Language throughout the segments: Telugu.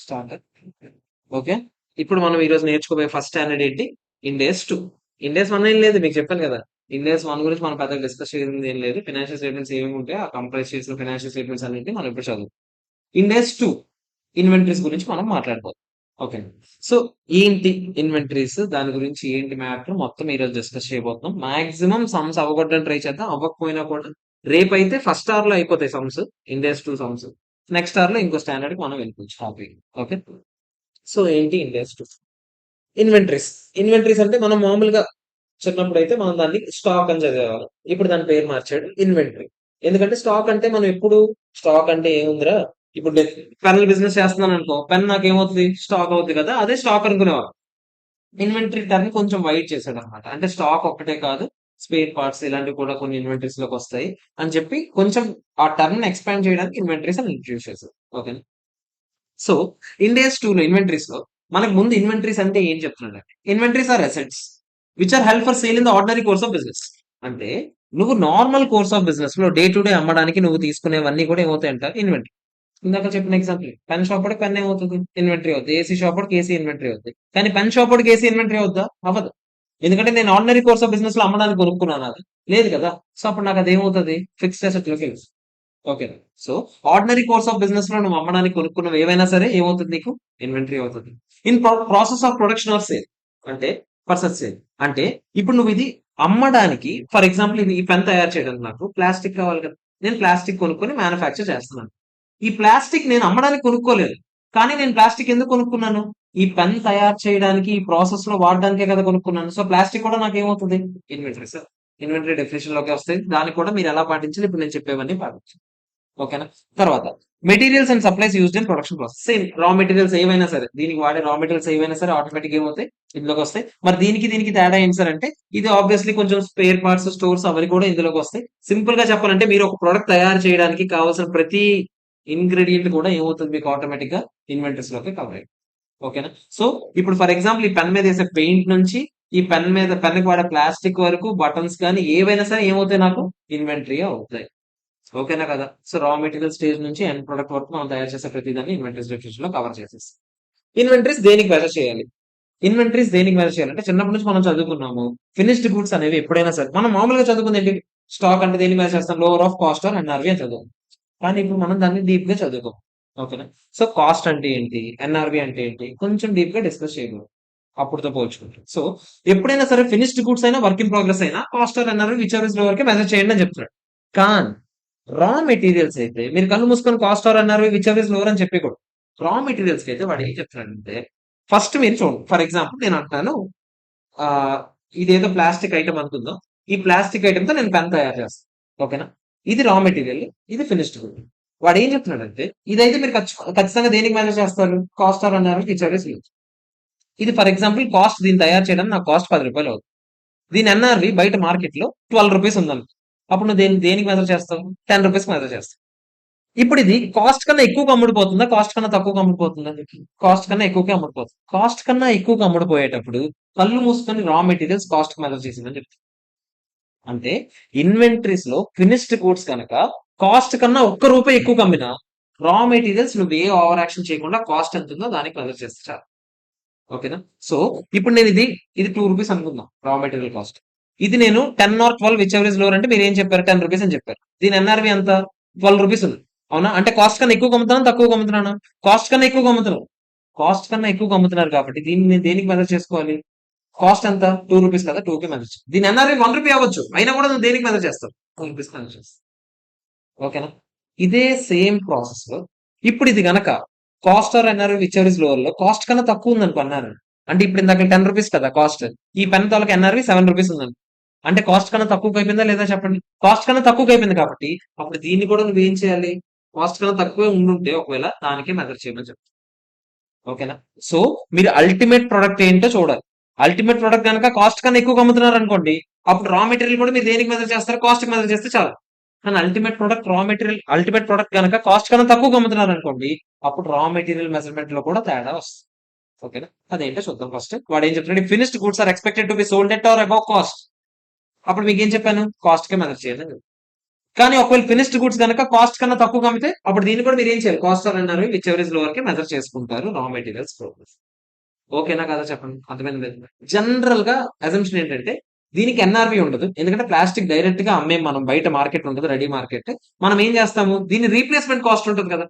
స్టార్ట్. ఓకే. ఇప్పుడు మనం ఈరోజు నేర్చుకోబోయే ఫస్ట్ స్టాండర్డ్ ఏంటి? ఇండేస్ 2. ఇండేస్ 1 ఏం లేదు, మీకు చెప్పాను కదా! ఇండేస్ 1 గురించి మనం పెద్దగా డిస్కస్ చేసింది ఏం లేదు. ఫైనాన్షియల్ స్టేట్మెంట్స్ ఏమేమి ఉంటాయో ఆ కంప్రైజ్ చేసిన ఫైనాన్షియల్ స్టేట్మెంట్స్ అన్నిటిని మనం ఇప్పుడు చదువు. ఇండెక్స్ 2 ఇన్వెంటరీస్ గురించి మనం మాట్లాడుకోవాలి. ఓకే. సో ఏంటి ఇన్వెంటరీస్, దాని గురించి ఏంటి మ్యాటర్ మొత్తం ఈ రోజు డిస్కస్ చేయబోతున్నాం. మాక్సిమం సమ్స్ అవ్వగొట్టడానికి ట్రై చేద్దాం. అవ్వకపోయినా కూడా రేపైతే ఫస్ట్ అవర్ లో అయిపోతాయి sums. Index 2 sums next hour లో ఇంకో స్టాండర్డ్ కి మనం వెళ్ళిపోవచ్చు టాపిక్. ఓకే. సో ఏంటి ఇండెక్స్ 2 ఇన్వెంటరీస్? ఇన్వెంటరీస్ అంటే మనం మామూలుగా చిన్నప్పుడు అయితే మనం దాన్ని స్టాక్ అని చదివేవాళ్ళం. ఇప్పుడు దాని పేరు మార్చాడు ఇన్వెంటరీ. ఎందుకంటే స్టాక్ అంటే మనం ఎప్పుడు స్టాక్ అంటే ఏముందిరా, ఇప్పుడు నేను పెన్నుల బిజినెస్ చేస్తున్నాను అనుకో, పెన్ నాకు ఏమవుతుంది, స్టాక్ అవుతుంది కదా, అదే స్టాక్ అనుకునేవాడు. ఇన్వెంటరీ టర్మ్ కొంచెం వైడ్ చేశాడు అనమాట. అంటే స్టాక్ ఒక్కటే కాదు, స్పేర్ పార్ట్స్ ఇలాంటివి కూడా కొన్ని ఇన్వెంటరీస్ లోకి వస్తాయి అని చెప్పి కొంచెం ఆ టర్మ్ ఎక్స్పాండ్ చేయడానికి ఇన్వెంటరీస్ అని ఇంట్రడ్యూస్ చేశారు. ఓకే. సో ఇండియాస్ 2 లో ఇన్వెంటరీస్ లో మనకు ముందు ఇన్వెంటరీస్ అంటే ఏం చెప్తున్నాడు? Inventories are assets which are held for sale in the ordinary course of business. అంటే నువ్వు నార్మల్ కోర్స్ ఆఫ్ బిజినెస్ లో డే టు డే అమ్మడానికి నువ్వు తీసుకునేవన్నీ కూడా ఏమవుతాయి అంటారు? ఇన్వెంటరీ. ఇందాక చెప్పిన ఎగ్జాంపుల్, పెన్ షాప్ వాడికి పెన్ ఏమవుతుంది? ఇన్వెంటరీ అవుతుంది. ఏసీ షాప్ వాడికి ఏసీ ఇన్వెంటరీ అవుతుంది. కానీ పెన్ షాప్ వాడికి ఏసీ ఇన్వెంటరీ అవుద్దా? అవ్వదు. ఎందుకంటే నేను ఆర్డినరీ కోర్స్ ఆఫ్ బిజినెస్ లో అమ్మడానికి కొనుక్కున్నాను, అది లేదు కదా. సో అప్పుడు నాకు అది ఏమవుతుంది? ఫిక్స్డ్ అసెట్ లోకి వెళ్తుంది. Okay. So ordinary course of business లో నువ్వు అమ్మడానికి కొనుక్కున్నవి ఏవైనా సరే ఏమవుతుంది నీకు? ఇన్వెంటరీ అవుతుంది. In process of production or sale అంటే పర్సెస్ సేల్ అంటే ఇప్పుడు నువ్వు ఇది అమ్మడానికి, ఫర్ ఎగ్జాంపుల్ ఇది ఈ పెన్ తయారు చేయడానికి నాకు ప్లాస్టిక్ కావాలి కదా. నేను ప్లాస్టిక్ కొనుక్కొని మ్యానుఫ్యాక్చర్ చేస్తున్నాను. ఈ ప్లాస్టిక్ నేను అమ్మడానికి కొనుక్కోలేదు. కానీ నేను ప్లాస్టిక్ ఎందుకు కొనుక్కున్నాను? ఈ పెన్ తయారు చేయడానికి ఈ ప్రాసెస్ లో వాడడానికే కదా కొనుక్కున్నాను. సో ప్లాస్టిక్ కూడా నాకు ఏమవుతుంది? Inventory sir. ఇన్వెంటరీ డెఫినేషన్ లోకి వస్తాయి. దాన్ని కూడా మీరు ఎలా పాటించాలి, ఇప్పుడు నేను చెప్పేవన్నీ పాటించాలి. ఓకేనా. తర్వాత materials and supplies used in production process. Same రా మెటీరియల్స్ ఏవైనా సరే, దీనికి వాడే రా మెటీరియల్స్ ఏవైనా సరే ఆటోమేటిక్ ఏమవుతాయి? ఇందులోకి వస్తాయి. మరి దీనికి తేడా ఏంటి సార్ అంటే, ఇది ఆబ్వియస్లీ కొంచెం స్పేర్ పార్ట్స్ స్టోర్స్ అవి కూడా ఇందులోకి వస్తాయి. సింపుల్ గా చెప్పాలంటే మీరు ఒక ప్రొడక్ట్ తయారు చేయడానికి కావాల్సిన ప్రతి ఇంగ్రీడియంట్ కూడా ఏమవుతుంది మీకు ఆటోమేటిక్ గా ఇన్వెంటరీస్ లోకి కవర్ అయ్యింది. ఓకేనా. సో ఇప్పుడు ఫర్ ఎగ్జాంపుల్ ఈ పెన్ మీద వేసే పెయింట్ నుంచి ఈ పెన్ మీద పెన్ కి వాడే ప్లాస్టిక్ వరకు బటన్స్ కానీ ఏవైనా సరే ఏమవుతాయి? నాకు ఇన్వెంటరీ అవుతాయి. ఓకేనా కదా. సో రా మెటీరియల్ స్టేజ్ నుంచి ఎండ్ ప్రొడక్ట్ వరకు మనం తయారు చేసే ప్రతిదాన్ని ఇన్వెంటరీస్ డెఫినేషన్ లో కవర్ చేసేస్తాం. ఇన్వెంటరీస్ దేనికి మెజర్ చేయాలి? ఇన్వెంటరీస్ దేనికి మెజర్ చేయాలంటే, చిన్నప్పటి నుంచి మనం చదువుకున్నాము ఫినిష్డ్ గుడ్స్ అనేవి ఎప్పుడైనా సరే మనం మామూలుగా చదువుకుంది ఏంటి? స్టాక్ అంటే దేనికి మెజర్ చేస్తాం? Lower of cost or NRV అని చదువు. కానీ ఇప్పుడు మనం దాన్ని డీప్ గా చదువుకోం. ఓకేనా. సో కాస్ట్ అంటే ఏంటి, ఎన్ఆర్వి అంటే ఏంటి, కొంచెం డీప్ గా డిస్కస్ చేయగలం అప్పుడుతో పోల్చుకుంటే. సో ఎప్పుడైనా సరే ఫినిష్డ్ గుడ్స్ అయినా వర్క్ ఇన్ ప్రోగ్రెస్ అయినా cost or NRV which are is lower measure చేయండి అని చెప్తున్నాడు. కానీ రా మెటీరియల్స్ అయితే మీరు కళ్ళు మూసుకొని కాస్ట్ ఆర్ అన్నారు విచ్ ఎవర్ ఇస్ లోవర్ అని చెప్పకూడదు. రా మెటీరియల్స్ కి అయితే వాడు ఏం చెప్తున్నాడంటే, ఫస్ట్ మీరు చూడండి, ఫర్ ఎగ్జాంపుల్ నేను అంటాను ఆ ఇదేదో ప్లాస్టిక్ ఐటమ్ అనుకుందాం. ఈ ప్లాస్టిక్ ఐటమ్ తో నేను పెన్ తయారు చేస్తాను. ఓకేనా. ఇది రా మెటీరియల్, ఇది ఫినిష్డ్ గుడ్. వాడు ఏం చెప్తున్నాడంటే, ఇదైతే మీరు ఖచ్చితంగా దేనికి మేనేజ్ చేస్తారు? కాస్ట్ ఆర్ అన్నారు విచ్ ఎవర్ ఇస్ లోవర్. ఇది ఫర్ ఎగ్జాంపుల్ కాస్ట్, దీన్ని తయారు చేయడానికి నాకు కాస్ట్ 10 రూపాయలు అవుతుంది. దీని ఎన్ఆర్వి బయట మార్కెట్ లో 12 రూపీస్ ఉందనుకో, అప్పుడు నువ్వు దేనికి మెజర్ చేస్తావు? 10 రూపీస్ మెజర్ చేస్తావు. ఇప్పుడు ఇది కాస్ట్ కన్నా ఎక్కువగా అమ్ముడుపోతుందా, కాస్ట్ కన్నా తక్కువగా అమ్ముడుపోతుందా? కాస్ట్ కన్నా ఎక్కువగా అమ్ముడుపోతుంది. కాస్ట్ కన్నా ఎక్కువగా అమ్ముడుపోయేటప్పుడు కళ్ళు మూసుకొని రా మెటీరియల్స్ కాస్ట్ మెజర్ చేసిందని చెప్తుంది. అంటే ఇన్వెంటరీస్ లో ఫినిష్డ్ గూడ్స్ కనుక కాస్ట్ కన్నా ₹1 ఎక్కువ అమ్మినా, రా మెటీరియల్స్ నువ్వు ఏ ఓవర్ యాక్షన్ చేయకుండా కాస్ట్ ఎంత ఉందో దానికి మెజర్ చేస్తే చాలు. ఓకేనా. సో ఇప్పుడు నేను ఇది 2 రూపీస్ అనుకుందాం రా మెటీరియల్ కాస్ట్. ఇది నేను 10 or 12 whichever is lower అంటే మీరు ఏం చెప్పారు? 10 రూపీస్ అని చెప్పారు. దీని ఎన్ఆర్వి ఎంత? 12 రూపీస్ ఉంది. అవునా. అంటే కాస్ట్ కన్నా ఎక్కువ అమ్ముతున్నాను, తక్కువ అమ్ముతున్నాను? కాస్ట్ కన్నా ఎక్కువ అమ్ముతున్నాను. కాస్ట్ కన్నా ఎక్కువ అమ్ముతున్నారు కాబట్టి దీన్ని నేను దేనికి మెజర్ చేసుకోవాలి? కాస్ట్ ఎంత? 2 రూపీస్ కదా, 2 కి మెజర్ చేయాలి. దీని ఎన్ఆర్వి 1 రూపీ అవ్వచ్చు, అయినా కూడా నువ్వు దేనికి మెజర్ చేస్తావు? 2 రూపీస్ మెజర్ చేస్తావు. ఓకేనా. ఇదే సేమ్ ప్రాసెస్ లో ఇప్పుడు ఇది గనక cost or NRV whichever is lower లో కాస్ట్ కన్నా తక్కువ ఉంది అనుకో అన్నారు. అంటే ఇప్పుడు ఇందాక 10 రూపీస్ కదా కాస్ట్, ఈ పెన్ తాలూకు ఎన్ఆర్వి 7 రూపీస్ ఉందండి. అంటే కాస్ట్ కన్నా తక్కువ అయిపోయిందా లేదా చెప్పండి? కాస్ట్ కన్నా తక్కువ అయిపోయింది కాబట్టి అప్పుడు దీన్ని కూడా నువ్వు ఏం చేయాలి? కాస్ట్ కన్నా తక్కువే ఉండుంటే ఒకవేళ దానికి మెజర్ చేయమని చెప్తాను. ఓకేనా. సో మీరు అల్టిమేట్ ప్రొడక్ట్ ఏంటో చూడాలి. అల్టిమేట్ ప్రొడక్ట్ కనుక కాస్ట్ కన్నా ఎక్కువ అమ్ముతున్నారు అనుకోండి, అప్పుడు రా మెటీరియల్ కూడా మీరు దేనికి మెజర్ చేస్తారు? కాస్ట్ మెజర్ చేస్తే చాలు. కానీ ultimate product raw material ultimate product కనుక కాస్ట్ కన్నా తక్కువ అమ్ముతున్నారు అనుకోండి, అప్పుడు రా మెటీరియల్ మెజర్మెంట్ లో కూడా తేడా వస్తుంది. ఓకేనా. అదేంటో చూద్దాం. ఫస్ట్ వాడు ఏం చెప్తున్నాడు? Finished goods are expected to be sold at or above cost. అప్పుడు మీకు ఏం చెప్పాను? కాస్ట్ కే మెజర్ చేయాలి. కానీ ఒకవేళ ఫినిష్డ్ గుడ్స్ కనుక కాస్ట్ కన్నా తక్కువ అమ్మితే అప్పుడు దీన్ని కూడా మీరు ఏం చేయాలి, cost or NRV whichever is lower కి మెజర్ చేసుకుంటారు రా మెటీరియల్స్ ప్రోగ్రెస్. ఓకేనా కదా చెప్పండి, అర్థమైంది. జనరల్ గా అజంప్షన్ ఏంటంటే దీనికి ఎన్ఆర్వి ఉండదు, ఎందుకంటే ప్లాస్టిక్ డైరెక్ట్ గా అమ్మే మనం బయట మార్కెట్ ఉంటుంది, రెడీ మార్కెట్. మనం ఏం చేస్తాము, దీని రీప్లేస్మెంట్ కాస్ట్ ఉంటుంది కదా.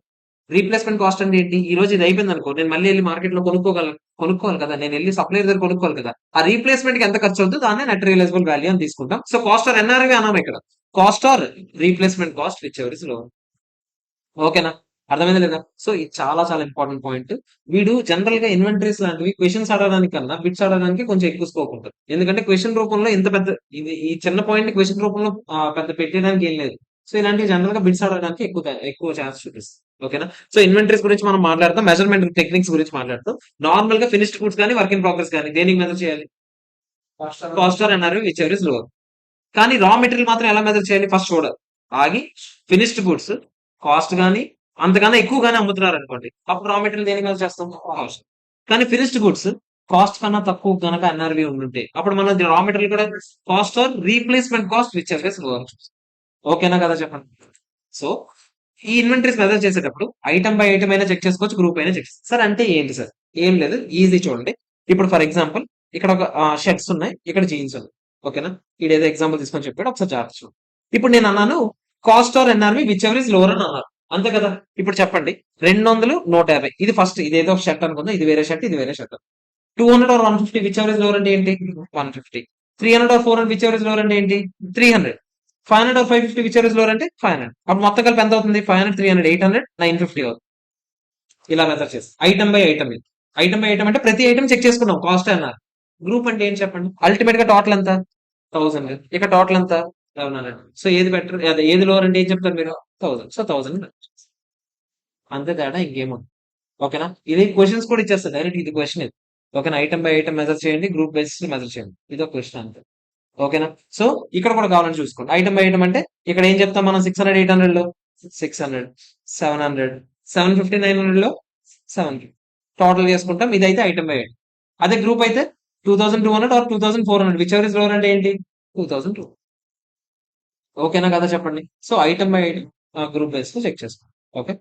రీప్లేస్మెంట్ కాస్ట్ అంటే ఏంటి, ఈ రోజు ఇది అయిపోయింది అనుకో, నేను మళ్ళీ వెళ్ళి మార్కెట్ లో కొనుక్కోవాలి కదా, నేను వెళ్ళి సప్లైర్ దగ్గర కొనుక్కోవాలి కదా. ఆ రీప్లేస్మెంట్ కి ఎంత ఖర్చు అవుతుందో దాన్ని నెట్ రియలైజబుల్ వాల్యూ అని తీసుకుంటాం. సో కాస్ట్ ఆర్ ఎన్ఆర్వి అన్నాం ఇక్కడ, cost or replacement cost whichever is low. ఓకేనా, అర్థమైందా లేదా. సో ఇది చాలా చాలా ఇంపార్టెంట్ పాయింట్. వీడు జనరల్ గా ఇన్వెంటరీస్ లాంటివి క్వశ్చన్స్ ఆడడానికి కన్నా బిట్స్ ఆడడానికి కొంచెం ఎక్కువ స్కోప్ ఉంటుంది, ఎందుకంటే క్వశ్చన్ రూపంలో ఇంత పెద్ద ఇది ఈ చిన్న పాయింట్ క్వశ్చన్ రూపంలో పెద్ద పెట్టడానికి ఏం లేదు. సో ఇలాంటివి జనరల్ గా బిట్స్ ఆడడానికి ఎక్కువ ఛాన్స్ చూపిస్తుంది. ఓకేనా, సో ఇన్వెంటరీస్ గురించి మనం మాట్లాడతాం, మెజర్మెంట్ టెక్నిక్స్ గురించి మాట్లాడతాం. నార్మల్ గా ఫినిష్డ్ గుడ్స్ కానీ వర్క్ ఇన్ ప్రోగ్రెస్ కానీ దేనికి మెజర్ చేయాలి, cost or NRV whichever is lower. కానీ రా మెటీరియల్ మాత్రం ఎలా మెజర్ చేయాలి, ఫస్ట్ చూడాలి. ఆగి ఫినిష్డ్ గుడ్స్ కాస్ట్ గానీ అంతకన్నా ఎక్కువగానే అమ్ముతున్నారు అనుకోండి, అప్పుడు రా మెటీరియల్ దేనికి మెజర్ చేస్తాం, కాస్ట్. కానీ ఫినిష్డ్ గుడ్స్ కాస్ట్ కన్నా తక్కువ కనుక ఎన్ఆర్వి ఉంటే అప్పుడు మనం రా మెటీరియల్ కూడా cost or replacement cost whichever is lower. ఓకేనా కదా చెప్పండి. సో ఈ ఇన్వెంటరీస్ మెజర్ చేసేటప్పుడు ఐటమ్ బై ఐటమ్ అయినా చెక్ చేసుకోవచ్చు, గ్రూప్ అయినా చెక్ చేసుకోవచ్చు. సార్ అంటే ఏంటి సార్, ఏం లేదు, ఈజీ చూడండి. ఇప్పుడు ఫర్ ఎగ్జాంపుల్ ఇక్కడ ఒక షర్ట్స్ ఉన్నాయి, ఇక్కడ జీన్స్ ఉన్నాయి. ఓకేనా, ఇదేదో ఎగ్జాంపుల్ తీసుకొని చెప్పాడు, ఒకసారి జాగ్రత్త చూడండి. ఇప్పుడు నేను అన్నాను cost or NRV whichever is lower అని అన్నారు, అంతే కదా. ఇప్పుడు చెప్పండి 200 150, ఇది ఫస్ట్, ఇదేదో షర్ట్ అనుకుందాం, ఇది వేరే షర్ట్, ఇది వేరే shirt. 200 or 150 which ever is lower అంటే ఏంటి, 150. 300 or 400 which ever is lower అంటే ఏంటి, 300. 500 or 550 which ever is lower అంటే 500. అప్పుడు మొత్తం కలిపి ఎంత అవుతుంది, 500 300 800 950 అవుతుంది. ఇలా మెజర్ చేసి item by item, item by item అంటే ప్రతి ఐటమ్ చెక్ చేసుకున్నాం కాస్ట్ అన్నారు. గ్రూప్ అంటే ఏంటి చెప్పండి, అల్టిమేట్ గా టోటల్ ఎంత 1000, ఇక టోటల్ ఎంత 1100. సో ఏది బెటర్, అదే ఏది లోవర్ అంటే ఏం చెప్తారు మీరు, 1000. సో 1000 అంతే తేడా, ఇంకేముంది. ఓకేనా, ఇది క్వశ్చన్స్ కూడా ఇచ్చేస్తారు డైరెక్ట్, ఇది క్వశ్చన్ ఇది. ఓకేనా, ఐటమ్ బై ఐటమ్ మెజర్ చేయండి, గ్రూప్ బేసిస్ మెజర్ చేయండి, ఇది ఒక క్వశ్చన్ అంతే. ఓకేనా, సో ఇక్కడ కూడా కావాలని చూసుకోండి. ఐటమ్ బై ఐటమ్ అంటే ఇక్కడ ఏం చెప్తాం మనం, 600 800 లో 600 700 750 900 లో 750 టోటల్ చేసుకుంటాం. ఇదైతే ఐటమ్ బై ఐటమ్. అదే గ్రూప్ అయితే 2200 or 2400 which ever is lower అంటే ఏంటి, 2002. ఓకేనా కదా చెప్పండి. So item by item group base లో చెక్ చేసుకోండి. ఓకే,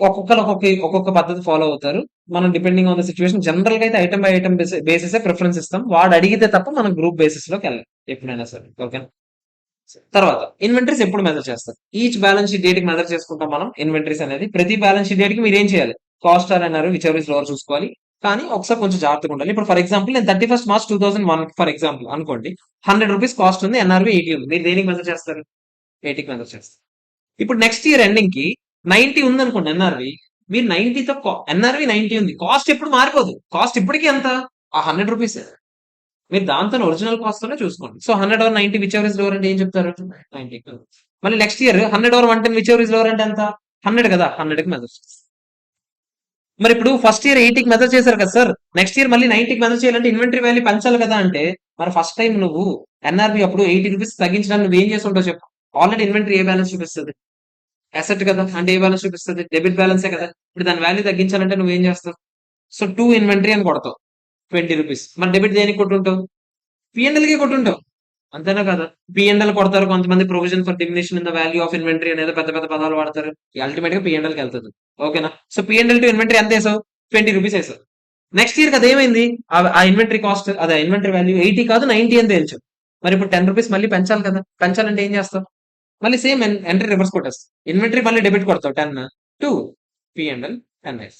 ఒక్కొక్కరు ఒక్కొక్క పద్ధతి ఫాలో అవుతారు. మనం depending on the situation, general గా అయితే item by item basis preference ఇస్తాం, వాడు అడిగితే తప్ప మనం గ్రూప్ బేసిస్ లోకి వెళ్ళాలి ఎప్పుడైనా సరే. ఓకే, తర్వాత ఇన్వెంటరీస్ ఎప్పుడు మెజర్ చేస్తారు, ఈచ్ బ్యాలెన్స్ షీట్ డేట్ కి మెజర్ చేసుకుంటాం మనం. ఇన్వెంటరీస్ అనేది ప్రతి బ్యాలెన్స్ షీట్ డేట్ కి మీరు ఏం చేయాలి, కాస్ట్ ఆర్ అన్నారు విచ్ ఎవర్ ఇస్ లోవర్ చూసుకోవాలి. కానీ ఒకసారి కొంచెం జాగ్రత్తగా ఉండాలి. ఇప్పుడు ఫర్ ఎగ్జాంపుల్ నేను 31st March 2001 ఫర్ ఎగ్జాంపుల్ అనుకోండి, 100 రూపీస్ కాస్ట్ ఉంది, ఎన్ఆర్వి 80 ఉంది. మీరు దేనికి మెజర్ చేస్తారు, 80కి మెజర్ చేస్తారు. ఇప్పుడు నెక్స్ట్ ఇయర్ ఎండింగ్ కి 90 ఉంది అనుకోండి ఎన్ఆర్వి, మీరు 90తో ఎన్ఆర్వి 90 ఉంది, కాస్ట్ ఎప్పుడు మారిపోదు, కాస్ట్ ఇప్పటికీ ఎంత ఆ 100 రూపీస్. మీరు దాంతో ఒరిజినల్ కాస్ట్ తోనే చూసుకోండి. So 100 or 90 which ever is lower అంటే ఏం చెప్తారు, 90. మళ్ళీ next year 100 or 110 which ever is lower అంటే ఎంత, 100 కదా, 100కి మెజర్ చేస్తారు. మరి ఇప్పుడు ఫస్ట్ ఇయర్ 80కి మెజర్ చేశారు కదా సార్, నెక్స్ట్ ఇయర్ మళ్ళీ 90కి మెజర్ చేయాలంటే ఇన్వెంటరీ వాల్యూ పెంచాలి కదా. అంటే మరి ఫస్ట్ టైం నువ్వు ఎన్ఆర్బి అప్పుడు 80 రూపీస్ తగ్గించడానికి నువ్వు ఏం చేసి ఉంటావు చెప్పు. ఆల్రెడీ ఇన్వెంటరీ ఏ బ్యాలెన్స్ చూపిస్తుంది, అసెట్ కదా, అంటే ఏ బ్యాలెన్స్ చూపిస్తుంది, డెబిట్ బ్యాలెన్సే కదా. ఇప్పుడు దాని వాల్యూ తగ్గించాలంటే నువ్వు ఏం చేస్తావు, సో 2 ఇన్వెంటరీ అని కొడతావు 20 రూపీస్. మరి డెబిట్ దేనికి కొట్టుంటావు, పిఎన్ఎల్ కి కొట్టుంటావు, అంతేనా కదా. పిఎన్ఎల్ కొడతారు కొంతమంది, provision for dimension in the value of inventory అనేది పెద్ద పెద్ద పదాలు వాడతారు, అల్టిమేట్ గా పిఎన్ఎల్ కి వెళ్తుంది. ఓకేనా, సో పిఎన్ఎల్ టు ఇన్వెంటరీ ఎంత వేసావు, 20 రూపీస్ వేసావు. నెక్స్ట్ ఇయర్ కదా ఏమైంది, ఆ ఇన్వెంటరీ కాస్ట్, అదే ఇన్వెంటరీ వాల్యూ 80 కాదు 90 అని తేల్చు. మరి ఇప్పుడు 10 రూపీస్ మళ్ళీ పెంచాలి కదా, పెంచాలంటే ఏం చేస్తావు, మళ్ళీ సేమ్ ఎంట్రీ రివర్స్ కొట్టేస్తావు. ఇన్వెంటరీ మళ్ళీ డెబిట్ కొడతావు 10 to పిఎన్ఎల్ 10.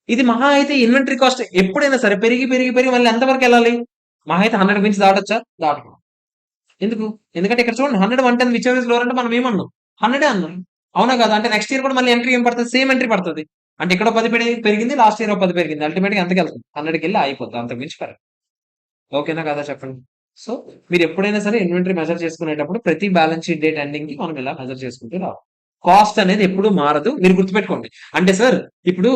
ఇది మహా అయితే ఇన్వెంటరీ కాస్ట్ ఎప్పుడైనా సరే పెరిగి పెరిగి పెరిగి మళ్ళీ ఎంతవరకు వెళ్ళాలి, మహా అయితే 100 మించి దాటొచ్చా, దాటకు. ఎందుకు, ఎందుకంటే ఇక్కడ చూడండి 100 110 విచ్ ఎవర్ ఇస్ లోవర్ అంటే మనం ఏమన్నాం, 100 అన్నాం, అవునా కదా. అంటే నెక్స్ట్ ఇయర్ కూడా మళ్ళీ ఎంట్రీ ఏం పడుతుంది, సేమ్ ఎంట్రీ పడుతుంది. అంటే ఇక్కడ 10 పెరిగింది, లాస్ట్ ఇయర్ 10 పెరిగింది, అల్టిమేట్ గా ఎంతకి వెళ్తుంది, 100కి వెళ్ళి అయిపోతుంది, అంతకు మించి పెరగదు. ఓకేనా కదా చెప్పండి. సో మీరు ఎప్పుడైనా సరే ఇన్వెంటరీ మెజర్ చేసుకునేటప్పుడు ప్రతి బ్యాలెన్స్ షీట్ డేట్ ఎండింగ్ కి మనం ఇలా మెజర్ చేసుకుంటూ రావాలి. కాస్ట్ అనేది ఎప్పుడు మారదు, మీరు గుర్తుపెట్టుకోండి. అంటే సార్ ఇప్పుడు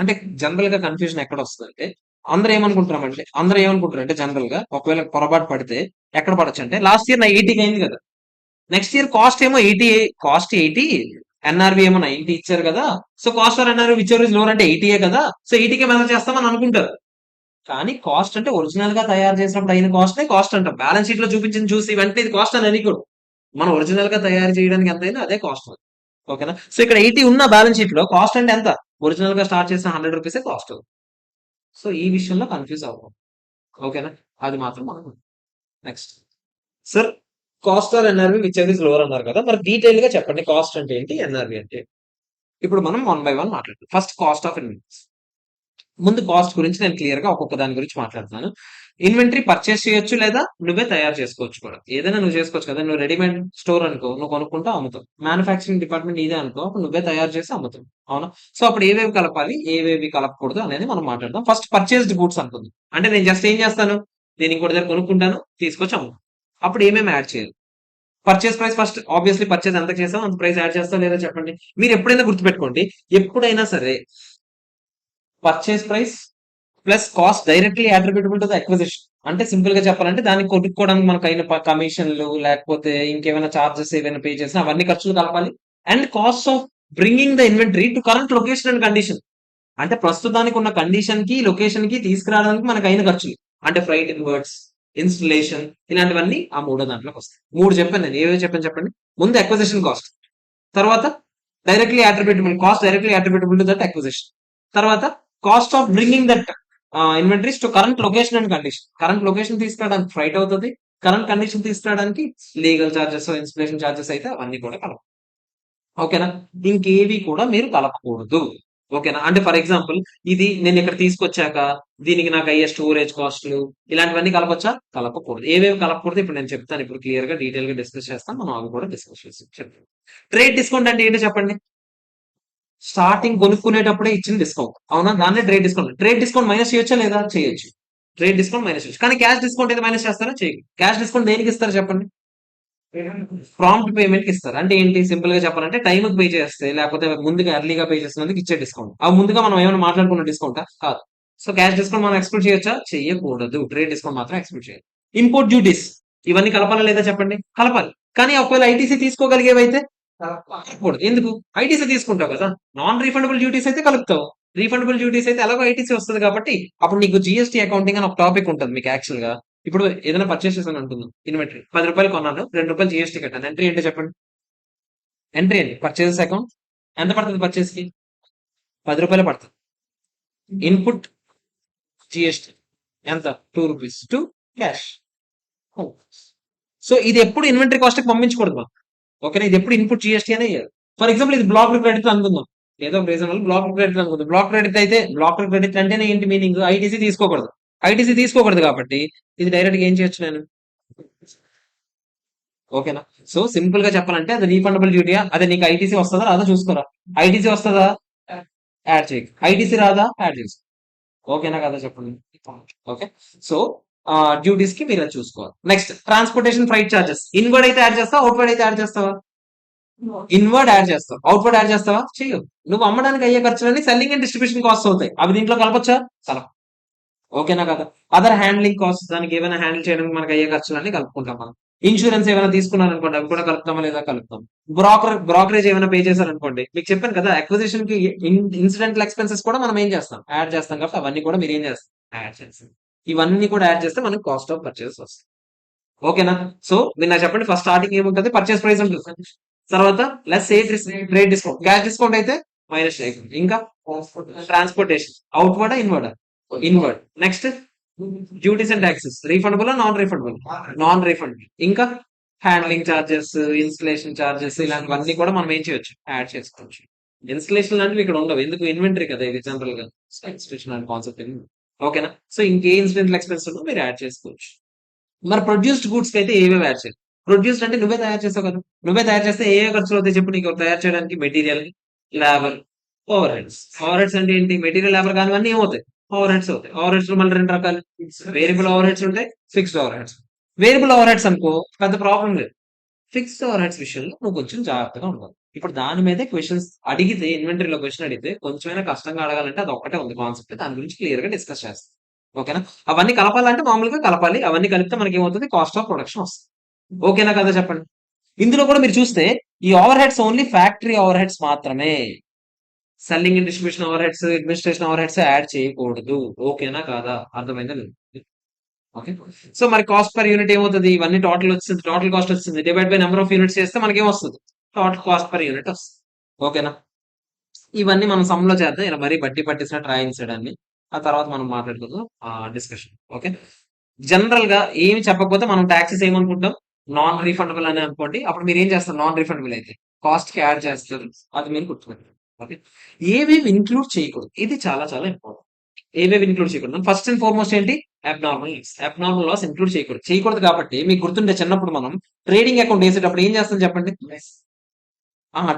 అంటే జనరల్ గా కన్ఫ్యూజన్ ఎక్కడ వస్తుంది అంటే అందరూ ఏమనుకుంటారు అంటే జనరల్ గా ఒకవేళ పొరపాటు పడితే ఎక్కడ పడచ్చు అంటే, లాస్ట్ ఇయర్ నా 80కి అయింది కదా, నెక్స్ట్ ఇయర్ కాస్ట్ ఏమో 80 ఎన్ఆర్బి ఏమో 90 ఇచ్చారు కదా, so cost or NRV whichever is lower అంటే 80 కదా, సో 80కే మెజర్ చేస్తామని అనుకుంటారు. కానీ కాస్ట్ అంటే ఒరిజినల్ గా తయారు చేసినప్పుడు అయిన కాస్ట్ కాస్ట్ అంటాం. బ్యాలెన్స్ షీట్ లో చూపించింది చూసి వెంటనే ఇది కాస్ట్ అని కూడా మనం ఒరిజినల్ గా తయారు చేయడానికి ఎంత అయినా అదే కాస్ట్. ఓకేనా? సో ఇక్కడ 80 ఉన్న బ్యాలెన్స్ షీట్ లో కాస్ట్ అంటే ఎంత? ఒరిజినల్ గా స్టార్ట్ చేసిన 100 రూపీసే కాస్ట్. సో ఈ విషయంలో కన్ఫ్యూజ్ అవ్వం. ఓకేనా? అది మాత్రం మనం next sir cost or NRV whichever is lower అన్నారు కదా, మరి డీటెయిల్ గా చెప్పండి కాస్ట్ అంటే ఏంటి, ఎన్ఆర్వి అంటే. ఇప్పుడు మనం వన్ బై వన్ మాట్లాడతాం. First cost of inventories. ముందు కాస్ట్ గురించి నేను క్లియర్ గా ఒక్కొక్క దాని గురించి మాట్లాడుతున్నాను. ఇన్వెంటరీ పర్చేస్ చేయొచ్చు లేదా నువ్వే తయారు చేసుకోవచ్చు కూడా. ఏదైనా నువ్వు చేసుకోవచ్చు కదా. నువ్వు రెడీమేడ్ స్టోర్ అనుకో, నువ్వు కొనుక్కుంటా అమ్ముతావు. మ్యానుఫాక్చరింగ్ డిపార్ట్మెంట్ ఇదే అనుకో, అప్పుడు నువ్వే తయారు చేసి అమ్ముతావు. అవునా? సో అప్పుడు ఏవేవి కలపాలి, ఏవేవి కలపకూడదు అనేది మనం మాట్లాడదాం. ఫస్ట్ పర్చేస్డ్ గూడ్స్ అనుకుంది అంటే నేను జస్ట్ ఏం చేస్తాను, నేను ఇంకోటి దగ్గర కొనుక్కుంటాను, తీసుకొచ్చి అమ్ము. అప్పుడు ఏమేమి యాడ్ చేయాలి? Purchase price first obviously purchase ఎంత చేస్తాం అంత ప్రైస్ యాడ్ చేస్తాం లేదా చెప్పండి. మీరు ఎప్పుడైనా గుర్తుపెట్టుకోండి, ఎప్పుడైనా సరే purchase price plus cost directly attributable to the acquisition. అంటే సింపుల్ గా చెప్పాలంటే దాన్ని కొనుక్కోవడానికి మనకు అయిన కమిషన్లు లేకపోతే ఇంకేమైనా చార్జెస్ ఏమైనా పే చేసినా అవన్నీ ఖర్చులు కలపాలి. And cost of bringing the inventory to current location and condition. అంటే ప్రస్తుతానికి ఉన్న కండిషన్ కి లొకేషన్ కి తీసుకురావడానికి మనకు అయిన ఖర్చులు. అంటే ఫ్రైట్ ఇన్వర్ట్స్, ఇన్స్టలేషన్, ఇలాంటివన్నీ ఆ మూడో దాంట్లోకి వస్తాయి. మూడు చెప్పాను నేను. ఏవేవి చెప్పాను చెప్పండి. ముందు అక్విజిషన్ కాస్ట్, తర్వాత directly attributable cost, directly attributable to that acquisition, తర్వాత cost of bringing that inventories to current location and condition. Current location తీసుకురావడానికి ఫ్రైట్ అవుతుంది, కరెంట్ కండిషన్ తీసుకురావడానికి లీగల్ చార్జెస్, ఇన్స్టలేషన్ చార్జెస్ అయితే అవన్నీ కూడా కలప. ఓకేనా? ఇంకేవి కూడా మీరు కలపకూడదు. ఓకేనా? అంటే ఫర్ ఎగ్జాంపుల్ ఇది నేను ఇక్కడ తీసుకొచ్చాక దీనికి నాకు అయ్యే స్టోరేజ్ కాస్ట్లు ఇలాంటివన్నీ కలపచ్చా? కలపకూడదు. ఏవేవి కలపకూడదు ఇప్పుడు నేను చెప్తాను. ఇప్పుడు క్లియర్ గా డీటెయిల్ గా డిస్కస్ చేస్తాను. మనం అవి కూడా డిస్కస్ చేసి చెప్తాను. ట్రేడ్ డిస్కౌంట్ అంటే ఏంటో చెప్పండి. స్టార్టింగ్ కొనుక్కునేటప్పుడే ఇచ్చిన డిస్కౌంట్. అవునా? దాన్నే trade discount. Trade discount minus చేయొచ్చా లేదా? చేయొచ్చు. ట్రేడ్ డిస్కౌంట్ మైనస్ చేయొచ్చు. కానీ క్యాష్ డిస్కౌంట్ అయితే మైనస్ చేస్తారా? చేయదు. క్యాష్ డిస్కౌంట్ దేనికి ఇస్తారు చెప్పండి? ప్రాంప్ట్ పేమెంట్ కి ఇస్తారు. అంటే ఏంటి? సింపుల్ గా చెప్పాలంటే టైం కి పే చేస్తే లేకపోతే ముందుగా ఎర్లీగా పే చేసినందుకు ఇచ్చే డిస్కౌంట్. అవి ముందుగా మనం ఏమైనా మాట్లాడుకున్న డిస్కౌంట్ కాదు. సో క్యాష్ డిస్కౌంట్ మనం ఎక్స్పెక్ట్ చేయొచ్చా? చేయకూడదు. ట్రేడ్ డిస్కౌంట్ మాత్రం ఎక్స్పెక్ట్ చేయాలి. ఇంపోర్ట్ డ్యూటీస్ ఇవన్నీ కలపాలా లేదా చెప్పండి? కలపాలి. కానీ ఒకవేళ ఐటీసీ తీసుకోగలిగేవైతే కలపకూడదు. ఎందుకు? ఐటీసీ తీసుకుంటావు కదా. నాన్ రీఫండబుల్ డ్యూటీస్ అయితే కలుపుతావు. రీఫండబుల్ డ్యూటీస్ అయితే ఎలాగో ఐటీసీ వస్తుంది కాబట్టి అప్పుడు నీకు జిఎస్టీ అకౌంటింగ్ అని ఒక టాపిక్ ఉంటుంది మీకు యాక్చువల్ గా. ఇప్పుడు ఏదైనా పర్చేస్ చేసాను అనుకుందాం. ఇన్వెంటరీ 10 రూపాయలు కొన్నాను, 2 రూపాయలు జిఎస్టీ కట్టాను. ఎంట్రీ ఏంటో చెప్పండి. ఎంట్రీ అండి పర్చేసెస్ అకౌంట్. ఎంత పడుతుంది పర్చేస్ కి? 10 రూపాయలు పడుతుంది. ఇన్పుట్ జిఎస్టీ ఎంత? 2 రూపీస్ టు క్యాష్. సో ఇది ఎప్పుడు ఇన్వెంటరీ కాస్ట్ కి పంపించకూడదు మనం. ఓకేనా? ఇది ఎప్పుడు ఇన్పుట్ జిఎస్టీ అనే ఇయ్యాలి. ఫర్ ఎగ్జాంపుల్ ఇది బ్లాక్ క్రెడిట్ అనుకుందాం. ఏదో రీజన్ వల్ల బ్లాక్ క్రెడిట్ అనుకుందాం. బ్లాక్ క్రెడిట్ అయితే బ్లాక్ క్రెడిట్ అంటేనే ఏంటి మీనింగ్? ఐటీసీ తీసుకోకూడదు. ఐటీసీ తీసుకోకూడదు కాబట్టి ఇది డైరెక్ట్ గా ఏం చేయొచ్చు నేను? ఓకేనా? సో సింపుల్ గా చెప్పాలంటే అది రీఫండబుల్ డ్యూటీయా? అదే నీకు ఐటీసీ వస్తుందా రాదా చూసుకోరా. ఐటీసీ వస్తుందా? యాడ్ చేయి. ఐటీసీ రాదా? యాడ్ చేసి. ఓకేనా కదా చెప్పండి. ఓకే. సో డ్యూటీస్ కి మీరు అది చూసుకోవాలి. Next transportation freight charges. Inward అయితే యాడ్ చేస్తావా, అవుట్వర్డ్ అయితే యాడ్ చేస్తావా? ఇన్వర్డ్ యాడ్ చేస్తావు. అవుట్వర్డ్ యాడ్ చేస్తావా? చెయ్యు. నువ్వు అమ్మడానికి అయ్యే ఖర్చులన్నీ సెల్లింగ్ అండ్ డిస్ట్రిబ్యూషన్ కాస్ట్ అవుతాయి. అవి దీంట్లో కలపచ్చా? కలప. ఓకేనా కదా? అదర్ హ్యాండ్లింగ్ కాస్ట్, దానికి ఏమైనా హ్యాండిల్ చేయడానికి మనకి అయ్యే ఖర్చులన్నీ కలుపుకుంటాం మనం. ఇన్సూరెన్స్ ఏమైనా తీసుకున్నారనుకోండి అవి కూడా కలుపుతామా లేదా? కలుపుతాం. బ్రోకరేజ్ ఏమైనా పే చేశారనుకోండి, మీకు చెప్పాను కదా అక్విజిషన్ కి ఇన్సిడెంటల్ ఎక్స్పెన్సెస్ కూడా మనం ఏం చేస్తాం? యాడ్ చేస్తాం. కాబట్టి అవన్నీ కూడా మీరు ఏం చేస్తాం? యాడ్ చేస్తాం. ఇవన్నీ కూడా యాడ్ చేస్తే మనకి కాస్ట్ ఆఫ్ పర్చేస్ వస్తుంది. ఓకేనా? సో మీరు నాకు చెప్పండి. ఫస్ట్ స్టార్టింగ్ ఏముంటుంది? పర్చేస్ ప్రైస్ ఉంటుంది. తర్వాత less trade discount. Cash discount అయితే మైనస్ చేయకుండా. ఇంకా transportation. Outward inward? Inward. Next duties and taxes. Refundable non refundable? Non refundable. ఇంకా హ్యాండ్లింగ్ చార్జెస్, ఇన్స్టలేషన్ చార్జెస్ ఇలాంటివన్నీ కూడా మనం ఏం చేయొచ్చు? యాడ్ చేసుకోవచ్చు. ఇన్స్టలేషన్ లాంటివి ఇక్కడ ఉండవు. ఎందుకు? ఇన్వెంటరీ కదా ఇది జనరల్ గా. ఇన్స్టలేషన్ అనే కాన్సెప్ట్. ఓకేనా? సో ఇంకే ఇన్సిడెంటల్ ఎక్స్పెన్స్ ఉందో మీరు యాడ్ చేసుకోవచ్చు. మరి ప్రొడ్యూస్డ్ గూడ్స్ కి అయితే ఏవేవి యాడ్ చేయాలి? ప్రొడ్యూస్డ్ అంటే నువ్వే తయారు చేస్తావు కదా. నువ్వే తయారు చేస్తే ఏ ఖర్చులు అవుతాయి చెప్పు నీకు తయారు చేయడానికి? Material, labour, over heads. Over heads అంటే ఏంటి? మెటీరియల్, లేబర్ కానివన్నీ ఏమవుతాయి? ఓవర్ హెడ్స్ అవుతాయి. ఓవర్ హెడ్స్ లో మళ్ళీ 2 రకాలు. వేరియబుల్ ఓవర్ హెడ్స్ ఉంటాయి, fixed over heads. Variable over heads అనుకో పెద్ద ప్రాబ్లం లేదు. ఫిక్స్డ్ ఓవర్ హెడ్స్ విషయంలో నువ్వు కొంచెం జాగ్రత్తగా ఉండాలి. ఇప్పుడు దాని మీదే క్వశ్చన్స్ అడిగితే, ఇన్వెంటరీలో క్వశ్చన్ అడిగితే కొంచెమైనా కష్టంగా అడగాలంటే అది ఒక్కటే ఉంది కాన్సెప్ట్. దాని గురించి క్లియర్ గా డిస్కస్ చేస్తాం. ఓకేనా? అవన్నీ కలపాలంటే మామూలుగా కలపాలి. అవన్నీ కలిపితే మనకి ఏమవుతుంది? కాస్ట్ ఆఫ్ ప్రొడక్షన్ వస్తుంది. ఓకేనా కదా చెప్పండి. ఇందులో కూడా మీరు చూస్తే ఈ overheads only factory overheads మాత్రమే. Selling and distribution overheads, administration overheads add చేయకూడదు. ఓకేనా కాదా? అర్థమైందా లేదు? ఓకే. సో మరి కాస్ట్ పర్ యూనిట్ ఏమవుతుంది? ఇవన్నీ టోటల్ వచ్చింది, టోటల్ కాస్ట్ వచ్చింది. Divide by number of units చేస్తే మనకి ఏమొస్తుంది? టోటల్ కాస్ట్ పర్ యూనిట్ వస్తుంది. ఓకేనా? ఇవన్నీ మనం సమ్ లో చేద్దాం. ఇలా మరీ బట్టి పట్టించినట్టు రాయించడాన్ని. ఆ తర్వాత మనం మాట్లాడుకుందాం డిస్కషన్. ఓకే. జనరల్ గా ఏమి చెప్పకపోతే మనం ట్యాక్సెస్ ఏమనుకుంటాం? నాన్ రీఫండబుల్ అని అనుకోండి. అప్పుడు మీరు ఏం చేస్తారు? నాన్ రీఫండబుల్ అయితే కాస్ట్ కి యాడ్ చేస్తారు. అది మీరు గుర్తుపెట్టారు. ఓకే. ఏవేవి ఇంక్లూడ్ చేయకూడదు, ఇది చాలా చాలా ఇంపార్టెంట్. ఏవేవి ఇంక్లూడ్ చేయకూడదు? ఫస్ట్ అండ్ ఫార్మోస్ట్ ఏంటి? Abnormal loss. Abnormal loss include చేయకూడదు. చేయకూడదు కాబట్టి మీకు గుర్తుండే చిన్నప్పుడు మనం ట్రేడింగ్ అకౌంట్ వేసేటప్పుడు ఏం చేస్తాం చెప్పండి?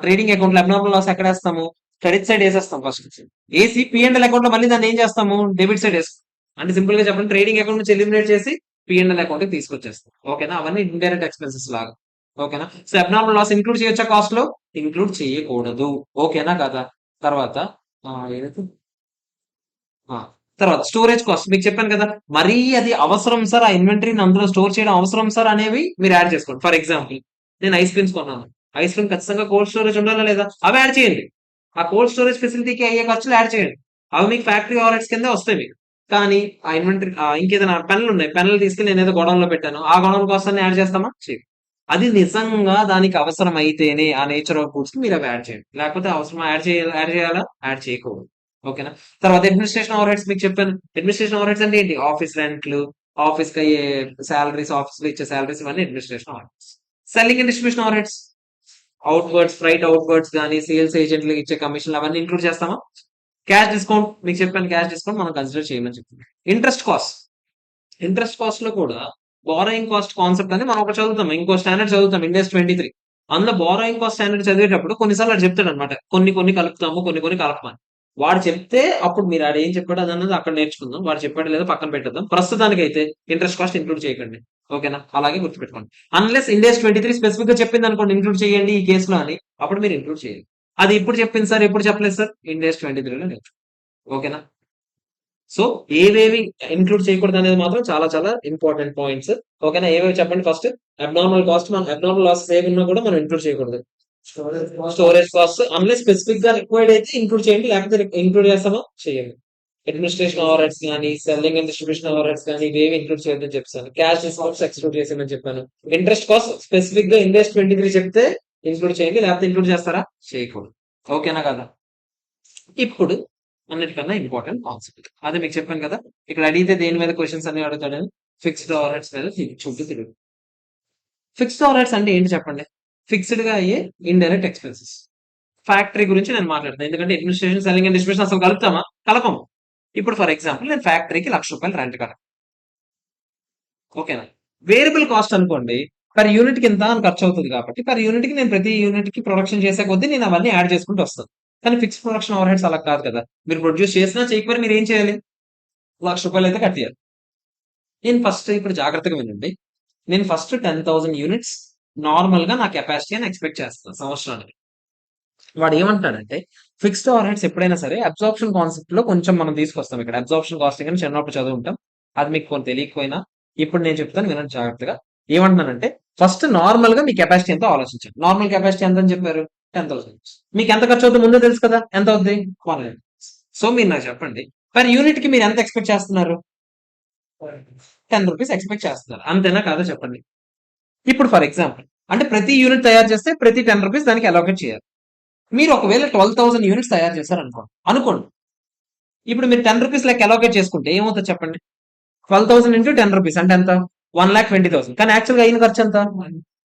ట్రేడింగ్ అకౌంట్ లో అబ్నార్మల్ లాస్ ఎక్కడ వేస్తాము? క్రెడిట్ సైడ్ వేసేస్తాం ఫస్ట్. ఏసీ పిఎండ్ఎల్ అకౌంట్ లో మళ్ళీ దాన్ని ఏం చేస్తాము? డెబిట్ సైడ్ వేస్తాం. అంటే సింపుల్ గా చెప్పండి, ట్రేడింగ్ అకౌంట్ నుంచి ఎలిమినేట్ చేసి పిఎండ్ఎల్ అకౌంట్ కి తీసుకొచ్చేస్తాం. ఓకేనా? అవన్నీ ఇండైరెక్ట్ ఎక్స్పెన్సెస్ లాగా. ఓకేనా? సో అబ్నార్మల్ లాస్ ఇంక్లూడ్ చేయొచ్చా కాస్ట్ లో? ఇంక్లూడ్ చేయకూడదు. ఓకేనా కదా? తర్వాత ఏదైతే ఆ, తర్వాత స్టోరేజ్ కాస్ట్ మీకు చెప్పాను కదా, మరీ అది అవసరం సార్, ఆ ఇన్వెంటరీని అందులో స్టోర్ చేయడం అవసరం సార్ అనేవి మీరు యాడ్ చేసుకోండి. ఫర్ ఎగ్జాంపుల్, నేను ఐస్ క్రీమ్స్ కొన్నాను. ఐస్ క్రీమ్ ఖచ్చితంగా కోల్డ్ స్టోరేజ్ ఉండాలా లేదా? అవి యాడ్ చేయండి. ఆ కోల్డ్ స్టోరేజ్ ఫెసిలిటీకి అయ్యే ఖర్చులు యాడ్ చేయండి. అవి మీకు ఫ్యాక్టరీ ఓవర్హెడ్స్ కింద వస్తాయి మీకు. కానీ ఆ ఇన్వెంటరీ ఇంకేదైనా పెన్నులు ఉన్నాయి, పెన్నులు తీసుకెళ్ళి నేను ఏదో గొడవలో పెట్టాను, ఆ గొడవల కోసం యాడ్ చేస్తామా? చేయండి. అది నిజంగా దానికి అవసరం అయితేనే ఆ నేచర్ ఆఫ్ గూడ్స్ కి మీరు అవి యాడ్ చేయండి. లేకపోతే అవసరం యాడ్ చేయాలా? యాడ్ చేయకూడదు. ఓకేనా? తర్వాత అడ్మినిస్ట్రేషన్ ఓవర్ హెడ్స్ మీకు చెప్పాను. అడ్మినిస్ట్రేషన్ ఓవర్ హెడ్స్ అంటే ఏంటి? ఆఫీస్ రెంట్లు, ఆఫీస్ కి అయ్యే సాలరీస్, ఆఫీస్ లో ఇచ్చే సాలరీస్, ఇవన్నీ administration overheads. Selling and distribution overheads, outwards freight, outwards కానీ సేల్స్ ఏజెంట్లకు ఇచ్చే కమిషన్లు అవన్నీ ఇంక్లూడ్ చేస్తామా? క్యాష్ డిస్కౌంట్ మీకు చెప్పాను, క్యాష్ డిస్కౌంట్ మనం కన్సిడర్ చేయమని చెప్తున్నాం. ఇంట్రెస్ట్ కాస్ట్, ఇంట్రెస్ట్ కాస్ట్ లో కూడా బారోయింగ్ కాస్ట్ కాన్సెప్ట్ అని మనం ఒక చదువుతాం, ఇంకో స్టాండర్డ్ చదువుతాం, ఇండెక్స్ 23. అందులో బారోయింగ్ కాస్ట్ స్టాండర్డ్ చదివేటప్పుడు కొన్నిసార్లు అది చెప్తాడు అనమాట, కొన్ని కొన్ని కలుపుతాము, కొన్ని కొన్ని కలపమని. వాడు చెప్తే అప్పుడు మీరు ఆడు ఏం చెప్పాడు అది అన్నది అక్కడ నేర్చుకుందాం. వాడు చెప్పాడు లేదో పక్కన పెట్టేద్దాం. ప్రస్తుతానికి అయితే ఇంట్రెస్ట్ కాస్ట్ ఇంక్లూడ్ చేయకండి. ఓకేనా? అలాగే గుర్తుపెట్టుకోండి. అన్లెస్ ఇండెక్స్ 23 స్పెసిఫిక్ గా చెప్పింది అనుకోండి ఇంక్లూడ్ చేయండి ఈ కేసులో అని, అప్పుడు మీరు ఇంక్లూడ్ చేయాలి. అది ఇప్పుడు చెప్పింది సార్, ఎప్పుడు చెప్పలేదు సార్, ఇండెక్స్ 23లో నేర్చుకోండి. ఓకేనా? సో ఏవేవి ఇంక్లూడ్ చేయకూడదు అనేది మాత్రం చాలా చాలా ఇంపార్టెంట్ పాయింట్స్. ఓకేనా? ఏవేవి చెప్పండి ఫస్ట్. అబ్నార్మల్ కాస్ట్, మనం అబ్నార్మల్ లాసెస్ ఏవి ఉన్నా కూడా మనం ఇంక్లూడ్ చేయకూడదు. స్టోరేజ్ కాస్ట్ అన్లెస్ స్పెసిఫిక్ గా రిక్వైర్డ్ అయితే ఇంక్లూడ్ చేయండి, లేకపోతే ఇంక్లూడ్ చేస్తామో చేయండి. అడ్మినిస్ట్రేషన్ ఓవర్ హెడ్స్ కానీ, selling and distribution over heads కానీ ఇవేవి ఇంక్లూడ్ చేయొద్దని చెప్పాను. క్యాష్ డిస్కౌంట్స్ ఎక్స్క్లూడ్ చేసేయమని చెప్పాను. ఇంట్రెస్ట్ కాస్ట్ స్పెసిఫిక్ గా ఇండెక్స్ 23 చెప్తే ఇంక్లూడ్ చేయండి, లేకపోతే ఇంక్లూడ్ చేస్తారా? చేయకూడదు. ఓకేనా కదా? ఇప్పుడు అన్నిటికన్నా ఇంపార్టెంట్ కాన్సెప్ట్ అది మీకు చెప్పాను కదా. ఇక్కడ అడిగితే దేని మీద క్వశ్చన్స్ అన్ని అడుగుతాడని, ఫిక్స్డ్ ఓవర్ హెడ్స్ మీద చుట్టూ తిరుగు. ఫిక్స్డ్ ఓవర్ హెడ్స్ అంటే ఏంటి చెప్పండి? ఫిక్స్డ్ గా అయ్యే ఇండైరెక్ట్ ఎక్స్పెన్సెస్. ఫ్యాక్టరీ గురించి నేను మాట్లాడుతాను, ఎందుకంటే అడ్మినిస్ట్రేషన్, సెల్లింగ్ అండ్ డిస్ట్రిబ్యూషన్ అసలు కలుపుతామా? కలపము. ఇప్పుడు ఫర్ ఎగ్జాంపుల్ నేను ఫ్యాక్టరీకి ₹1,00,000 రెంట్ కట్టాలి. ఓకేనా? వేరియబుల్ కాస్ట్ అనుకోండి, పర్ యూనిట్ కి ఇంత అని ఖర్చు అవుతుంది కాబట్టి పర్ యూనిట్ కి నేను ప్రతి యూనిట్ కి ప్రొడక్షన్ చేసే కొద్దీ నేను అవన్నీ యాడ్ చేసుకుంటూ వస్తాను. కానీ ఫిక్స్ ప్రొడక్షన్ ఓవర్ హెడ్స్ అలా కాదు కదా. మీరు ప్రొడ్యూస్ చేసినా చేయకపోయినా మీరు ఏం చేయాలి? ₹1,00,000 అయితే కట్టేయాలి. నేను ఫస్ట్ ఇప్పుడు జాగ్రత్తగా వినండి. నేను ఫస్ట్ 10,000 యూనిట్స్ నార్మల్ గా నా కెపాసిటీ అని ఎక్స్పెక్ట్ చేస్తాను సంవత్సరానికి. వాడు ఏమంటాడంటే ఫిక్స్డ్ ఓవర్ హెడ్స్ ఎప్పుడైనా సరే అబ్జార్ప్షన్ కాన్సెప్ట్ లో కొంచెం మనం తీసుకొస్తాం. ఇక్కడ అబ్జార్ప్షన్ కాస్టింగ్ అని చిన్నప్పుడు చదువుంటాం. అది మీకు కొంత తెలియకపోయినా ఇప్పుడు నేను చెప్తాను, వినండి జాగ్రత్తగా. ఏమంటున్నానంటే ఫస్ట్ నార్మల్ గా మీ కెపాసిటీ ఎంతో ఆలోచించండి. నార్మల్ కెపాసిటీ ఎంత అని చెప్పారు? 10,000. మీకు ఎంత ఖర్చు అవుతుంది ముందే తెలుసు కదా, ఎంత అవుతుంది? 100. సో మీరు నాకు చెప్పండి, పర్ యూనిట్ కి మీరు ఎంత ఎక్స్పెక్ట్ చేస్తున్నారు? ₹10 ఎక్స్పెక్ట్ చేస్తున్నారు. అంతేనా కాదా చెప్పండి. ఇప్పుడు ఫర్ ఎగ్జాంపుల్ అంటే ప్రతి యూనిట్ తయారు చేస్తే ప్రతి ₹10 దానికి అలోకేట్ చేయాలి. మీరు ఒకవేళ 12,000 యూనిట్స్ తయారు చేశారు అనుకోండి అనుకోండి. ఇప్పుడు మీరు ₹10 లెక్క అలోకేట్ చేసుకుంటే ఏమవుతుంది చెప్పండి? 12,000 ఇంటూ ₹10 అంటే ఎంత? 1,20,000. కానీ యాక్చువల్గా అయిన ఖర్చు ఎంత?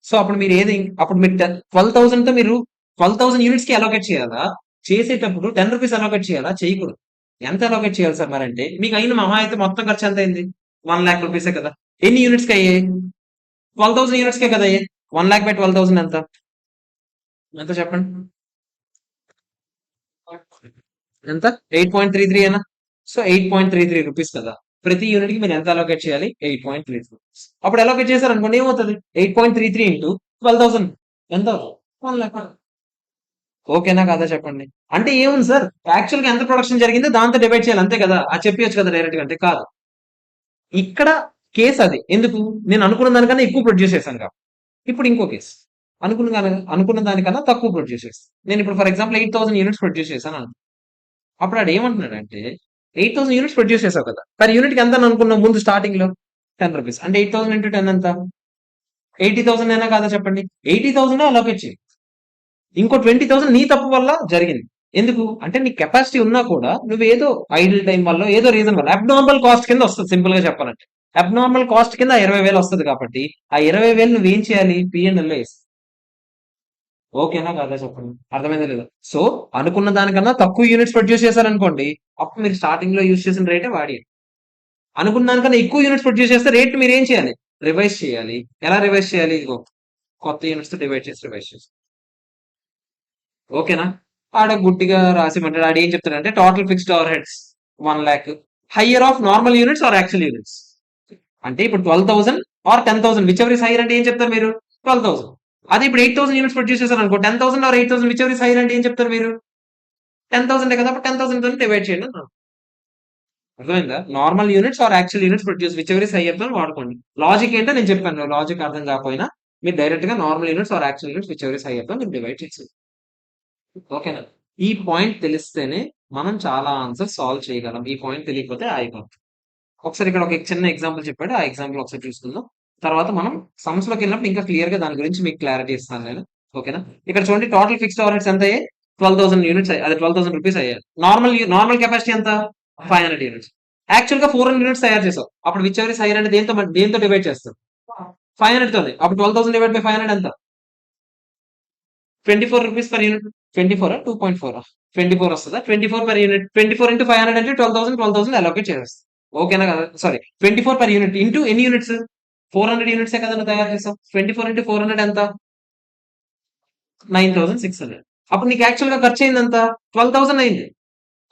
సో అప్పుడు మీరు ఏది, అప్పుడు మీరు 12,000 తో మీరు 12,000 యూనిట్స్ కి అలోకేట్ చేయాలా? చేసేటప్పుడు ₹10 అలోకేట్ చేయాలా? చేయకూడదు. ఎంత అలోకేట్ చేయాలి సార్ మరి అంటే, మీకు అయిన మహా అయితే మొత్తం ఖర్చు ఎంత అయింది? ₹1,00,000 కదా. ఎన్ని యూనిట్స్ కి అయ్యాయి? 12,000 యూనిట్స్ కే కదా అయ్యాయి. 1,00,000/12,000 ఎంత? ఎంత చెప్పండి? ఎంత? 8.33 ఏనా? సో ₹8.33 కదా. ప్రతి యూనిట్ కి మీరు ఎంత అలోకేట్ చేయాలి? 8.33. అప్పుడు అలోకేట్ చేశారు అనుకోండి ఏమవుతుంది? 8.33 ఇంటూ 12,000 ఎంత? 1,00,000. ఓకేనా కదా చెప్పండి. అంటే ఏముంది సార్, యాక్చువల్ గా ఎంత ప్రొడక్షన్ జరిగిందో దాంతో డివైడ్ చేయాలి అంతే కదా. అది చెప్పొచ్చు కదా డైరెక్ట్ గా. అంటే కాదు, ఇక్కడ కేసు అది. ఎందుకు? నేను అనుకున్న దానికన్నా ఎక్కువ ప్రొడ్యూస్ చేశాను కాబట్టి. ఇప్పుడు ఇంకో కేసు, అనుకున్న దానికన్నా తక్కువ ప్రొడ్యూస్ చేస్తాను. నేను ఇప్పుడు ఫర్ ఎగ్జాంపుల్ 8,000 యూనిట్స్ ప్రొడ్యూస్ చేశాను. అప్పుడు ఆడు ఏమంటున్నాడంటే 8,000 యూనిట్స్ ప్రొడ్యూస్ చేసావు కదా, పర్ యూనిట్ కి ఎంత అని అనుకున్నావు ముందు స్టార్టింగ్ లో? 10 రూపీస్. అంటే 8,000 ఇంటూ 10 ఎంత? 80,000 అయినా కాదా చెప్పండి? 80,000 అలొకేట్ చేయి. ఇంకో 20,000 నీ తప్పు వల్ల జరిగింది. ఎందుకు అంటే నీ కెపాసిటీ ఉన్నా కూడా నువ్వు ఏదో ఐడిల్ టైం వల్ల ఏదో రీజన్ వల్ల అబ్నార్మల్ కాస్ట్ కింద వస్తుంది. సింపుల్ గా చెప్పాలంటే అబ్నార్మల్ కాస్ట్ కింద 20,000 వస్తుంది కాబట్టి ఆ 20,000 నువ్వేం చేయాలి? P&L లో వేసి. ఓకేనా కాదా చెప్పండి? అర్థమైందా లేదా? సో అనుకున్న దానికన్నా తక్కువ యూనిట్స్ ప్రొడ్యూస్ చేశారనుకోండి, అప్పుడు మీరు స్టార్టింగ్ లో యూజ్ చేసిన రేటే వాడి. అనుకున్న దానికన్నా ఎక్కువ యూనిట్స్ ప్రొడ్యూస్ చేస్తే రేట్ మీరు ఏం చేయాలి? రివైజ్ చేయాలి. ఎలా రివైజ్ చేయాలి? ఇదిగో కొత్త యూనిట్స్ తో డివైడ్ చేసి రివైజ్ చేసి. ఓకేనా? ఆడ గుడ్డిగా రాసిమంటాడు. ఆడ ఏం చెప్తాడంటే total fixed overheads 1 lakh, higher of normal units or actual units. అంటే ఇప్పుడు 12,000 or 10,000 whichever is higher అంటే ఏం చెప్తారు మీరు? 12,000. అదే ఇప్పుడు 8,000 యూనిట్స్ ప్రొడ్యూస్ చేశారు అనుకో, 10,000 or 8,000 whichever is higher అంటే ఏం చెప్తారు మీరు? 10,000 కదా, అప్పుడు 10,000 తో డివైడ్ చేయండి అన్నాడు. అర్థమైందా? Normal units or actual units produce whichever is higher తో వాడుకోండి. లాజిక్ ఏంటో నేను చెప్పాను. లాజిక్ అర్థం కాకపోయినా మీరు డైరెక్ట్ గా normal units or actual units whichever is higher తో మీరు డివైడ్ చేసి. ఓకేనా? ఈ పాయింట్ తెలిస్తేనే మనం చాలా ఆన్సర్ సాల్వ్ చేయగలం. ఈ పాయింట్ తెలియకపోతే ఆగిపోతాం. ఒకసారి ఇక్కడ ఒక చిన్న ఎగ్జాంపుల్ చెప్పాడు. ఆ ఎగ్జాంపుల్ ఒకసారి చూసుకుందాం. తర్వాత మనం సమ్స్ లోకి వెళ్ళినప్పుడు ఇంకా క్లియర్ గా దాని గురించి మీకు క్లారిటీ ఇస్తాను నేను. ఓకేనా? ఇక్కడ చూడండి టోటల్ ఫిక్స్డ్ ఓవర్ హెడ్స్ ఎంత అయ్యాయి? 12,000 యూనిట్స్, అదే 12,000 రూపీస్ అయ్యాయి. నార్మల్ కెపాసిటీ ఎంత? 500 యూనిట్స్. యాక్చువల్ గా 400 యూనిట్స్ తయారు చేసాం. అప్పుడు విచ్ ఎవర్ ఇస్ హైయర్ అంటే దేంతో డివైడ్ చేస్తాం? 500 తోనే. అప్పుడు 12,000 డివైడ్ బై 500 ఎంత? 24 రూపీస్ పర్ యూనిట్. 24 2.4 24 వస్తుందా? 24 పర్ యూనిట్. 24 ఇంటూ 500 అంటే 12,000 అలొకేట్ చేసేస్తాం. ఓకేనా కదా? సారీ, 24 పర్ యూనిట్ ఇంటూ ఎన్ని యూనిట్స్? 400 యూనిట్సే కదా నువ్వు తయారు చేస్తాం. 24 ఇంటూ 400 ఎంత? 9,600. అప్పుడు నీకు యాక్చువల్ గా ఖర్చు అయింది ఎంత? 12,000 అయింది.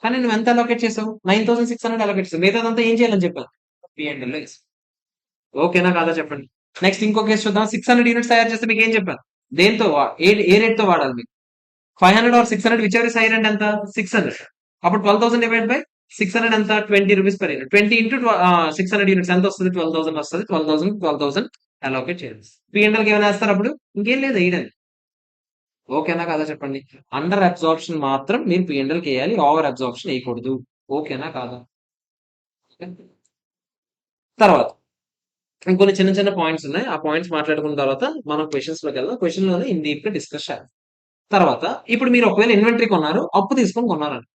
కానీ నువ్వు ఎంత అలొకేట్ చేసావు? 9,600 అలొకేట్ చేసావు. మిగతాదంతా ఏం చేయాలని చెప్పాను? P&L లో వేసావు. ఓకేనా కాదా చెప్పండి? నెక్స్ట్ ఇంకో కేసు చూద్దాం. 600 యూనిట్స్ తయారు చేస్తే మీకు ఏం చెప్పాను? దేంతో ఏ రేట్ తో వాడాలి మీకు? 500 or 600 whichever is higher అంటే ఎంత? 600. అప్పుడు 12,000 డివైడ్ బై 600 ఎంత? 20 rupees per unit. 20 into 600 units ఎంత వస్తుంది? 12,000 వస్తుంది. 12,000 అలొకేట్ చేయాలి. P&L కి ఏమైనా వేస్తారు అప్పుడు? ఇంకేం లేదు వేయడానికి. ఓకేనా కాదా చెప్పండి? అండర్ అబ్జార్ప్షన్ మాత్రం మీరు P&L కి వేయాలి. ఓవర్ అబ్జార్ప్షన్ వేయకూడదు. ఓకేనా కాదా? తర్వాత ఇంకొన్ని చిన్న చిన్న పాయింట్స్ ఉన్నాయి. ఆ పాయింట్స్ మాట్లాడుకున్న తర్వాత మనం క్వశ్చన్స్ లోకి వెళ్దాం. క్వశ్చన్ లోనే ఇన్ డీప్ గా డిస్కస్ చేయాలి. తర్వాత ఇప్పుడు మీరు ఒకవేళ ఇన్వెంటరీ కొన్నారు, అప్పు తీసుకొని కొన్నారండి.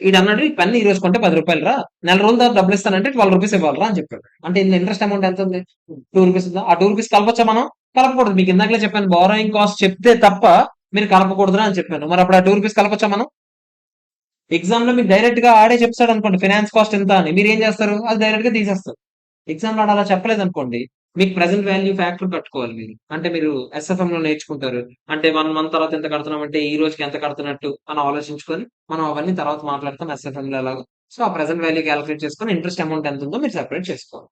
ఈడన్నాడు ఈ పెన్ ఈ రోజు కొంటే 10 రూపాయలు రా, నెల రోజుల తర్వాత డబ్బులు ఇస్తానంటే 12 రూపీస్ ఇవ్వాలరా అని చెప్పాడు. అంటే ఇందులో ఇంట్రెస్ట్ అమౌంట్ ఎంత ఉంది? 2 రూపీస్ ఉందా? ఆ 2 రూపీస్ కలపచ్చా మనం? కలపకూడదు. మీకు ఇందాకలే చెప్పాను, బారోయింగ్ కాస్ట్ చెప్తే తప్ప మీరు కలపకూడదురా అని చెప్పాను. మరి అప్పుడు ఆ 2 రూపీస్ కలపచ్చా మనం? ఎగ్జామ్ లో మీకు డైరెక్ట్ గా ఆడే చెప్తాడు అనుకోండి ఫైనాన్స్ కాస్ట్ ఎంత అని, మీరు ఏం చేస్తారు? అది డైరెక్ట్ గా తీసేస్తారు. ఎగ్జామ్ లో అలా చెప్పలేదు అనుకోండి, మీకు ప్రెసెంట్ వాల్యూ ఫ్యాక్టర్ కట్టుకోవాలి మీరు. అంటే మీరు SFM లో నేర్చుకుంటారు. అంటే 1 మంత్ తర్వాత ఎంత కడుతున్నాం అంటే ఈ రోజుకి ఎంత కడుతున్నట్టు అని ఆలోచించుకొని మనం అవన్నీ తర్వాత మాట్లాడతాం SFM లో ఎలాగో. సో ఆ ప్రెసెంట్ వాల్యూ క్యాలిక్యులేట్ చేసుకొని ఇంట్రెస్ట్ అమౌంట్ ఎంత ఉందో మీరు సెపరేట్ చేసుకోవాలి.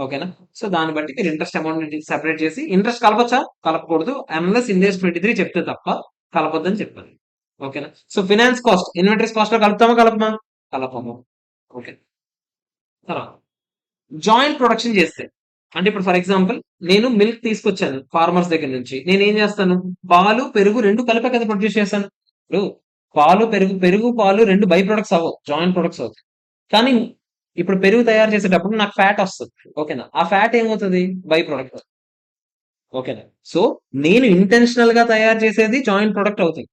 ఓకేనా? సో దాన్ని బట్టి మీరు ఇంట్రెస్ట్ అమౌంట్ సెపరేట్ చేసి, ఇంట్రెస్ట్ కలపచ్చా? కలపకూడదు. అన్లెస్ ఇండెక్స్ 23 చెప్తే తప్ప కలపొద్దని చెప్పాను. ఓకేనా? So finance cost inventories cost లో కలుపుతామా కలపమా? కలపము. ఓకే. తర్వాత జాయింట్ ప్రొడక్షన్ చేస్తే, అంటే ఇప్పుడు ఫర్ ఎగ్జాంపుల్ నేను మిల్క్ తీసుకొచ్చాను ఫార్మర్స్ దగ్గర నుంచి. నేను ఏం చేస్తాను? పాలు పెరుగు రెండు కలిపే కదా ప్రొడ్యూస్ చేస్తాను. ఇప్పుడు పాలు పెరుగు, పెరుగు పాలు రెండు బై ప్రొడక్ట్స్ అవ్వవు, జాయింట్ ప్రొడక్ట్స్ అవుతాయి. కానీ ఇప్పుడు పెరుగు తయారు చేసేటప్పుడు నాకు ఫ్యాట్ వస్తుంది. ఓకేనా? ఆ ఫ్యాట్ ఏమవుతుంది? By product. ఓకేనా? సో నేను ఇంటెన్షనల్ గా తయారు చేసేది జాయింట్ ప్రొడక్ట్ అవుతుంది.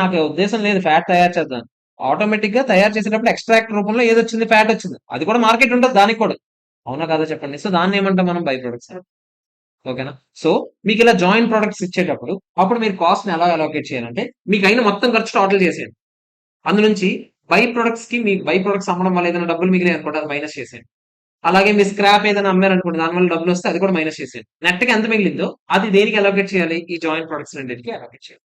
నాకు ఉద్దేశం లేదు ఫ్యాట్ తయారు చేద్దాం. ఆటోమేటిక్ గా తయారు చేసేటప్పుడు ఎక్స్ట్రాక్ట్ రూపంలో ఏది వచ్చింది? ఫ్యాట్ వచ్చింది. అది కూడా మార్కెట్ ఉంటుంది దానికి కూడా. అవునా కదా చెప్పండి? సో దాన్ని ఏమంటాం మనం? By products. ఓకేనా? సో మీకు ఇలా జాయింట్ ప్రొడక్ట్స్ ఇచ్చేటప్పుడు అప్పుడు మీరు కాస్ట్ ని ఎలా అలోకేట్ చేయాలంటే మీకు అయిన మొత్తం ఖర్చు టోటల్ చేసేయండి. అందు నుంచి బై ప్రొడక్ట్స్ కి మీ బై ప్రొడక్ట్స్ అమ్మడం వల్ల ఏదైనా డబ్బులు మిగిలి అనుకోండి, అది మైనస్ చేసేయండి. అలాగే మీ స్క్రాప్ ఏదైనా అమ్మారనుకోండి, దానివల్ల డబ్బులు వస్తే అది కూడా మైనస్ చేసేయండి. నెట్ గా ఎంత మిగిలిందో అది దేనికి అలోకేట్ చేయాలి? ఈ జాయింట్ ప్రొడక్ట్స్ రెండింటికి అలోకేట్ చేయాలి.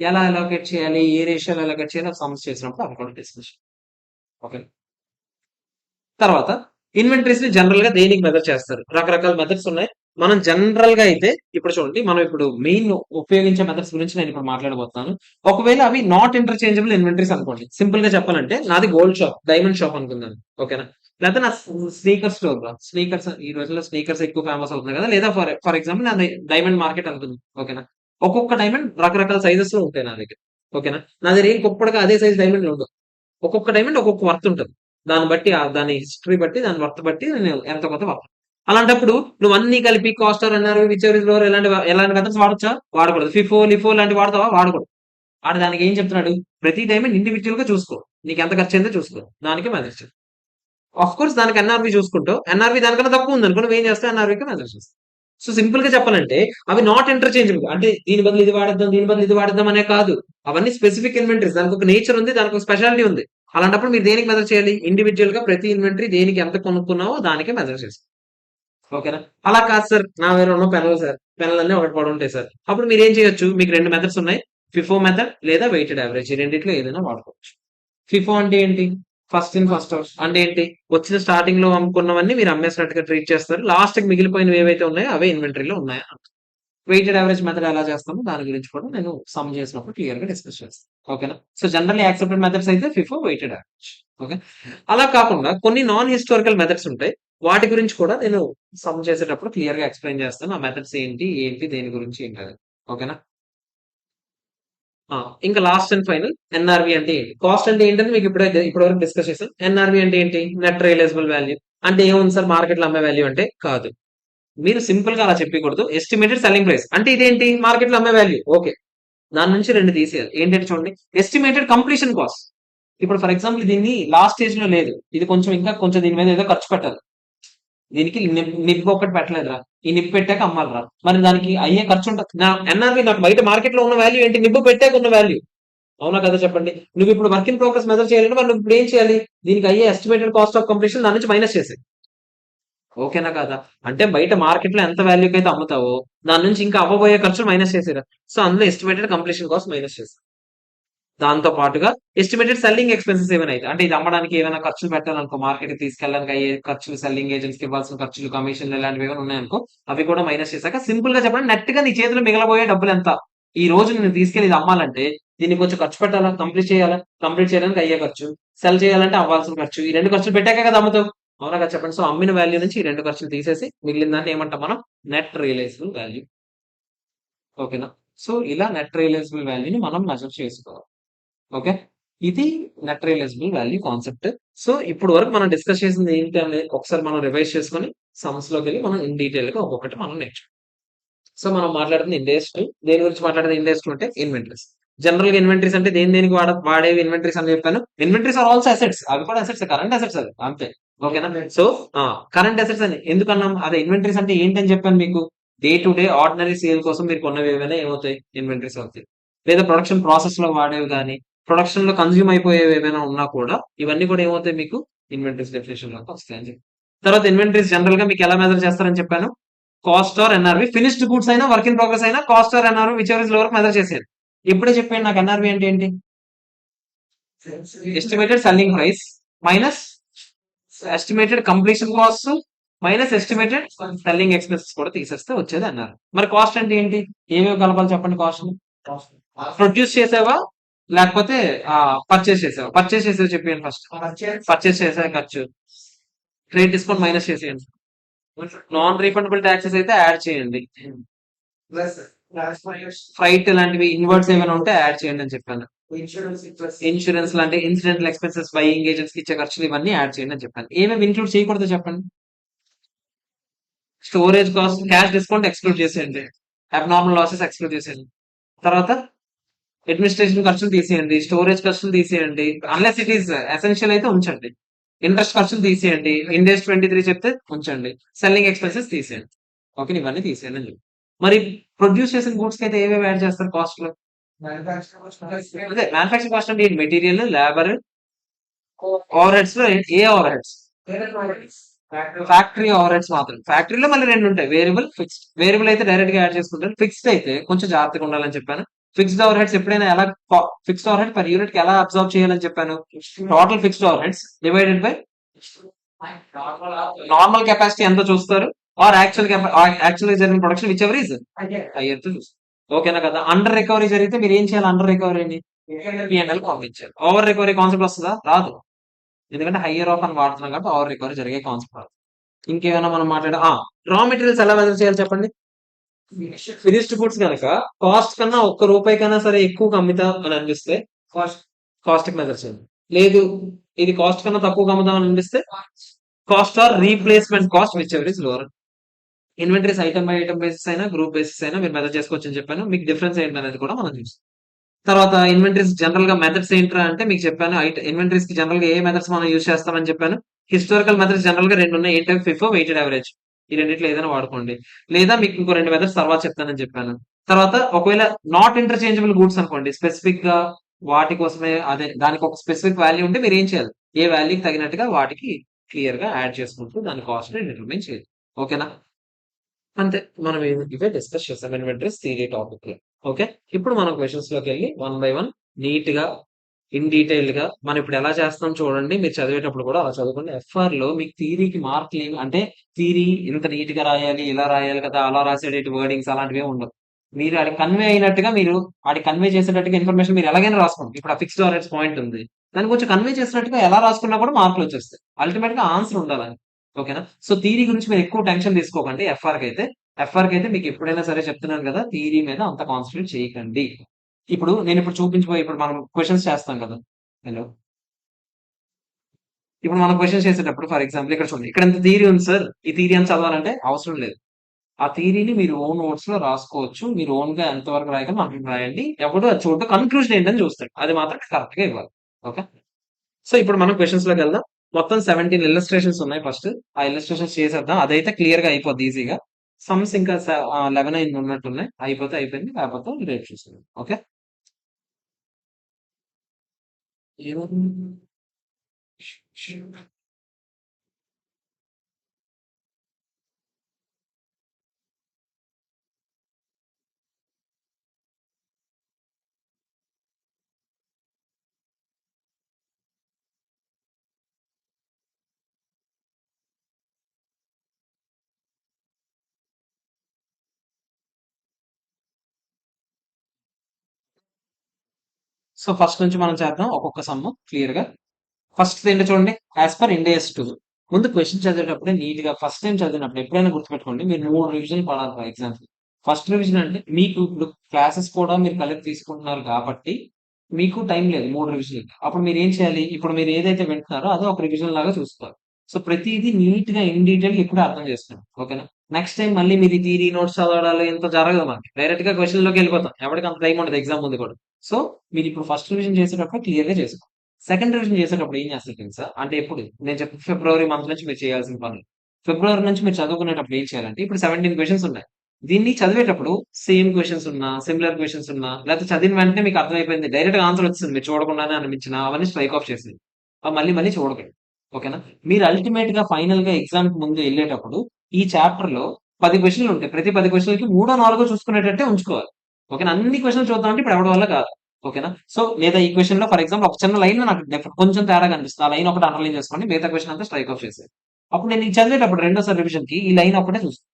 ఎలా అలోకేట్ చేయాలి? ఏ రేషియోలో అలోకేట్ చేయాలి? సమ్స్ చేసినప్పుడు అది కూడా డిస్కషన్. ఓకే. తర్వాత ఇన్వెంటరీస్ ని జనరల్ గా దేనికి మెజర్ చేస్తారు? రకరకాల మెథడ్స్ ఉన్నాయి. మనం జనరల్ గా అయితే ఇప్పుడు చూడండి, మనం ఇప్పుడు మెయిన్ ఉపయోగించే మెథడ్స్ గురించి నేను ఇప్పుడు మాట్లాడబోతున్నాను. ఒకవేళ అవి నాట్ ఇంటర్చేంజబుల్ ఇన్వెంటరీస్ అనుకోండి. సింపుల్ గా చెప్పాలంటే నాది గోల్డ్ షాప్, డైమండ్ షాప్ అనుకుందాను. ఓకేనా? లేదా నా స్నీకర్ స్టోర్, స్నీకర్స్ ఈ రోజుల్లో స్నీకర్స్ ఎక్కువ ఫేమస్ అవుతున్నాయి కదా. లేదా ఫర్ ఎగ్జాంపుల్ నా డైమండ్ మార్కెట్ అనుకుంది. ఓకేనా? ఒక్కొక్క డైమండ్ రకరకాల సైజెస్ లో ఉంటాయి నా దగ్గర. ఓకేనా? నా దగ్గర ఏం గొప్పగా అదే సైజ్ డైమండ్ ఉండవు. ఒక్కొక్క డైమండ్ ఒక్కొక్క వర్త్ ఉంటుంది. దాన్ని బట్టి దాని హిస్టరీ బట్టి దాని వర్త్ బట్టి నేను ఎంత కొంత వర్త్. అలాంటప్పుడు నువ్వు అన్ని కలిపి కాస్టర్ అన్నారు విచ్ లోర్ ఎలాంటి మెథడ్స్ వాడచ్చా? వాడకూడదు. ఫిఫో లిఫో లాంటి వాడతావా? వాడకూడదు. ఆడు దానికి ఏం చెప్తున్నాడు, ప్రతి డైమండ్ ఇండివిజువల్ గా చూసుకో, నీకు ఎంత ఖర్చు అయిందో చూసుకో, దానికి మెథడ్స్. ఆఫ్ కోర్స్ దానికి ఎన్ఆర్బి చూసుకుంటావు, ఎన్ఆర్బి దానికన్నా తక్కువ ఉంది అనుకో, నువ్వు ఏం చేస్తావు, ఎన్ఆర్బికి మెథడ్స్ చేస్తావు. సో సింపుల్ గా చెప్పాలంటే అవి నాట్ ఇంటర్చేంజబుల్. అంటే దీని బదులు ఇది వాడద్దాం, దీని బదులు ఇది వాడద్దాం అనే కాదు. అవన్నీ స్పెసిఫిక్ ఇన్వెంటరీస్, దానికి ఒక నేచర్ ఉంది, దానికి ఒక స్పెషాలిటీ ఉంది. అలాంటప్పుడు మీరు దేనికి మెజర్ చేయాలి? ఇండివిజువల్ గా ప్రతి ఇన్వెంటరీ దేనికి ఎంత కొనుక్కున్నావో దానికే మెజర్ చేస్తాం. ఓకేనా? అలా కాదు సార్, నా వేరే ఉన్న పెన్నులు సార్, పెన్నులన్నీ ఒకటి పడి ఉంటాయి సార్. అప్పుడు మీరు ఏం చేయొచ్చు, మీకు రెండు మెథడ్స్ ఉన్నాయి, ఫిఫో మెథడ్ లేదా వెయిటెడ్ యావరేజ్. ఈ రెండిట్లో ఏదైనా వాడుకోవచ్చు. ఫిఫో అంటే ఏంటి? ఫస్ట్ ఇన్ ఫస్ట్ అవుట్ అంటే ఏంటి? వచ్చిన స్టార్టింగ్ లో అమ్ముకున్నవన్నీ మీరు అమ్మేసినట్టుగా ట్రీట్ చేస్తారు. లాస్ట్ కి మిగిలిపోయినవి ఏవైతే ఉన్నాయో అవే ఇన్వెంటరీలో ఉన్నాయా. వెయిటెడ్ యావరేజ్ మెథడ్ ఎలా చేస్తామో దాని గురించి కూడా నేను సమ్ చేసినప్పుడు క్లియర్ గా డిస్కస్ చేస్తాను. ఓకేనా? సో జనరల్లీ యాక్సెప్టెడ్ మెథడ్స్ అయితే ఫిఫో, వెయిటెడ్ యావరేజ్. ఓకే. అలా కాకుండా కొన్ని నాన్ హిస్టారికల్ మెథడ్స్ ఉంటాయి, వాటి గురించి కూడా నేను సమ్ చేసేటప్పుడు క్లియర్ గా ఎక్స్ప్లెయిన్ చేస్తాను. ఆ మెథడ్స్ ఏంటి ఏంటి దేని గురించి ఏంటి. ఓకేనా? ఇంకా లాస్ట్ అండ్ ఫైనల్ ఎన్ఆర్వి అంటే ఏంటి? కాస్ట్ అంటే ఏంటని మీకు ఇప్పటివరకు డిస్కస్ చేసాం. ఎన్ఆర్వి అంటే ఏంటి? Net realisable value. అంటే ఏముంది సార్, మార్కెట్ లో అమ్మే వాల్యూ అంటే కాదు. మీరు సింపుల్ గా అలా చెప్పకూడదు. ఎస్టిమేటెడ్ సెల్లింగ్ ప్రైస్ అంటే ఇదేంటి? మార్కెట్ లో అమ్మే వాల్యూ. ఓకే, దాని నుంచి రెండు తీసేయాలి. ఏంటంటే చూడండి, ఎస్టిమేటెడ్ కంప్లీషన్ కాస్ట్. ఇప్పుడు ఫర్ ఎగ్జాంపుల్ దీన్ని లాస్ట్ స్టేజ్ లో లేదు, ఇది కొంచెం ఇంకా కొంచెం దీని మీద ఏదో ఖర్చు పెట్టాలి. దీనికి నిప్ ఒకటి పెట్టలేదురా, ఈ నిప్ పెట్టాక అమ్మాలిరా, మరి దానికి అయ్యే ఖర్చు ఉంటుంది. నా ఎన్ఆర్వి నాకు బయట మార్కెట్ లో ఉన్న వాల్యూ ఏంటి? నిప్పు పెట్టాక ఉన్న వాల్యూ. అవునా కదా చెప్పండి. నువ్వు ఇప్పుడు వర్క్ ఇన్ ప్రోగ్రెస్ మెజర్ చేయాలంటే మరి నువ్వు ఇప్పుడు ఏం చేయాలి? దీనికి అయ్యే ఎస్టిమేటెడ్ కాస్ట్ ఆఫ్ కంప్లీషన్ దాని నుంచి మైనస్ చేసేది. ఓకేనా కదా? అంటే బయట మార్కెట్ లో ఎంత వాల్యూకి అయితే అమ్ముతావో దాని నుంచి ఇంకా అవ్వబోయే ఖర్చు మైనస్ చేసేరా. సో అందులో ఎస్టిమేటెడ్ కంప్లీషన్ కాస్ట్ మైనస్ చేసి, దాంతో పాటుగా ఎస్టిమేటెడ్ సెల్లింగ్ ఎక్స్పెన్సెస్ ఏమైనా అయితే, అంటే ఇది అమ్మడానికి ఏమైనా ఖర్చులు పెట్టాలనుకో, మార్కెట్ తీసుకెళ్ళడానికి అయ్యే ఖర్చులు, సెల్లింగ్ ఏజెంట్స్ కి ఇవ్వాల్సిన ఖర్చులు, కమిషన్లు ఇలాంటివి ఏమైనా ఉన్నాయనుకో, అవి కూడా మైనస్ చేశాక సింపుల్ గా చెప్పండి, నెట్ గా నీ చేతిలో మిగలబోయే డబ్బులు ఎంత? ఈ రోజు నేను తీసుకెళ్లి ఇది అమ్మాలంటే దీనికి కొంచెం ఖర్చు పెట్టాలా, కంప్లీట్ చేయడానికి అయ్యే ఖర్చు, సెల్ చేయాలంటే అవ్వాల్సిన ఖర్చు, ఈ రెండు ఖర్చులు పెట్టాక కదా అమ్ముతావు. అవునా కదా చెప్పండి. సో అమ్మిన వాల్యూ నుంచి ఈ రెండు ఖర్చులు తీసేసి మిగిలిన దాన్ని ఏమంటాం మనం? Net realisable value. ఓకేనా? సో ఇలా నెట్ రియలైజబుల్ వాల్యూని మనం మెజర్ చేసుకోవాలి. ఓకే, ఇది net realisable value concept. So ఇప్పుడు వరకు మనం డిస్కస్ చేసింది ఏంటి అనేది ఒకసారి మనం రివైజ్ చేసుకొని సమ్స్ లోకి వెళ్ళి మనం ఇన్ డీటెయిల్ గా ఒక్కొక్కటి మనం నేర్చుకుంటాం. సో మనం మాట్లాడుతుంది ఇండెక్స్ 2. దేని గురించి మాట్లాడుతుంది ఇండెక్స్ 2 అంటే ఇన్వెంటరీస్. జనరల్ గా ఇన్వెంటరీస్ అంటే దేనికి వాడేవి ఇన్వెంటరీస్ అని చెప్పాను. ఇన్వెంటరీస్ ఆర్ ఆల్సో అసెట్స్, అవి కూడా అసెట్స్, కరెంట్ అసెట్స్ అవి అంతే. ఓకేనా? సో కరెంట్ అసెట్స్ అని ఎందుకన్నాం? అదే ఇన్వెంటరీస్ అంటే ఏంటని చెప్పాను మీకు. Day to day ordinary sale కోసం మీరు కొన్నవి ఏమైనా ఏమవుతాయి? ఇన్వెంటరీస్ అవుతాయి. లేదా ప్రొడక్షన్ ప్రాసెస్ లో వాడేవి కానీ, ప్రొడక్షన్ లో కన్జ్యూమ్ అయిపోయేవి ఏమైనా ఉన్నా కూడా ఇవన్నీ కూడా ఏమవుతాయి మీకు? ఇన్వెంటరీస్ డెఫినేషన్ లోకి వస్తాయి అని చెప్పి. తర్వాత ఇన్వెంటరీస్ జనరల్ గా మీకు ఎలా మెజర్ చేస్తారని చెప్పాను. Cost or NRV, finished goods అయినా వర్క్ ఇన్ ప్రోగ్రెస్ అయినా cost or NRV whichever is lower measure చేసేది. ఇప్పుడే చెప్పాను నాకు ఎన్ఆర్వి అంటే ఏంటి? Estimated selling price minus estimated completion cost minus estimated selling expenses కూడా తీసేస్తే వచ్చేది అన్నారు. మరి కాస్ట్ అంటే ఏంటి? ఏమేమి కలపాలి చెప్పండి కాస్ట్? ప్రొడ్యూస్ చేసావా లేకపోతే పర్చేస్ చేసావా? పర్చేస్ చేసేవి చెప్పాను ఫస్ట్. పర్చేస్ చేసే ఖర్చు, ట్రేడ్ డిస్కౌంట్ మైనస్ చేసేయండి. నాన్ రీఫండబుల్ ట్యాక్సెస్ అయితే యాడ్ చేయండి. ఫ్రైట్ లాంటివి ఇన్వర్ట్స్ ఏమైనా ఉంటే యాడ్ చేయండి అని చెప్పాను. ఇన్సూరెన్స్ లాంటి ఇన్సిడెంటల్ ఎక్స్పెన్సెస్, బయింగ్ ఏజెంట్స్ కి ఇచ్చే ఖర్చులు ఇవన్నీ యాడ్ చేయండి అని చెప్పాను. ఏమేమి ఇంక్లూడ్ చేయకూడదు చెప్పండి? Storage cost, cash discount exclude చేసేయండి, అబ్నార్మల్ లాసెస్ ఎక్స్క్లూడ్ చేసేయండి. తర్వాత అడ్మినిస్ట్రేషన్ ఖర్చులు తీసేయండి, స్టోరేజ్ ఖర్చులు తీసేయండి, అన్లెస్ ఇట్ ఈస్ ఎసెన్షియల్ అయితే ఉంచండి. ఇంట్రెస్ట్ ఖర్చులు తీసేయండి, ఇండెక్స్ 23 చెప్తే ఉంచండి, సెల్లింగ్ ఎక్స్పెన్సెస్ తీసేయండి. ఓకే, ఇవన్నీ తీసేయండి అని చెప్పి. మరి ప్రొడ్యూస్ చేసిన గూడ్స్ కి అయితే ఏవేవి యాడ్ చేస్తారు కాస్ట్ లో? అదే మ్యానుఫాక్చరింగ్ కాస్ట్ అంటే మెటీరియల్, లేబర్, ఓవర్ హెడ్స్ లో ఏ overheads? Factory overheads మాత్రం. ఫ్యాక్టరీలో మళ్ళీ రెండు ఉంటాయి, వేరియబుల్, ఫిక్స్డ్. వేరియబుల్ అయితే డైరెక్ట్ గా యాడ్ చేసుకుంటారు, ఫిక్స్డ్ అయితే కొంచెం జాగ్రత్తగా ఉండాలని చెప్పాను. ఫిక్స్డ్ ఓవర్ హెడ్స్ ఎప్పుడైనా ఎలా, fixed over head per unit కి ఎలా అబ్జర్వ్ చేయాలని చెప్పాను. Total fixed over heads divided by normal capacity ఎంత చూస్తారు, ఆర్ యాక్చువల్ జరిగిన production which ever is hire తో చూస్తారు. ఓకేనా కదా? అండర్ రికవరీ జరిగితే మీరు ఏం చేయాలి? అండర్ రికవరీని P&L పంపించాలి. ఓవర్ రికవరీ కాన్సెప్ట్ వస్తుందా? రాదు, ఎందుకంటే హైయర్ ఆఫ్ అని వాడుతున్నాం కాబట్టి ఓవర్ రికవరీ జరిగే కాన్సెప్ట్ రాదు. ఇంకేమైనా మనం రా మెటీరియల్స్ ఎలా మెజర్ చేయాలి చెప్పండి? ఫినిష్డ్ గుడ్స్ కనుక కాస్ట్ కన్నా ఒక్క రూపాయి కన్నా సరే ఎక్కువ అమ్ముతా అని అనిపిస్తే కాస్ట్ కి మెజర్ చేయండి. లేదు ఇది కాస్ట్ కన్నా తక్కువ అమ్ముదాం అని అనిపిస్తే cost or replacement cost whichever is lower. Inventories item by item basis అయినా గ్రూప్ బేసిస్ అయినా మీరు మెజర్ చేసుకోవచ్చు అని చెప్పాను. మీకు డిఫరెన్స్ ఏంటనేది కూడా మనం చూస్తాం. తర్వాత ఇన్వెంటరీస్ జనరల్ గా మెథడ్స్ ఏంట్రా అంటే మీకు చెప్పాను. ఇన్వెంటరీస్ కి జనరల్ గా ఏ మెథడ్స్ మనం యూజ్ చేస్తామని చెప్పాను. హిస్టారికల్ మెథడ్స్ జనరల్ గా రెండు ఉన్నాయి. ఏంటంటే ఫిఫో వెయిటెడ్ యావరేజ్. ఈ రెండిట్లో ఏదైనా వాడుకోండి. లేదా మీకు ఇంకో రెండు మెథడ్స్ తర్వాత చెప్తానని చెప్పాను. తర్వాత ఒకవేళ నాట్ ఇంటర్చేంజబుల్ గూడ్స్ అనుకోండి, స్పెసిఫిక్ గా వాటి కోసమే అదే దానికి ఒక స్పెసిఫిక్ వాల్యూ ఉంటే మీరు ఏం చేయాలి, ఏ వాల్యూకి తగినట్టుగా వాటికి క్లియర్ గా యాడ్ చేసుకుంటూ దాని కాస్ట్ ని డిటర్మైన్ చేయాలి. ఓకేనా? అంతే. మనం ఇవే డిస్కస్ చేస్తాం ఇన్వెంటరీస్ థియరీ టాపిక్ లో. ఓకే, ఇప్పుడు మనం క్వశ్చన్స్ లోకి వెళ్ళి వన్ బై వన్ నీట్ గా ఇన్ డీటెయిల్ గా మనం ఇప్పుడు ఎలా చేస్తాం చూడండి. మీరు చదివేటప్పుడు కూడా అలా చదువుకోండి. ఎఫ్ఆర్ లో మీకు థియరీకి మార్కులు ఏమి అంటే థియరీ ఇంత నీట్ గా రాయాలి, ఇలా రాయాలి కదా, అలా రాసేటి వర్డింగ్స్ అలాంటివి ఉండవు. మీరు అది కన్వే అయినట్టుగా, మీరు అది కన్వే చేసేటట్టుగా ఇన్ఫర్మేషన్ మీరు ఎలాగైనా రాసుకోండి. ఇప్పుడు ఆ ఫిక్స్డ్ ఆరెంజ్ పాయింట్ ఉంది, దాన్ని కొంచెం కన్వే చేసినట్టుగా ఎలా రాసుకున్నా కూడా మార్కులు వచ్చేస్తాయి. అల్టిమేట్ గా ఆన్సర్ ఉండాలని. ఓకేనా? సో థియరీ గురించి మీరు ఎక్కువ టెన్షన్ తీసుకోకండి. ఎఫ్ఆర్ కి అయితే మీకు ఎప్పుడైనా సరే చెప్తున్నాను కదా, థియరీ మీద అంత కాన్సన్ట్రేట్ చేయకండి. ఇప్పుడు నేను ఇప్పుడు చూపించబోయే ఇప్పుడు మనం క్వశ్చన్స్ చేస్తాం కదా. హలో, ఇప్పుడు మనం క్వశ్చన్స్ చేసేటప్పుడు ఫర్ ఎగ్జాంపుల్ ఇక్కడ చూడండి, ఇక్కడ ఎంత థియరీ ఉంది సార్, ఈ థియరీ అని చదవాలంటే అవసరం లేదు. ఆ థియరీని మీరు ఓన్ నోట్స్ లో రాసుకోవచ్చు. మీరు ఓన్ గా ఎంతవరకు రాయగలరో అంత రాయండి. ఎవడు అది చూడటం కన్క్లూజన్ ఏంటని చూస్తాడు, అది మాత్రం కరెక్ట్ గా ఇవ్వాలి. ఓకే, సో ఇప్పుడు మనం క్వశ్చన్స్ లోకి వెళ్దాం. మొత్తం 17 ఇల్లస్ట్రేషన్స్ ఉన్నాయి. ఫస్ట్ ఆ ఇల్లస్ట్రేషన్స్ చేసేద్దాం, అదైతే క్లియర్ గా అయిపోద్ది ఈజీగా. సమ్స్ ఇంకా 11 అయింది ఉన్నట్టున్నాయి. అయిపోతే అయిపోయింది, లేకపోతే రేపు చూస్తున్నాం. ఓకే, సో ఫస్ట్ నుంచి మనం చేద్దాం ఒక్కొక్క సమ్ క్లియర్ గా. ఫస్ట్ ఏంటో చూడండి, యాజ్ పర్ ఇండియస్ 2. ముందు క్వశ్చన్ చదివేటప్పుడే నీట్ గా ఫస్ట్ టైం చదివినప్పుడు ఎప్పుడైనా గుర్తుపెట్టుకోండి, మీరు 3 రివిజన్ పడాలి ఫర్ ఎగ్జాంపుల్. ఫస్ట్ రివిజన్ అంటే మీకు ఇప్పుడు క్లాసెస్ కూడా మీరు కలిపి తీసుకుంటున్నారు కాబట్టి మీకు టైం లేదు 3 రివిజన్. అప్పుడు మీరు ఏం చేయాలి, ఇప్పుడు మీరు ఏదైతే వింటున్నారో అదే ఒక రివిజన్ లాగా చూసుకోవాలి. సో ప్రతిదీ నీట్ గా ఇన్ డీటెయిల్ ఇప్పుడు అర్థం చేస్తున్నాం. ఓకేనా? నెక్స్ట్ టైం మళ్ళీ మీరు థియరీ నోట్స్ చదవడాలు ఇంత జరగదు, మనకి డైరెక్ట్ గా క్వశ్చన్ లోకి వెళ్ళిపోతాం. ఎవరికి అంత టైం ఉండదు ఎగ్జామ్ ముందు కూడా. సో మీరు ఇప్పుడు ఫస్ట్ రివిజన్ చేసేటప్పుడు క్లియర్ గా చేసుకోండి. సెకండ్ రివిజన్ చేసేటప్పుడు ఏం చేస్తారు తెలుసా? అంటే ఎప్పుడు నేను చెప్పి ఫిబ్రవరి మంత్ నుంచి మీరు చేయాల్సిన పనులు. ఫిబ్రవరి నుంచి మీరు చదువుకునేటప్పుడు ఏం చేయాలంటే, ఇప్పుడు 17 క్వశ్చన్స్ ఉన్నాయి. దీన్ని చదివేటప్పుడు సేమ్ క్వశ్చన్స్ ఉన్నా, సిమిలర్ క్వశ్చన్స్ ఉన్నా, లేకపోతే చదివిన వెంటనే మీకు అర్థమైపోయింది, డైరెక్ట్ గా ఆన్సర్ వచ్చింది, మీరు చూడకుండానే అనిపించిన అవన్నీ స్ట్రైక్ ఆఫ్ చేసింది, అవి మళ్ళీ మళ్ళీ చూడకండి. ఓకేనా? మీరు అల్టిమేట్ గా ఫైనల్ గా ఎగ్జామ్ ముందు వెళ్ళేటప్పుడు ఈ చాప్టర్ లో 10 క్వశ్చన్లు ఉంటాయి. ప్రతి 10 క్వశ్చన్లకి 3 4 చూసుకునేటట్టే ఉంచుకోవాలి. ఓకేనా? అన్ని క్వశ్చన్స్ చూద్దామంటే ఇప్పుడు ఎవరి వల్ల కాదు. ఓకేనా? సో లేదా ఈ క్వశ్చన్ లో ఫర్ ఎగ్జాంపుల్ ఒక చిన్న లైన్ నాకు కొంచెం తేడా కనిపిస్తుంది, ఆ లైన్ ఒకటి అండర్లైన్ చేసుకోండి, మిగతా క్వశ్చన్ అంతా స్ట్రైక్ ఆఫ్ చేసేది. అప్పుడు నేను ఇది చదివేటప్పుడు రెండోసారి రివిజన్ కి ఈ లైన్ ఒకటే చూస్తాను.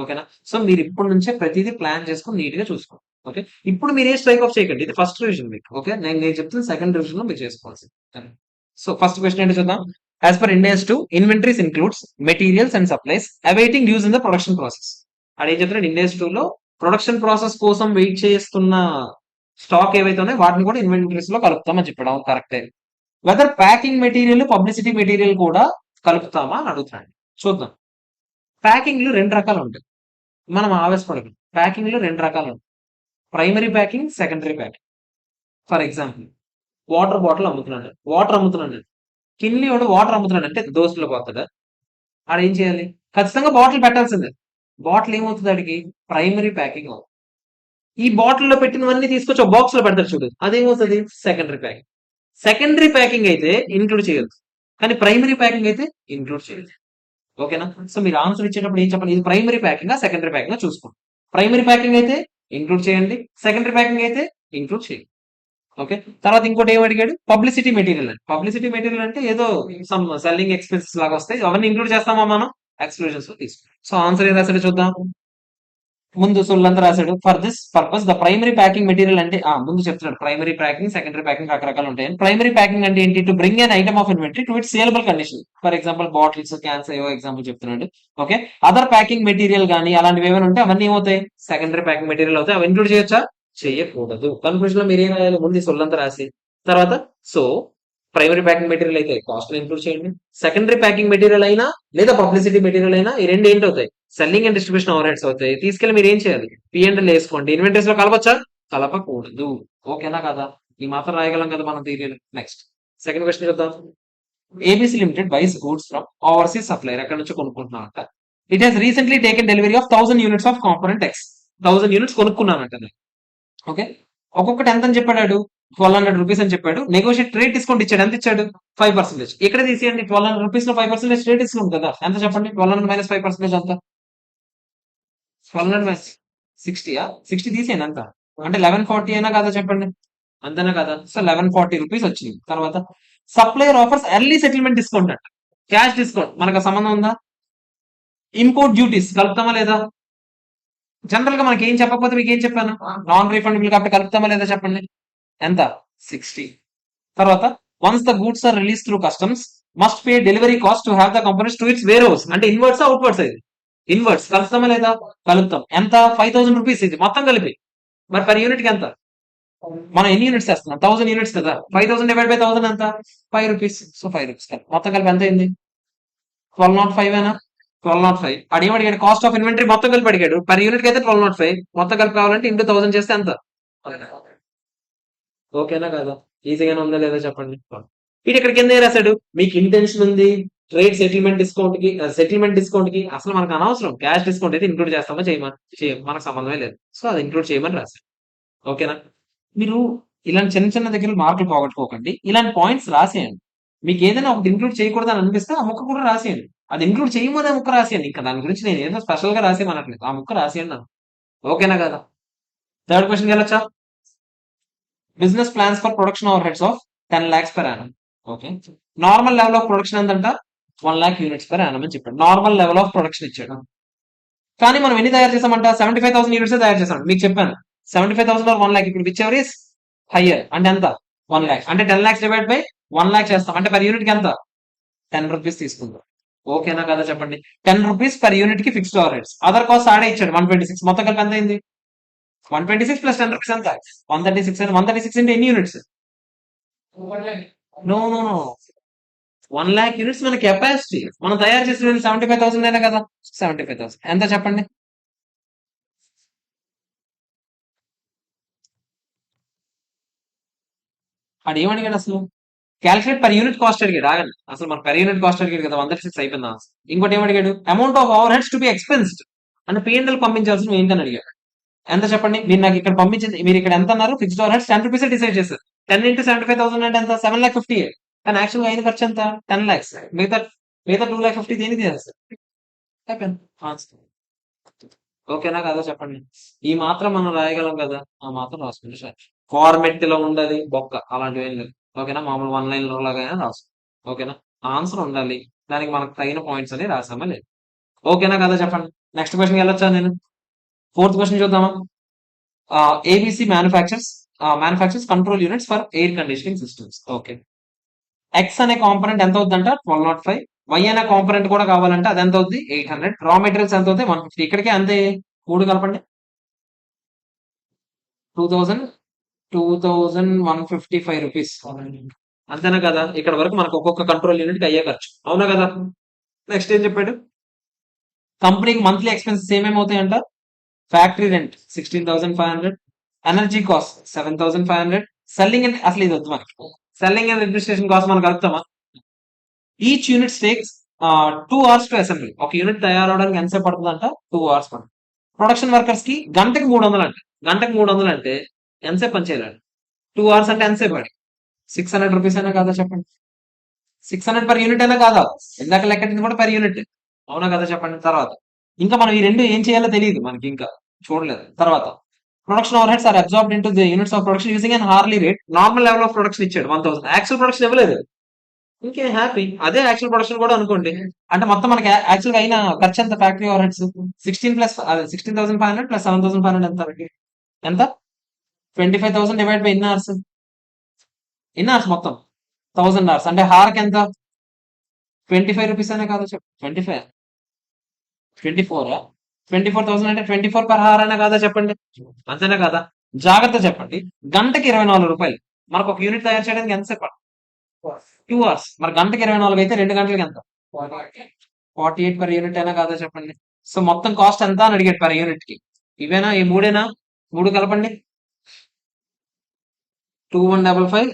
ఓకేనా? సో మీరు ఇప్పటి నుంచే ప్రతిదీ ప్లాన్ చేసుకొని నీట్ గా చూసుకోండి. ఓకే, ఇప్పుడు మీరు ఏ స్ట్రైక్ ఆఫ్ చేయకండి, ఇది ఫస్ట్ రివిజన్ మీకు. ఓకే, నేను చెప్తున్న సెకండ్ రివిజన్ లో మీరు చేసుకోవాల్సింది. సో ఫస్ట్ క్వశ్చన్ ఏంటో చూద్దాం. As per Ind AS 2, inventories includes materials and supplies awaiting use in the production process. అదేం చెప్తున్నాడు, ఇండియస్ 2 లో ప్రొడక్షన్ ప్రాసెస్ కోసం వెయిట్ చేస్తున్న స్టాక్ ఏవైతే ఉన్నాయో వాటిని కూడా ఇన్వెంటరీస్ లో కలుపుతామని చెప్పడం కరెక్టే. Whether packing material publicity material కూడా కలుపుతామా అని అడుగుతున్నాడు. చూద్దాం. ప్యాకింగ్ లో 2 రకాలు ఉంటాయి, మనం ఆవేశపడదు. ప్యాకింగ్ లో 2 రకాలు ఉంటాయి, primary packing, secondary packing. For example water bottle అమ్ముతున్నాడు, వాటర్ అమ్ముతున్నాడు, కిన్లీ వాడు వాటర్ అమ్ముతున్నాడు అంటే దోస్తులు పోతాడా? ఆడ ఏం చేయాలి, ఖచ్చితంగా బాటిల్ పెట్టాల్సిందే. బాటిల్ ఏమవుతుంది అడిగి, ప్రైమరీ ప్యాకింగ్ అవుతుంది. ఈ బాటిల్ లో పెట్టినవన్నీ తీసుకొచ్చి ఒక బాక్స్ లో పెడతారు చూడు, అదేమవుతుంది, సెకండరీ ప్యాకింగ్. సెకండరీ ప్యాకింగ్ అయితే ఇన్క్లూడ్ చేయొచ్చు, కానీ ప్రైమరీ ప్యాకింగ్ అయితే ఇన్క్లూడ్ చేయొచ్చు. ఓకేనా? సో మీరు ఆన్సర్ ఇచ్చేటప్పుడు ఏం చెప్పండి, ఇది ప్రైమరీ ప్యాకింగ్ సెకండరీ ప్యాకింగ్ చూసుకోండి. ప్రైమరీ ప్యాకింగ్ అయితే ఇంక్లూడ్ చేయండి, సెకండరీ ప్యాకింగ్ అయితే ఇంక్లూడ్ చేయండి. ఓకే, తర్వాత ఇంకోటి ఏం అడిగాడు, పబ్లిసిటీ మెటీరియల్ అంటే. పబ్లిసిటీ మెటీరియల్ అంటే ఏదో సమ్ సెల్లింగ్ ఎక్స్పెన్సెస్ లాగా వస్తాయి, అవన్నీ ఇంక్లూడ్ చేస్తామా మనం, ఎక్స్క్లూజన్స్ లో తీసుకుంటాం. సో ఆన్సర్ ఏం రాశాడు చూద్దాం. ముందు సుల్లంతా రాశాడు, for this purpose the primary packing material అంటే ముందు చెప్తున్నాడు ప్రైమరీ ప్యాకింగ్ సెకండరీ ప్యాకింగ్ రకరకాలు ఉంటాయి. ప్రైమరీ ప్యాకింగ్ అంటే ఏంటి, to bring an item of inventory to it's saleable condition. For example bottles, cans ఏవో ఎగ్జాంపుల్ చెప్తున్నాడు. ఓకే, అదర్ ప్యాకింగ్ మెటీరియల్ కానీ అలాంటివి ఏమైనా ఉంటే అవన్నీ ఏమవుతాయి, సెకండరీ ప్యాకింగ్ మెటీరియల్ అవుతాయి. అవి ఇంక్లూడ్ చేయొచ్చా, చేయకూడదు. కన్క్లూజన్ లో మీరు ఏం రాయాలి, ముందు సొల్లంతా రాసి తర్వాత సో ప్రైమరీ ప్యాకింగ్ మెటీరియల్ అయితే కాస్ట్ ఇంక్లూడ్ చేయండి. సెకండరీ ప్యాకింగ్ మెటీరియల్ అయినా లేదా పబ్లిసిటీ మెటీరియల్ అయినా ఈ రెండు ఏంటి అవుతాయి, selling and distribution over heads అవుతాయి. తీసుకెళ్లి మీరు ఏం చేయాలి, P&L వేసుకోండి. ఇన్వెంటరీస్ లో కలపచ్చా, కలపకూడదు. ఓకేనా కదా, ఈ మాత్రం రాయగలం కదా మనం థియరీలో. నెక్స్ట్ సెకండ్ క్వశ్చన్ చూద్దాం. ABC limited buys goods from overseas supplier, ఎక్కడ నుంచి కొనుక్కుంటున్నానంట. It has recently taken delivery of 1000 units of component X. 1000 units కొనుక్కున్నానంట నేను. ఓకే, ఒక్కొక్కటి ఎంత అని చెప్పాడు, 1200 రూపీస్ అని చెప్పాడు. నెగోషియేట్ ట్రేడ్ డిస్కౌంట్ ఇచ్చాడు, ఎంత ఇచ్చాడు, 5%. ఇక్కడ తీసేయండి, 1200 రూపీస్ లో 5% ట్రేడ్ డిస్కౌంట్ కదా, ఎంత చెప్పండి, 1200 మైనస్ 5% అంత 1200 మైనస్ 60, 60 తీసేయండి అంత, అంటే 1140 అయినా కదా చెప్పండి, అంతేనా కదా. సో 1140 రూపీస్ వచ్చింది. తర్వాత supplier offers early settlement discount అంట, క్యాష్ డిస్కౌంట్, మనకు సంబంధం ఉందా. ఇంపోర్ట్ డ్యూటీస్ కలుపుతామా లేదా, జనరల్ గా మనకి ఏం చెప్పకపోతే మీకు ఏం చెప్పాను, నాన్ రీఫండబుల్ కాబట్టి కలుపుతామా లేదా చెప్పండి, ఎంత, 60. తర్వాత once the goods are release through customs must pay delivery cost to have the companies to its warehouse, అంటే ఇన్వర్డ్స్ అవుట్వర్డ్స్, ఇది ఇన్వర్డ్స్, కలుపుతామా లేదా, కలుపుతాం. ఎంత, 5000 రూపీస్ ఇది మొత్తం కలిపి. మరి పర్ యూనిట్ కి ఎంత, మనం ఎన్ని యూనిట్స్ చేస్తున్నాం, 1000 యూనిట్స్ కదా, 5000 డివైడ్ బై 1000 ఎంత, 5 రూపీస్. సో 5 రూపీస్ మొత్తం కలిపి ఎంత అయింది, 1205 అయినా, 1205. అడిగాడు కాస్ట్ ఆఫ్ ఇన్వెంటరీ మొత్తం కలిపి అడిగాడు, పర్ యూనిట్ కి అయితే 1205, మొత్తం కలిపి కావాలంటే ఇంటూ 1000 చేస్తే ఎంత. ఓకేనా కదా, ఈజీగానే ఉందా లేదా చెప్పండి. ఇది ఇక్కడ కింద రాశాడు, మీకు ఇంటెన్షన్ ఉంది ట్రేడ్ సెటిల్మెంట్ డిస్కౌంట్ కి అసలు మనకు అనవసరం, క్యాష్ డిస్కౌంట్ అయితే ఇంక్లూడ్ చేస్తామా చేయమని, మనకు సంబంధమే లేదు. సో అది ఇంక్లూడ్ చేయమని రాశాడు. ఓకేనా, మీరు ఇలాంటి చిన్న చిన్న దగ్గర మార్కులు పోగొట్టుకోకండి, ఇలాంటి పాయింట్స్ రాసేయండి. మీకు ఏదైనా ఒకటి ఇంక్లూడ్ చేయకూడదు అని అనిపిస్తే ఆ ముక్క కూడా రాసేయండి, అది ఇంక్లూడ్ చేయమనే ముక్క రాసేయండి. ఇంకా దాని గురించి నేను ఏదో స్పెషల్ గా రాసేయమనట్లేదు, ఆ ముక్క రాసేయండి నాకు. ఓకేనా కదా. థర్డ్ క్వశ్చన్ వెళ్ళొచ్చా. Business plans for production overheads of 10 lakhs per annum. Okay, normal level of production ఎంతంట, 1 lakh యూనిట్స్ per annum అని చెప్పాడు. నార్మల్ లెవెల్ ఆఫ్ ప్రొడక్షన్ ఇచ్చాడు. కానీ మనం ఎన్ని తయారు చేసామంట, 75,000 యూనిట్స్ తయారు చేసాం. మీకు చెప్పాను 75,000 or 1 lakh, ఇప్పుడు విచ్ ఎవర్ ఇస్ హయ్యర్, అంటే ఎంత, 1 lakh, అంటే 10 lakhs డివైడ్ బై 1 lakh చేస్తాం, అంటే పర్ యూనిట్ కి ఎంత, 10 రూపీస్ తీసుకుందాం. ఓకేనా కదా చెప్పండి, 10 రూపీస్ పర్ యూనిట్ కి fixed over heads. Other cost ఆడే ఇచ్చాడు 126, మొత్తం కలిపి ఎంత అయింది, 126 ప్లస్ 10 రూపీస్ ఎంత, 136. 136 అంటే ఎన్ని units, no no no, 1 lakh units మన కెపాసిటీ, మనం తయారు చేసిన 75,000 అయినా కదా, 75,000 ఎంత చెప్పండి. అది ఏమడిగాడు అసలు, క్యాల్కులేట్ పర్ యూనిట్ కాస్ట్ అడిగాడు. ఆగండి, అసలు మన పర్ యూనిట్ కాస్ట్ అడిగాడు కదా, 136 అయిపోయిందా. ఇంకోటి ఏమడిగాడు, amount of overheads to be expensed, అంటే P&L పంపించాల్సిన ఏంటని అడిగాడు. ఎంత చెప్పండి, మీరు నాకు ఇక్కడ పంపించింది, మీరు ఇక్కడ ఎంత అన్నారు, fixed over heads 10 rupees decide చేశారు. 10 into 75,000 అంటే ఎంత, 7,50,000. కానీ యాక్చువల్గా అయిన ఖర్చు ఎంత, 10 lakhs. మిగతా మిగతా 2,50,000 దేనికి చేస్తారు, అయిపోయింది ఆన్సర్. ఓకేనా కదా చెప్పండి, ఈ మాత్రం మనం రాయగలం కదా, ఆ మాత్రం రాసుకుంటే సార్. ఫార్మెట్ లో ఉండదు బొక్క, అలాంటివి ఏం లేదు. ఓకేనా, మామూలు 1 line లో లాగా రాసు. ఓకేనా, ఆన్సర్ ఉండాలి, దానికి మనకు తగిన పాయింట్స్ అని రాసామా లేదు. ఓకేనా కదా చెప్పండి. నెక్స్ట్ క్వశ్చన్ వెళ్ళొచ్చా నేను. ఫోర్త్ క్వశ్చన్ చూద్దామా. ABC manufactures control units for air conditioning systems. Okay, X అనే కాంపోనెంట్ ఎంత అవుతుందంట, 1205. వై అనే కాంపోనెంట్ కూడా కావాలంటే అది ఎంత అవుతుంది, 800. రా మెటీరియల్స్ ఎంత అవుతాయి, 150. ఇక్కడికి అంతే, మూడు కలపండి, 2000, 2155 రూపీస్. అంతేనా కదా, ఇక్కడ వరకు మనకు ఒక్కొక్క కంట్రోల్ యూనిట్ కి అయ్యే ఖర్చు, అవునా కదా. నెక్స్ట్ ఏం చెప్పాడు, కంపెనీకి మంత్లీ ఎక్స్పెన్సెస్ ఏమేమవుతాయంట, factory rent 16,500, energy cost 7,500, selling and అసలు ఇది వద్దు మనకి, సెల్లింగ్ అండ్ అడ్మినిస్ట్రేషన్ కాస్ట్ మనం కలుపుతామా. Each unit takes 2 hours to assembly, ఒక యూనిట్ తయారవడానికి ఎంతసేపు పడుతుందంట, 2 hours పడుతుంది. ప్రొడక్షన్ వర్కర్స్ కి గంటకి 300 అంట, గంటకి 300 అంటే ఎంతసేపు పని చేయాలి, 2 hours అంటే ఎంతసేపు పడి, 600 రూపీస్ అయినా కాదా చెప్పండి, 600 పర్ యూనిట్ అయినా కాదా, ఇందాక లెక్కింది కూడా పర్ యూనిట్, అవునా కదా చెప్పండి. తర్వాత ఇంకా మనం ఈ రెండు ఏం చేయాలో తెలియదు మనకి, ఇంకా చూడలేదు. తర్వాత production overheads are absorbed into the units of production using and hourly rate. Normal level of production ఇచ్చాడు 1000, యాక్చువల్ ప్రొడక్షన్ ఇవ్వలేదు. ఇంకే హ్యాపీ, అదే యాక్చువల్ ప్రొడక్షన్ కూడా అనుకోండి. అంటే మొత్తం మనకి యాక్చువల్ గా అయిన ఖర్చు ఎంత, ఫ్యాక్టరీ ఓవర్ హెడ్స్ 16,500 ప్లస్ 7,500 ఎంత, ఎంత 25,000 డివైడ్ బై ఎన్ని అవర్స్, ఎన్ని అవర్స్ మొత్తం 1000 hours, అంటే హార్కి ఎంత 25 రూపీస్ అనే కాదా చెప్పు, 25, 24, 24,000 అంటే 24 per hour అయినా కాదా చెప్పండి, అంతేనా కాదా. జాగ్రత్త చెప్పండి, గంటకి 24 రూపాయలు, మనకు ఒక యూనిట్ తయారు చేయడానికి ఎంతసేపు పడుతుంది, 2 hours. మరి గంటకి 24 అయితే 2 గంటలకి ఎంత? 48 పర్ యూనిట్ అయినా కాదా చెప్పండి. సో మొత్తం కాస్ట్ ఎంత అని అడిగాడు పర్ యూనిట్ కి. ఇవేనా ఈ మూడేనా? మూడు కలపండి. 2155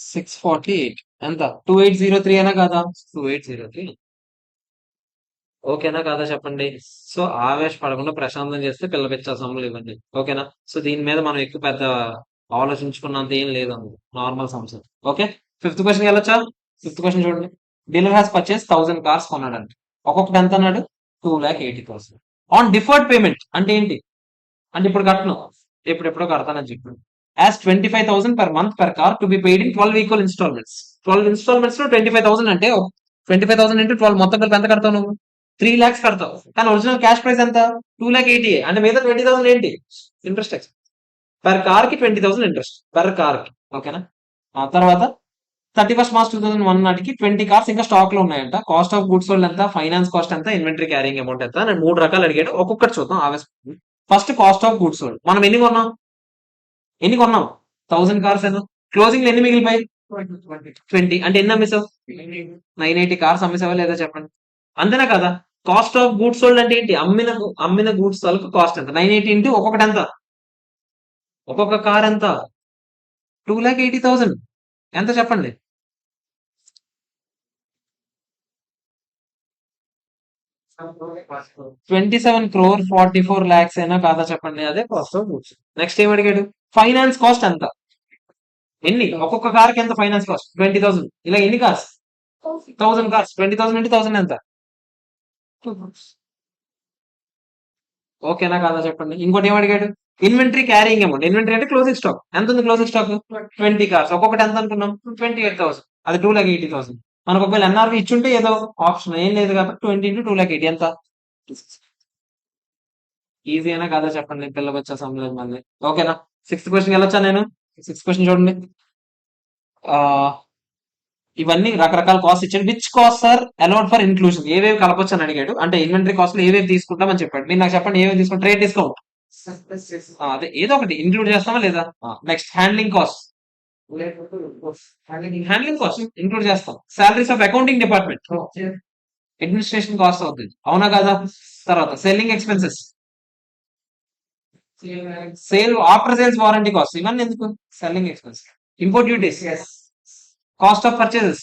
648 ఎంత? 2803 అయినా కాదా? 2803 ఓకేనా కాదా చెప్పండి. సో ఆవేశపడకుండా ప్రశాంతం చేస్తే పిల్ల పిచ్చ సమ్ములు ఇవ్వండి. ఓకేనా. సో దీని మీద మనం ఎక్కువ పెద్ద ఆలోచించుకున్నంత ఏం లేదు, నార్మల్ సమస్య. ఓకే. ఫిఫ్త్ క్వశ్చన్ వెళ్ళొచ్చా? ఫిఫ్త్ క్వశ్చన్ చూడండి. డీలర్ హ్యాస్ పర్చేస్ 1000 కార్స్ కొన్నాడంట. ఒక్కొక్కటి ఎంత అన్నాడు? 2,80,000 ఆన్ డిఫర్డ్ పేమెంట్. అంటే ఏంటి? అంటే ఇప్పుడు కట్టను, ఎప్పుడెప్పుడో కడతానని చెప్పాడు. As 25,000 per month per car to be paid in 12 equal installments. 12 installments లో 25,000 అంటే 25,000 into 12 మొత్తం కలిపి ఎంత కడతావు నువ్వు? 3 lakhs కడతావు. కానీ ఒరిజినల్ క్యాష్ ప్రైస్ ఎంత? 2,80,000. అంటే మిగతా 20,000 ఏంటి? Interest X. పర్ కార్ కి 20,000 ఇంట్రెస్ట్ పర్ కార్ కి. ఓకేనా. ఆ తర్వాత 31st March 2001 నాటికి 20 కార్స్ ఇంకా స్టాక్ లో ఉన్నాయంట. కాస్ట్ ఆఫ్ గుడ్స్ సోల్డ్ ఎంత? ఫైనాన్స్ కాస్ట్ ఎంత? ఇన్వెంటరీ క్యారింగ్ అమౌంట్ ఎంత? నేను 3 రకాలు అడిగాడు. ఒక్కొక్కటి చూద్దాం ఆవేశం. First cost of goods sold. మనం ఎన్ని కొన్నాం? 1000 కార్స్ ఏమో. క్లోజింగ్ లో ఎన్ని మిగిలిపోయి? 20. అంటే ఎన్ని అమ్మేసావు? 980 కార్స్ అమ్మేసావా లేదా చెప్పండి. అంతేనా కదా. కాస్ట్ ఆఫ్ గూడ్స్ సోల్డ్ అంటే ఏంటి? అమ్మిన గూడ్స్ సోల్డ్ కాస్ట్ ఎంత? 980 ఇంటూ ఒక్కొక్కటి ఎంత? ఒక్కొక్క కార్ ఎంత? 2,80,000. ఎంత చెప్పండి. 27,44,00,000 అయినా కాదా చెప్పండి. అదే కాస్ట్ ఆఫ్ గూడ్స్. నెక్స్ట్ ఏం అడిగాడు? ఫైనాన్స్ కాస్ట్ ఎంత? ఎన్ని? ఒక్కొక్క కార్ కి ఎంత ఫైనాన్స్ కాస్ట్? 20,000. ఇలా ఎన్ని కార్స్? 1000 కార్స్. 20,000 అంటే 1000 ఎంత? ఓకేనా కాదా చెప్పండి. ఇంకోటి ఏం అడిగాడు? Inventory carrying amount. ఇన్వెంటరీ అంటే క్లోజింగ్ స్టాక్. ఎంత ఉంది క్లోజింగ్ స్టాక్? 20 కార్స్. ఒక్కొక్కటి ఎంత అనుకున్నాం? 28,000. అది 2,80,000. మనకు ఒకవేళ ఎన్ఆర్వి ఇచ్చుంటే ఏదో ఆప్షన్ ఏం లేదు కాబట్టి 20 into 2,80,000 ఎంత? ఈజీ అయినా కాదా చెప్పండి. పిల్లకి వచ్చే సమయం మళ్ళీ. ఓకేనా. సిక్స్త్ క్వశ్చన్ వెళ్ళొచ్చా నేను? సిక్స్త్ క్వశ్చన్ చూడండి. ఆ ఇవన్నీ రకరకాల కాస్ట్ ఇచ్చాడు. Which cost are allowed for inclusion? ఏవేవి కలపొచ్చు అని అడిగాడు. అంటే ఇన్వెంటరీ కాస్ట్ లో ఏవేవి తీసుకుంటామని చెప్పాడు. మీరు నాకు చెప్పండి ఏవేవి తీసుకుంటాం. ట్రేడ్ డిస్కౌంట్, అదే ఏదో ఒకటి ఇంక్లూడ్ చేస్తామా లేదా? Next handling cost. Handling cost include చేస్తాం. Salaries of accounting department, administration cost అవుతుంది. అవునా కదా. తర్వాత selling expenses, sale after sales warranty cost. ఇవన్నీ ఎందుకు? Selling expense. Import duties, cost of purchases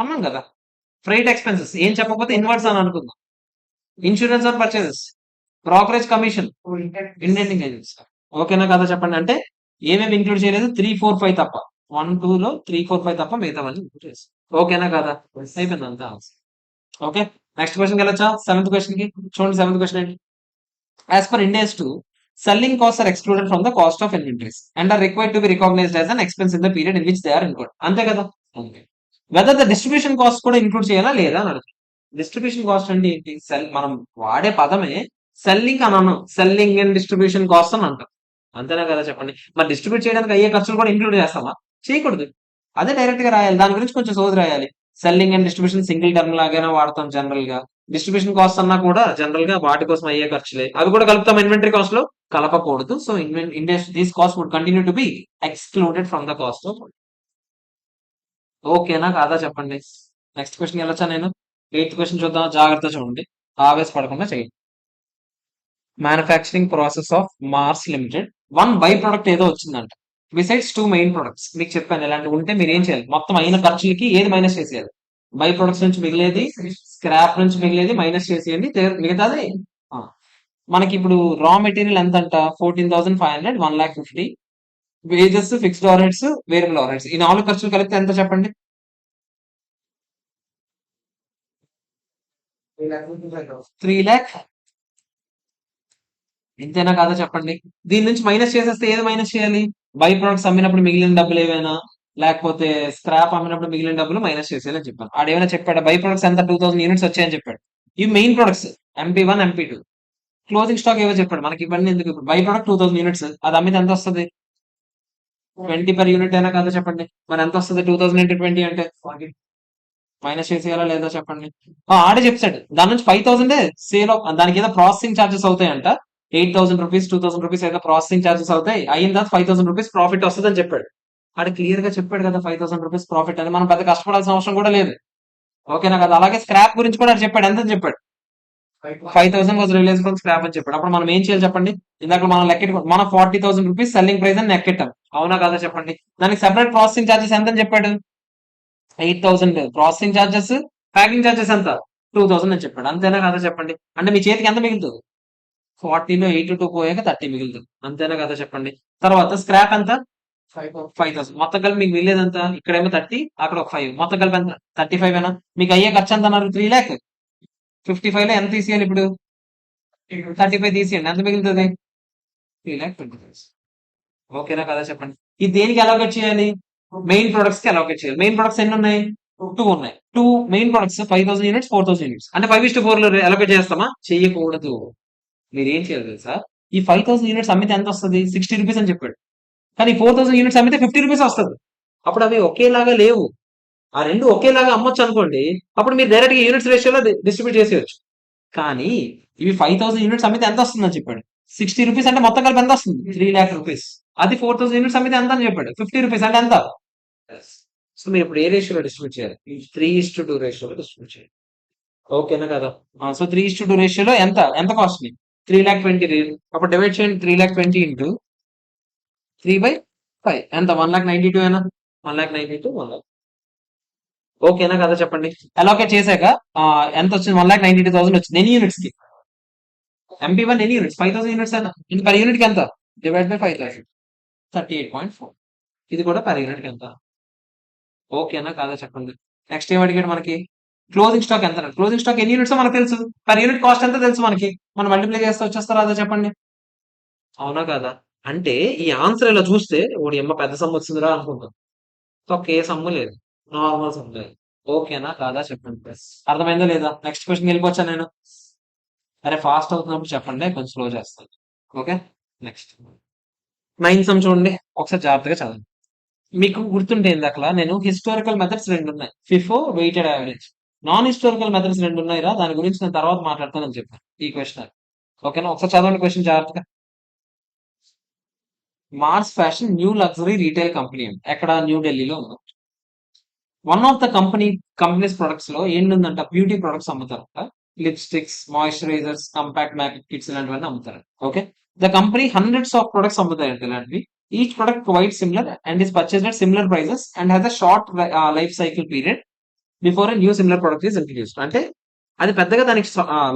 అన్నాం కదా. ఫ్రైట్ ఎక్స్పెన్సెస్ ఏం చెప్పకపోతే ఇన్వర్ట్స్ అని అనుకుందాం. Insurance on purchases, brokerage commission, indenting agents. ఓకేనా కదా చెప్పండి. అంటే ఏమేమి ఇంక్లూడ్ చేయలేదు? 3, 4, 5 తప్ప. 1, 2 లో 3, 4, 5 తప్ప మిగతావన్నీ ఇంక్లూడ్ చేస్తాం. ఓకేనా కదా. అయిపోయింది అంతా. ఓకే. నెక్స్ట్ క్వశ్చన్ వెళ్ళొచ్చా? సెవెంత్ క్వశ్చన్ కి చూడండి. సెవెంత్ క్వశ్చన్ ఏంటి? As per Ind AS 2, selling costs are excluded from the cost of inventories and are required to be recognized as an expense in the period in which they are incurred. అంతే కదా. వెదర్ ద డిస్ట్రిబ్యూషన్ కాస్ట్ కూడా ఇంక్లూడ్ చేయాలా లేదా అని అడుగుతుంది. డిస్ట్రిబ్యూషన్ కాస్ట్ అంటే ఏంటి? మనం వాడే పదమే సెల్లింగ్ అని అన్నాం. సెల్లింగ్ అండ్ డిస్ట్రిబ్యూషన్ కాస్ట్ అని అంటాం. అంతేనా కదా చెప్పండి. మరి డిస్ట్రిబ్యూట్ చేయడానికి అయ్యే ఖర్చులు కూడా ఇంక్లూడ్ చేస్తామా? చేయకూడదు. అదే డైరెక్ట్ గా రాయాలి. దాని గురించి కొంచెం సోది రాయాలి. Selling and distribution single term లాగానే వాడతాం జనరల్ గా. డిస్ట్రిబ్యూషన్ కాస్ట్ అన్నా కూడా జనరల్ గా వాటి కోసం అయ్యే ఖర్చులే. అవి కూడా కలుపుతాం ఇన్వెంటరీ కాస్ట్ లో. కలపకూడదు. So these cost would continue to be excluded from the cost of. ఓకేనా కాదా చెప్పండి. నెక్స్ట్ క్వశ్చన్ వెళ్ళొచ్చా నేను? ఎయిత్ క్వశ్చన్ చూద్దాం. జాగ్రత్త చూడండి, ఆవేశపడకుండా చేయండి. Manufacturing process of Mars limited 1 by product ఏదో వచ్చిందంట. Besides 2 main products. మీకు చెప్పాను ఇలాంటివి ఉంటే మీరు ఏం చేయాలి? మొత్తం అయిన ఖర్చులకి ఏది మైనస్ చేసేయాలి? బై ప్రొడక్ట్స్ నుంచి మిగిలేది, స్క్రాప్ నుంచి మిగిలేది మైనస్ చేసేయండి. మిగతాది మనకి ఇప్పుడు రా మెటీరియల్ ఎంత అంట? 14,500, 1,50,000. Wages, fixed over heads, variable over heads. ఈ 4 ఖర్చులు కలిపితే ఎంత చెప్పండి? 3 lakh. ఇంతేనా కాదా చెప్పండి. దీని నుంచి మైనస్ చేసేస్తే ఏది మైనస్ చేయాలి? బై ప్రొడక్ట్స్ అమ్మినప్పుడు మిగిలిన డబ్బులు ఏవైనా, లేకపోతే స్క్రాప్ అమ్మినప్పుడు మిగిలిన డబ్బులు మైనస్ చేసేయాలని చెప్పాను. ఆడేమైనా చెప్పాడు? బై ప్రొడక్ట్స్ ఎంత? 2,000 యూనిట్స్ వచ్చాయని చెప్పాడు. ఇవి main products MP1, MP2. Closing stock ఏవో చెప్పాడు. మనకి ఇవన్నీ ఎందుకు? By product 2,000 units. అది అమ్మితే ఎంత వస్తుంది? 20 per యూనిట్ అయినా కాదా చెప్పండి. మరి ఎంత వస్తుంది? 2,000 into 20 అంటే మైనస్ చేసేయాలా లేదా చెప్పండి. ఆడే చెప్తాడు. దాని నుంచి 5,000 సేల్ ఆఫ్, దానికి ఏదో ప్రాసెసింగ్ ఛార్జెస్ అవుతాయంట. 8,000 రూపీస్, 2,000 రూపీస్ ఏదో ప్రాసెసింగ్ ఛార్జెస్ అవుతాయి. అయిన తర్వాత 5,000 రూపీస్ ప్రాఫిట్ వస్తుంది అని చెప్పాడు. ఆడు క్లియర్ గా చెప్పాడు కదా 5,000 రూపీస్ ప్రాఫిట్ అని, మనం పెద్ద కష్టపడాల్సిన అవసరం కూడా లేదు. ఓకేనా కదా. అలాగే స్క్రాప్ గురించి కూడా ఆడు చెప్పాడు. ఎంత చెప్పాడు? 5,000 వాజ్ రిలయన్స్ స్క్రాప్ అని చెప్పాడు. అప్పుడు మనం ఏం చేయాలి చెప్పండి? ఇందాక మనం మనం 40,000 రూపీస్ సెల్లింగ్ ప్రైస్ అని లెక్కెట్టాం. అవునా కదా చెప్పండి? దానికి సెపరేట్ ప్రాసెసింగ్ చార్జెస్ ఎంత అని చెప్పాడు? 8,000 ప్రాసెసింగ్ చార్జెస్, ప్యాకింగ్ చార్జెస్ ఎంత? 2,000 అని చెప్పాడు. అంతేనా కదా చెప్పండి? అంటే మీ చేతికి ఎంత మిగులుతుంది? 40లో 82 పోయాక 30 మిగులుతుంది. అంతేనా కదా చెప్పండి? తర్వాత స్క్రాప్ ఎంత? 5,000. మొత్తం కలిపి మీకు మిగిలేది ఎంత? ఇక్కడేమో 30, అక్కడ ఒక 5, మొత్తం కలిపి ఎంత? 35 ఏనా? మీకు అయ్యే ఖర్చు ఎంత అన్నారు? 3 లాక్. 55 లో ఎంత తీసేయాలి ఇప్పుడు? 35 తీసేయండి. ఎంత మిగులుతుంది? 3,20,000. ఓకేనా కదా చెప్పండి? ఇది దేనికి అలొకేట్ చేయాలి? మెయిన్ ప్రొడక్ట్స్ కి అలొకేట్ చేయాలి. మెయిన్ ప్రొడక్ట్స్ ఎన్ని ఉన్నాయి? 2 ఉన్నాయి. 2 మెయిన్ ప్రొడక్ట్స్ 5,000 యూనిట్స్, 4,000 యూనిట్స్. అంటే 5:4 లో అలొకేట్ చేస్తామా? చెయ్యకూడదు. మీరు ఏం చేయాలి తెలుసా? ఈ 5,000 యూనిట్స్ అమ్మితే ఎంత వస్తుంది? 60 రూపీస్ అని చెప్పాడు. కానీ 4,000 యూనిట్స్ అమ్మితే 50 రూపీస్ వస్తుంది. అప్పుడు అవి ఒకేలాగా లేవు. ఆ రెండు ఒకేలాగా అమ్మొచ్చు అనుకోండి, అప్పుడు మీరు డైరెక్ట్ గా యూనిట్స్ రేషియోలో డిస్ట్రిబ్యూట్ చేసేయచ్చు. కానీ ఇవి 5,000 యూనిట్స్ అమ్మితే ఎంత వస్తుందని చెప్పాడు? 60 రూపీస్ అంటే మొత్తం కలిపి ఎంత వస్తుంది? 3,00,000 రూపీస్. అది 4,000 యూనిట్స్ అమ్మితే ఎంత అని చెప్పాడు? 50 రూపీస్ అంటే ఎంత? సో మీరు ఇప్పుడు ఏ రేషియోలో డిస్ట్రిబ్యూట్ చేయాలి? 3:2 రేషియోలో డిస్ట్రిబ్యూట్ చేయాలి. ఓకేనా కదా? సో 3:2 రేషియోలో ఎంత ఎంత కాస్ట్? 3,20,000. అప్పుడు డివైడ్ చేయండి. 3,20,000 ఇంటూ 3/5 ఎంత? 1,92,000 ఏనా? 1,92,000, 1,00,000. ఓకేనా కదా చెప్పండి? అలోకేట్ చేశాక ఎంత వచ్చింది? 1,92,000 వచ్చింది. ఎన్ని యూనిట్స్ కి? MP1 ఎన్ని యూనిట్స్? 5,000 యూనిట్స్ అయినా పర్ యూనిట్ కి ఎంత? Divide by 5,000, 38.4. ఇది కూడా పర్ యూనిట్ కి ఎంత? ఓకేనా కాదా చెప్పండి? నెక్స్ట్ ఏం అడిగాడు మనకి? క్లోజింగ్ స్టాక్ ఎంత? క్లోజింగ్ స్టాక్ ఎన్ని యూనిట్స్ మనకు తెలుసు. పర్ యూనిట్ కాస్ట్ ఎంత తెలుసు మనకి. మనం మల్టిప్లై చేస్తే వచ్చేస్తారా అదే చెప్పండి? అవునా కదా? అంటే ఈ ఆన్సర్ ఇలా చూస్తే ఓడి అమ్మ పెద్ద సమ్ వచ్చిందిరా అనుకుంటాం. ఒకే సమ్ము లేదు, నార్మల్ సమ్ లేదు. ఓకేనా కాదా చెప్పండి? అర్థమైందా లేదా? నెక్స్ట్ క్వశ్చన్ వెళ్ళిపోవచ్చా నేను? అరే ఫాస్ట్ అవుతున్నప్పుడు చెప్పండి, కొంచెం స్లో చేస్తాను. ఓకే, నెక్స్ట్ 9 సమ్ చూడండి, ఒకసారి జాగ్రత్తగా చదవండి. మీకు గుర్తుంటే ఇందాకలా నేను హిస్టారికల్ మెథడ్స్ 2 ఉన్నాయి. FIFO, weighted average. Non historical methods 2 ఉన్నాయిరా, దాని గురించి నేను తర్వాత మాట్లాడతానని చెప్పాను ఈ క్వశ్చన్. ఓకేనా, ఒకసారి చదవండి క్వశ్చన్ జాగ్రత్తగా. Mars fashion new luxury retail company ఎక్కడ? న్యూఢిల్లీలో ఉంది. One of the companies products లో ఏంటంట? బ్యూటీ ప్రొడక్ట్స్ అమ్ముతారంట. Lipsticks, moisturisers, compact makeup kits ఇలాంటివన్నీ అమ్ముతారు. Okay, the company hundreds of products అమ్ముతాయంట ఇలాంటివి. Each product provide similar and is purchased at similar prices and has a short life cycle period before new similar product is introduced. అంటే అది పెద్దగా దానికి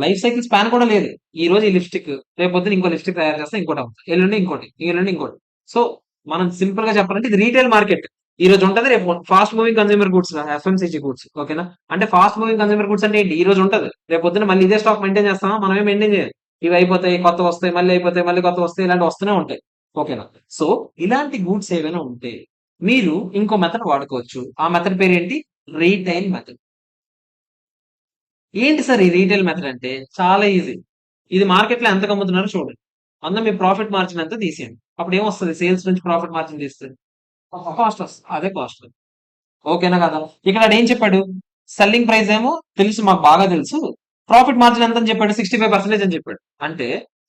లైఫ్ సైకిల్ స్పాన్ కూడా లేదు. ఈ రోజు ఈ లిప్స్టిక్, రేపు పొద్దున ఇంకో లిప్స్టిక్ తయారు చేస్తే ఇంకోటి అమ్ముతాం, ఎల్లుండి ఇంకోటి, ఎల్లుండి ఇంకోటి. సో మనం సింపుల్ గా చెప్పాలంటే ఇది రీటైల్ మార్కెట్. ఈ రోజు ఉంటది, రేపు fast moving consumer goods, FMCG goods. ఓకేనా, అంటే ఫాస్ట్ మూవింగ్ కన్స్యూమర్ గుడ్స్ అంటే ఏంటి? ఈ రోజు ఉంటది, రేపు పొద్దున మళ్ళీ ఇదే స్టాక్ మెయింటైన్ చేస్తామా? మనమే మెయింటైన్ చేయాలి. ఇవి అయిపోతాయి, కొత్త వస్తాయి, మళ్ళీ అయిపోతాయి, మళ్ళీ కొత్త వస్తాయి, ఇలాంటి వస్తూనే ఉంటాయి. ఓకేనా, సో ఇలాంటి గూడ్స్ ఏవైనా ఉంటే మీరు ఇంకో మెథడ్ వాడుకోవచ్చు. ఆ మెథడ్ పేరు ఏంటి? Retail method. ఏంటి సార్ ఈ రీటైల్ మెథడ్ అంటే? చాలా ఈజీ. ఇది మార్కెట్ లో ఎంత అమ్ముతున్నారో చూడండి, అందులో మీ ప్రాఫిట్ మార్జిన్ ఎంత తీసేయండి. అప్పుడు ఏమొస్తుంది? సేల్స్ నుంచి ప్రాఫిట్ మార్జిన్ తీస్తే కాస్ట్ వస్తుంది, అదే కాస్ట్. ఓకేనా కదా? ఇక్కడ ఆడు ఏం చెప్పాడు? సెల్లింగ్ ప్రైస్ ఏమో తెలుసు, మాకు బాగా తెలుసు. ప్రాఫిట్ మార్జిన్ ఎంత అని చెప్పాడు? 65% అని చెప్పాడు. అంటే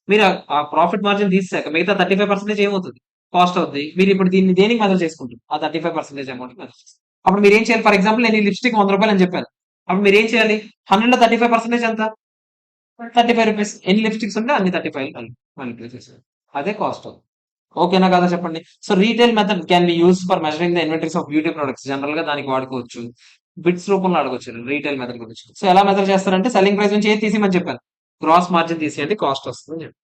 మీరు ఆ ప్రాఫిట్ మార్జిన్ తీసాక మిగతా 35% ఏమవుతుంది? కాస్ట్ అవుతుంది. మీరు ఇప్పుడు దీన్ని దేనికి మెజర్ చేసుకుంటారు? ఆ 35% అమౌంట్ మెజర్ చేస్తారు. అప్పుడు మీరు ఏం చేయాలి? ఫర్ ఎగ్జాంపుల్ నేను ఈ లిప్స్టిక్ 100 రూపాయలు అని చెప్పాను. అప్పుడు మీరు ఏం చేయాలి? 100 లో 35% ఎంత? 35 రూపీస్. ఎన్ని లిప్స్టిక్స్ ఉంటే అన్ని 35 మల్టిప్లై చేశారు, అదే కాస్ట్. ఓకేనా కదా చెప్పండి? So retail method can be use for measuring the inventories of beauty products. General గా దానికి వాడుకోవచ్చు. బిట్స్ రూపంలో అడగొచ్చు రీటైల్ మెథడ్ గురించి. సో ఎలా మెథడ్ చేస్తారంటే సెల్లింగ్ ప్రైస్ నుంచి ఏది తీసేయమని చెప్పాను? గ్రాస్ మార్జిన్ తీసేయండి, కాస్ట్ వస్తుంది అని చెప్పి.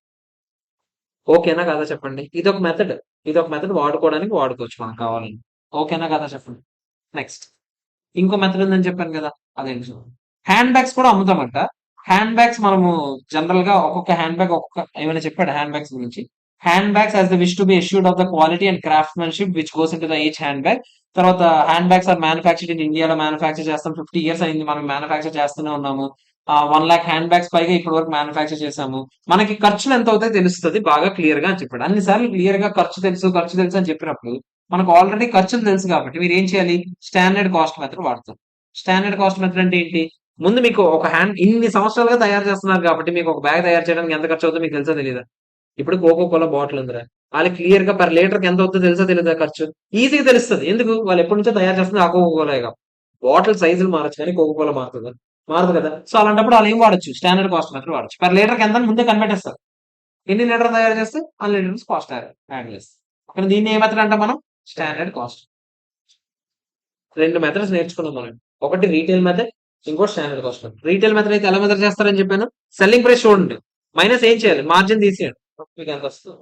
ఓకేనా కదా చెప్పండి? ఇదొక మెథడ్, ఇదొక మెథడ్ వాడుకోవడానికి వాడుకోవచ్చు మనం కావాలని. ఓకేనా కదా చెప్పండి? నెక్స్ట్ ఇంకో మెథడ్ ఉందని చెప్పాను కదా, అదేంటి? హ్యాండ్ బ్యాగ్స్ కూడా అమ్ముతామంట. హ్యాండ్ బ్యాగ్స్ మనము జనరల్ గా ఒక్కొక్క హ్యాండ్ బ్యాగ్ ఒక్కొక్క ఏమైనా చెప్పాడు హ్యాండ్ బ్యాగ్స్ గురించి. Hand bags as the wish to be assured of the quality and craftsmanship which goes in to the each hand bag. తర్వాత hand bags are manufactured in ఇండియాలో మ్యానుఫాక్చర్ చేస్తాం. 50 years అయింది మనం మ్యానుఫాక్చర్ చేస్తూనే ఉన్నాము. 1 lakh హ్యాండ్ బ్యాగ్స్ పైగా ఇప్పటి వరకు మ్యానుఫాక్చర్ చేసాము. మనకి ఖర్చులు ఎంత అవుతాయో తెలుస్తుంది బాగా క్లియర్ గా అని చెప్పాడు. అన్నిసార్లు క్లియర్ గా ఖర్చు తెలుసు ఖర్చు తెలుసు అని చెప్పినప్పుడు మనకు ఆల్రెడీ ఖర్చులు తెలుసు కాబట్టి మీరు ఏం చేయాలి? స్టాండర్డ్ కాస్ట్ మెథడ్ వాడతాం. స్టాండర్డ్ కాస్ట్ మెథడ్ అంటే ఏంటి? ముందు మీకు ఒక హ్యాండ్ ఇన్ని సంవత్సరాలుగా తయారు చేస్తున్నారు కాబట్టి మీకు ఒక బ్యాగ్ తయారు చేయడానికి ఎంత ఖర్చు అవుతుందో మీకు తెలుసా తెలీదా? ఇప్పుడు కోకో కోలా బాటిల్ ఉందిరా, వాళ్ళు క్లియర్ గా పర్ లీటర్ కి ఎంత అవుతుందో తెలుసా తెలియదా ఖర్చు? ఈజీగా తెలుస్తుంది. ఎందుకు? వాళ్ళు ఎప్పటి నుంచో తయారు చేస్తుంది ఆ కోకోకోలాగా. బాటిల్ సైజులు మారచ్చు కానీ కోకోకోలా మారుతుంది మారదు కదా. సో అలాంటప్పుడు వాళ్ళు ఏం వాడచ్చు? స్టాండర్డ్ కాస్ట్ మెథడ్ వాడచ్చు. పర్ లీటర్ కి ఎంత అని ముందే కనిపెట్టేస్తారు. ఎన్ని లీటర్ తయారు చేస్తే అన్ని లీటర్స్ కాస్ట్ యాడ్ చేస్తారు. అక్కడ దీన్ని ఏ మెథడ్ అంటే మనం స్టాండర్డ్ కాస్ట్. రెండు మెథడ్స్ నేర్చుకున్నాం మనం. ఒకటి రీటైల్ మెథడ్, ఇంకోటి standard cost method. Retail method అయితే ఎలా మెథడ్ చేస్తారని చెప్పాను. సెల్లింగ్ ప్రైస్ చూడండి, మైనస్ ఏం చేయాలి? మార్జిన్ తీసేయండి, మీకు ఎంత వస్తుంది.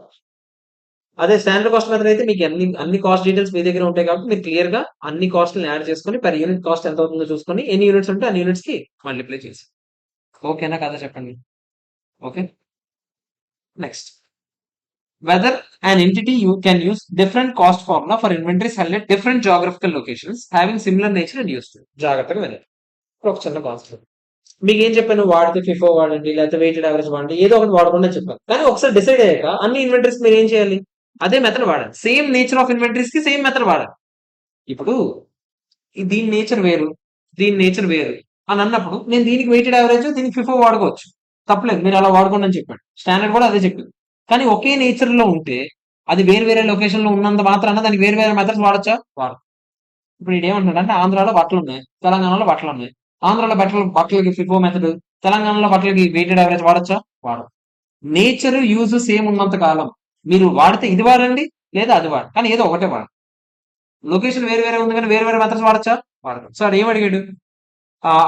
అదే స్టాండర్డ్ కాస్ట్ మెథడ్ అయితే మీకు అన్ని కాస్ట్ డీటెయిల్స్ మీ దగ్గర ఉంటాయి కాబట్టి మీరు క్లియర్ గా అన్ని కాస్ట్ యాడ్ చేసుకొని పర్ యూనిట్ కాస్ట్ ఎంత అవుతుందో చూసుకొని ఎన్ని యూనిట్స్ ఉంటే అన్ని యూనిట్స్ కి మల్టిప్లై చేసి. ఓకేనా కదా చెప్పండి. Okay, next. Whether an entity you can use different cost formula for inventories held at different geographical locations having similar nature and use. జాగ్రత్తగా వినండి. ఒక చిన్న కాన్సెప్ట్ మీకు ఏం చెప్పాను? వాడితే ఫిఫో వాడండి, లేకపోతే వెయిటెడ్ యావరేజ్ వాడండి, ఏదో ఒకటి వాడకుండా చెప్పాను. కానీ ఒకసారి డిసైడ్ అయ్యాక అన్ని ఇన్వెంటరీస్ మీరు ఏం చేయాలి? అదే మెథడ్ వాడండి. సేమ్ నేచర్ ఆఫ్ ఇన్వెంటరీస్ కి సేమ్ మెథడ్ వాడండి. ఇప్పుడు దీని నేచర్ వేరు, దీని నేచర్ వేరు అని అన్నప్పుడు నేను దీనికి వెయిటెడ్ యావరేజ్, దీనికి ఫిఫో వాడుకోవచ్చు, తప్పలేదు. మీరు అలా వాడుకోండి అని చెప్పాడు. స్టాండర్డ్ కూడా అదే చెప్పింది. కానీ ఒకే నేచర్ లో ఉంటే అది వేరే వేరే లొకేషన్ లో ఉన్నంత మాత్రాన దానికి వేరే వేరే మెథడ్స్ వాడచ్చా? వాడు. ఇప్పుడు ఇది ఏమంటున్నాడు అంటే ఆంధ్రాలో బట్టలు ఉన్నాయి, తెలంగాణలో బట్టలు ఉన్నాయి. ఆంధ్రాలో బట్టలకి ఫిఫో మెథడ్, తెలంగాణలో బట్టలకి వెయిటెడ్ యావరేజ్ వాడచ్చా? వాడు. నేచర్ యూజ్ సేమ్ ఉన్నంత కాలం మీరు వాడితే ఇది వాడండి, లేదా అది వాడు, కానీ ఏదో ఒకటే వాడు. లొకేషన్ వేరే వేరే ఉంది కానీ వేరే వేరే మెథడ్స్ వాడచ్చా? వాడదు. సో అది ఏం అడిగాడు?